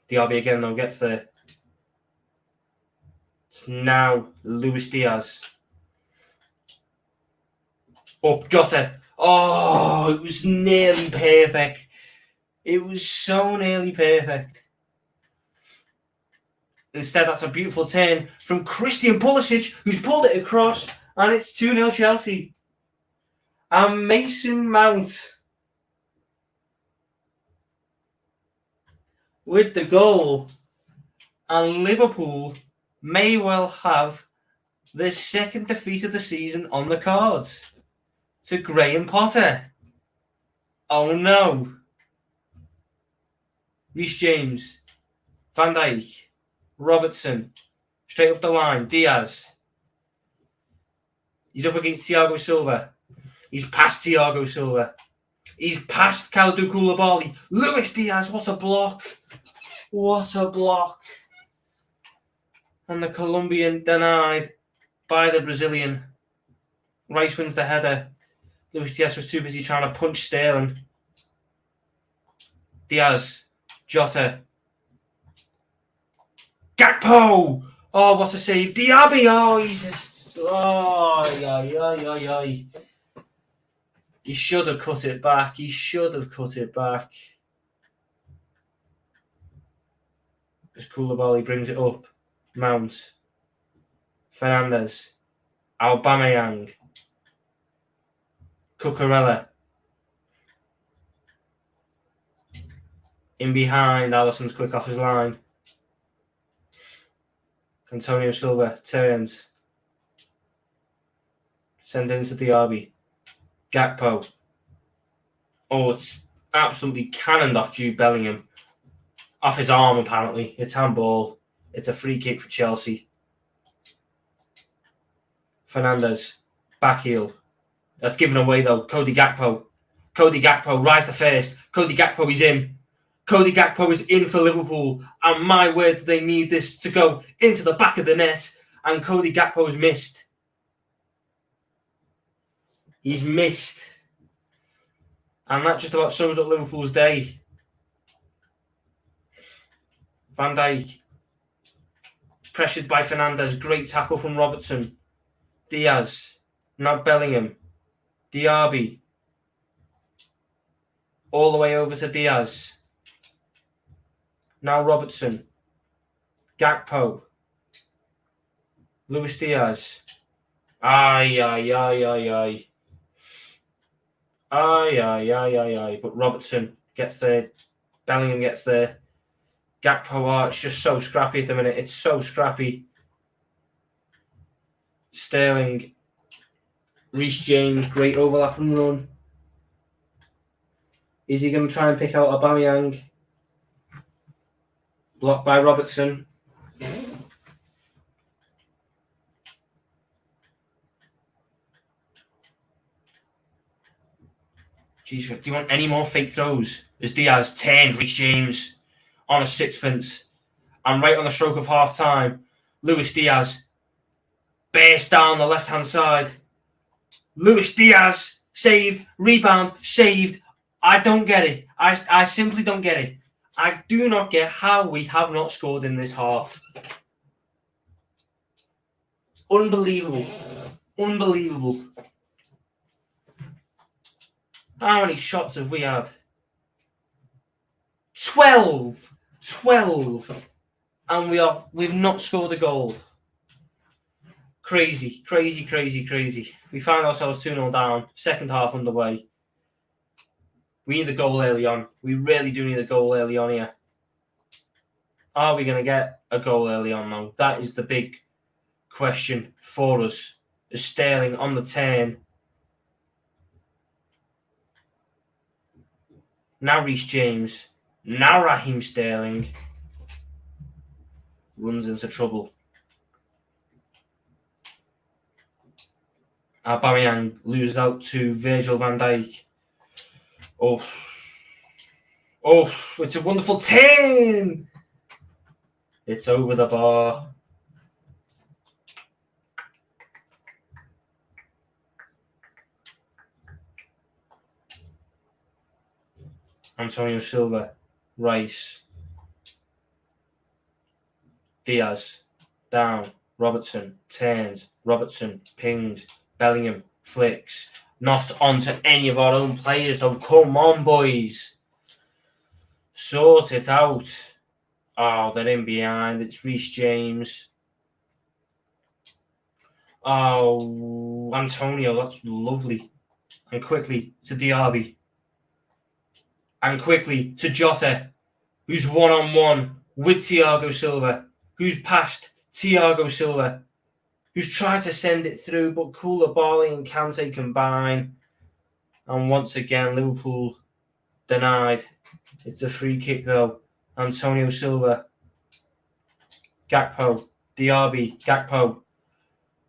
Diaby again, though, gets there. It's now Luis Diaz. Up, Jota. Oh, it was nearly perfect. It was so nearly perfect. Instead, that's a beautiful turn from Christian Pulisic, who's pulled it across, and it's 2-0 Chelsea. And Mason Mount with the goal. And Liverpool may well have their second defeat of the season on the cards to Graham Potter. Oh no! Reece James, Van Dijk, Robertson, straight up the line. Diaz. He's up against Thiago Silva. He's past Thiago Silva. He's past Kalidou Koulibaly. Luis Diaz, what a block! What a block! And the Colombian denied by the Brazilian. Rice wins the header. Luis Diaz was too busy trying to punch Sterling. Diaz, Jota, Gakpo! Oh, what a save. Diaby! Oh, Jesus. Oh, ay. He should have cut it back. As Koulibaly brings it up. Mount. Fernandes. Aubameyang. Cucurella. In behind, Alisson's quick off his line. Antonio Silva turns. Sends it into Diaby. Gakpo. Oh, it's absolutely cannoned off Jude Bellingham. Off his arm, apparently. It's handball. It's a free kick for Chelsea. Fernandes. Back heel. That's given away, though. Cody Gakpo. Rise to first. Cody Gakpo is in. Cody Gakpo is in for Liverpool. And my word, they need this to go into the back of the net. And Cody Gakpo has missed. He's missed. And that just about sums up Liverpool's day. Van Dijk. Pressured by Fernandes. Great tackle from Robertson. Diaz. Now Bellingham. Diaby. All the way over to Diaz. Now Robertson. Gakpo. Luis Diaz. Ay. But Robertson gets there. Bellingham gets there. Gakpo, it's just so scrappy at the minute. It's so scrappy. Sterling. Reece James, great overlap and run. Is he going to try and pick out Aubameyang? Blocked by Robertson. Jeez, do you want any more fake throws? As Diaz turned Reece James on a sixpence. And right on the stroke of half time, Luis Diaz burst down the left hand side. Luis Diaz saved, rebound, saved. I don't get it. I simply don't get it. I do not get how we have not scored in this half. Unbelievable. How many shots have we had? 12. And we've not scored a goal. Crazy. We found ourselves 2-0 down. Second half underway. We need a goal early on. We really do need a goal early on here. Are we going to get a goal early on now? That is the big question for us. Is Sterling on the turn? Now Reece James. Now Raheem Sterling. Runs into trouble. Aubameyang loses out to Virgil van Dijk. Oh, it's a wonderful turn. It's over the bar. Antonio Silva, Rice, Diaz, down, Robertson, turns, Robertson, pings, Bellingham, flicks, not onto any of our own players though. Come on, boys. Sort it out. Oh, they're in behind. It's Reece James. Oh, Antonio, that's lovely. And quickly to Diaby. And quickly to Jota, who's one-on-one with Thiago Silva, who's passed Thiago Silva, who's tried to send it through, but Koulibaly and Kante combine. And once again, Liverpool Denied. It's a free kick though. Antonio Silva. Gakpo. Diaby. Gakpo.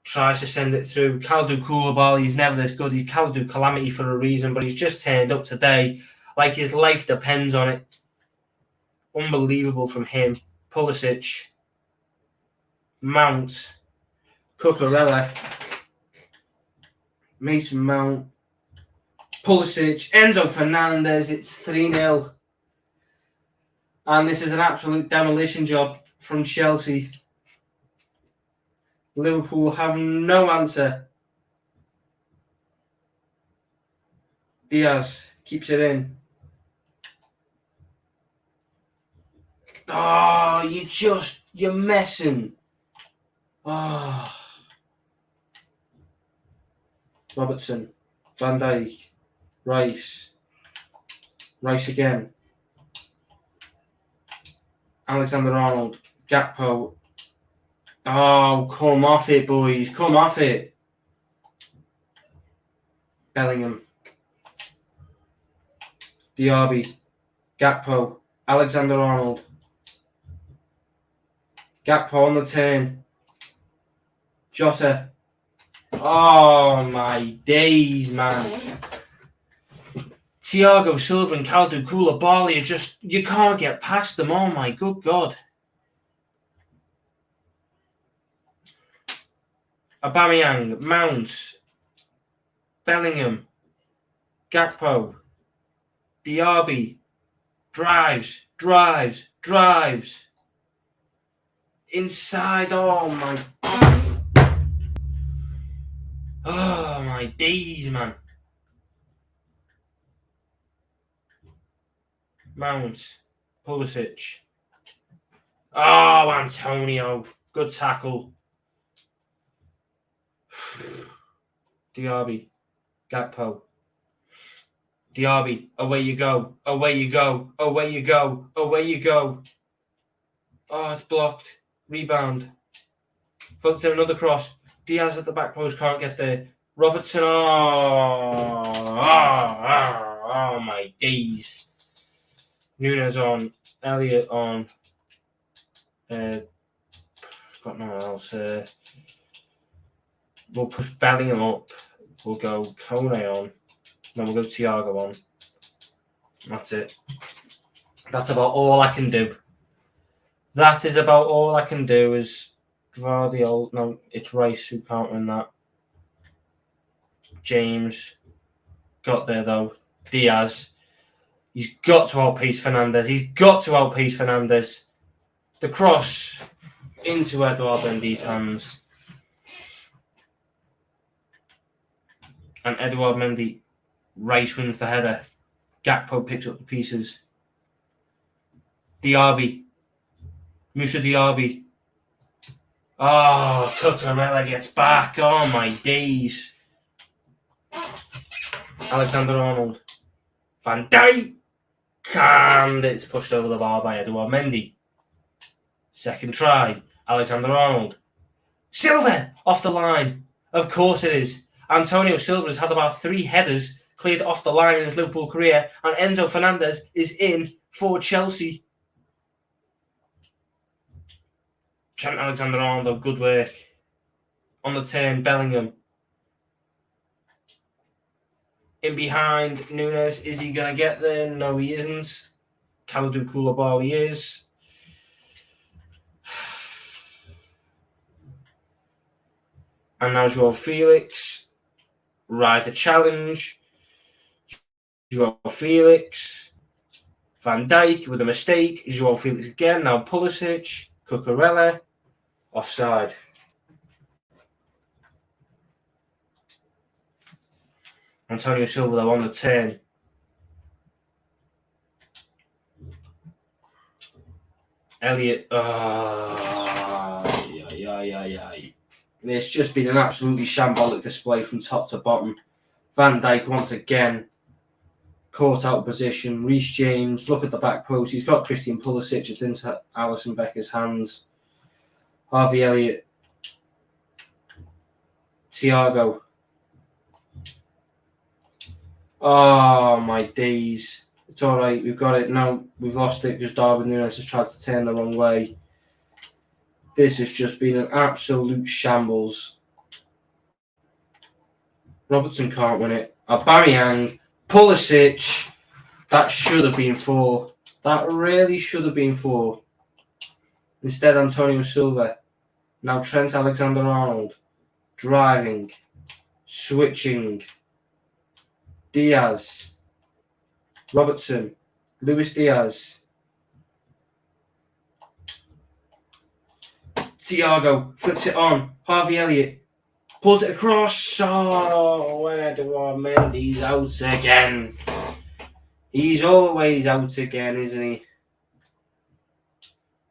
Tries to send it through. Kalidou Koulibaly, he's never this good. He's Kalidou Calamity for a reason, but he's just turned up today like his life depends on it. Unbelievable from him. Pulisic. Mount. Cucurella. Mason Mount. Pulisic. Enzo Fernandez. It's 3-0. And this is an absolute demolition job from Chelsea. Liverpool have no answer. Diaz keeps it in. Oh, you're messing. Oh. Robertson, Van Dijk, Rice again. Alexander-Arnold, Gakpo. Oh, come off it, boys. Come off it. Bellingham. Diaby. Gakpo. Alexander-Arnold. Gakpo on the turn. Jota. Oh, my days, man. Thiago Silva and Kalidou Koulibaly are just... You can't get past them. Oh, my good God. Aubameyang, Mount, Bellingham, Gakpo, Diaby, drives. Inside, oh my days, man. Mount, Pulisic. Oh, Antonio, good tackle. Diaby, Gakpo. Diaby, away you go. Oh, it's blocked. Rebound. Flips in another cross. Diaz at the back post, can't get there. Robertson, oh my days. Nunes on. Elliott on. Got no one else. We'll push Bellingham up. We'll go Kone on. Then we'll go Thiago on. That's it. That's about all I can do. That is about all I can do is Gvardiol. No, it's Rice who can't win that. James. Got there though. Diaz. He's got to outpace Fernandez. The cross into Edouard Mendy's hands. And Edouard Mendy, Rice wins the header. Gakpo picks up the pieces. Diaby. Moussa Diaby. Oh, Cucurella gets back. Oh, my days. Alexander-Arnold. Van Dijk. And it's pushed over the bar by Edouard Mendy. Second try. Alexander-Arnold. Silva off the line. Of course it is. Antonio Silva has had about 3 headers cleared off the line in his Liverpool career, and Enzo Fernandez is in for Chelsea. Trent Alexander-Arnold, good work. On the turn, Bellingham. In behind, Nunes, is he going to get there? No, he isn't. Kalidou Koulibaly is. And now Joao Felix. Rise a challenge. Joao Felix. Van Dijk with a mistake. Joao Felix again. Now Pulisic. Cucurella. Offside. Antonio Silva though on the turn. Elliott. It's just been an absolutely shambolic display from top to bottom. Van Dijk once again caught out of position. Reece James, look at the back post. He's got Christian Pulisic. It's into Alisson Becker's hands. Harvey Elliott. Thiago. Oh, my days. It's all right. We've got it. No, we've lost it because Darwin Núñez has tried to turn the wrong way. This has just been an absolute shambles. Robertson can't win it. Aubameyang, Pulisic. That should have been 4. That really should have been 4. Instead, Antonio Silva. Now Trent Alexander-Arnold. Driving. Switching. Diaz. Robertson. Luis Diaz. Thiago flicks it on. Harvey Elliott pulls it across. Oh, when Edouard Mendy's out again. He's always out again, isn't he?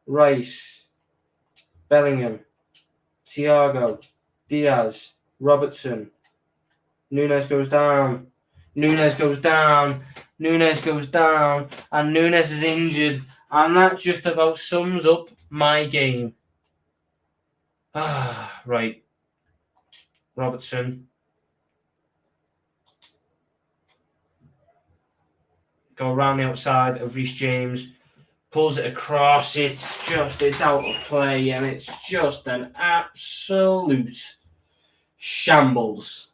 Rice. Bellingham. Thiago. Diaz. Robertson. Núñez goes down. Núñez goes down. Núñez goes down. And Núñez is injured. And that just about sums up my game. Right. Robertson. Go around the outside of Reece James. Pulls it across. It's out of play. And it's just an absolute shambles.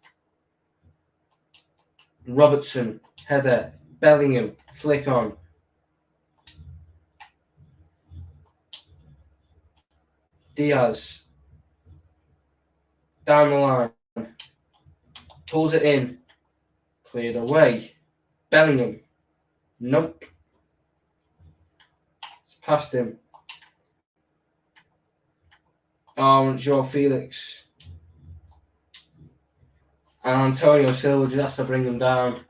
Robertson. Header. Bellingham. Flick on. Diaz. Down the line. Pulls it in. Cleared away. Bellingham. Nope. It's past him. Oh, and Joao Felix. And Antonio Silva just has to bring him down.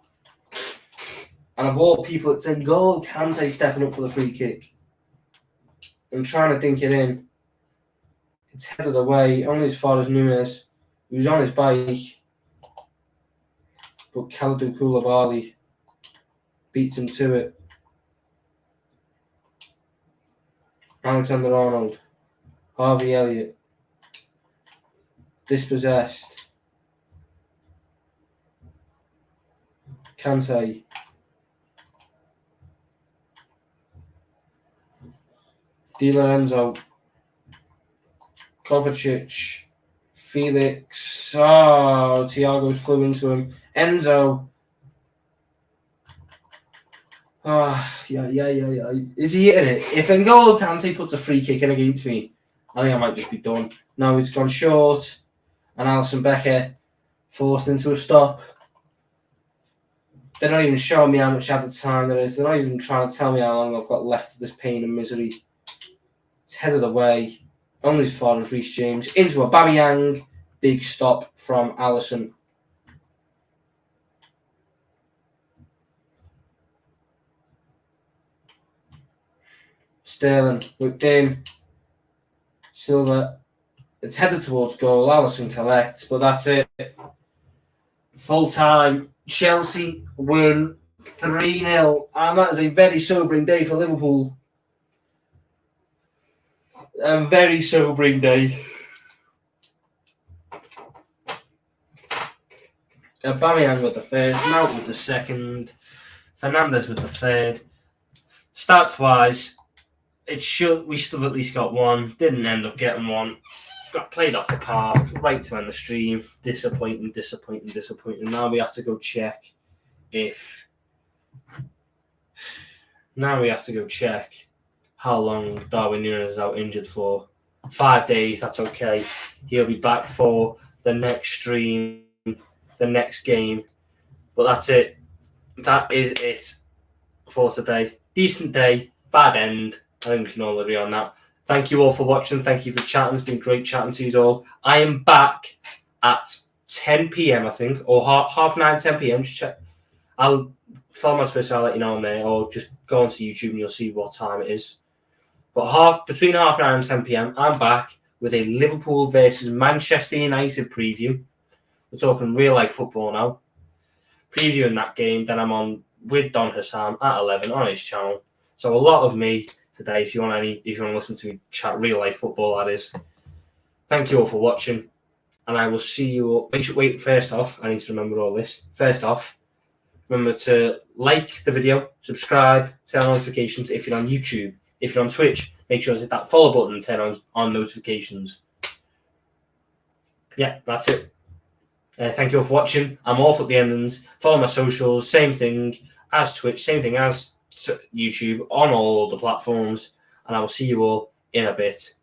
And of all people, it's a goal. Kante stepping up for the free kick. I'm trying to think it in. It's headed away, only as far as Núñez, who's on his bike. But Kalidou Koulibaly beats him to it. Alexander-Arnold. Harvey Elliott. Dispossessed. Kante. Di Lorenzo. Kovacic. Felix. Oh, Thiago's flew into him. Enzo. Yeah. Is he hitting it? If N'Golo Kante puts a free kick in against me, I think I might just be done. No, it's gone short. And Alisson Becker forced into a stop. They're not even showing me how much added time there is. They're not even trying to tell me how long I've got left of this pain and misery. It's headed away. Only as far as Reece James. Into Aubameyang. Big stop from Alisson. Sterling whipped in. Silva. It's headed towards goal. Alisson collects, but that's it. Full time. Chelsea win 3-0. And that is a very sobering day for Liverpool. A very sobering day. Aubameyang with the first, Mount with the second, Fernandes with the third. Stats wise, we should have at least got one. Didn't end up getting one. Got played off the park, right to end the stream. Disappointing. Now we have to go check how long Darwin Núñez is out injured for. 5 days, that's okay. He'll be back for the next stream, the next game. But that's it. That is it for today. Decent day, bad end. I think we can all agree on that. Thank you all for watching. Thank you for chatting. It's been great chatting to you all. I am back at 10 p.m, I think, or half 9, 10 p.m. Just check. I'll follow my Twitter, I'll let you know on there, or just go onto YouTube and you'll see what time it is. But between half 9 and 10 p.m, I'm back with a Liverpool versus Manchester United preview. We're talking real life football now. Previewing that game, then I'm on with Don Hassam at 11 on his channel. So a lot of me today. If you want to listen to me chat real life football, that is. Thank you all for watching, and I will see you all. Wait. First off, I need to remember all this. First off, Remember to like the video, subscribe, turn on notifications if you're on YouTube. If you're on Twitch, make sure to hit that follow button and turn on notifications. Yeah, that's it. Thank you all for watching. I'm Awful at the Endings. Follow my socials, same thing as Twitch, same thing as YouTube, on all the platforms. And I will see you all in a bit.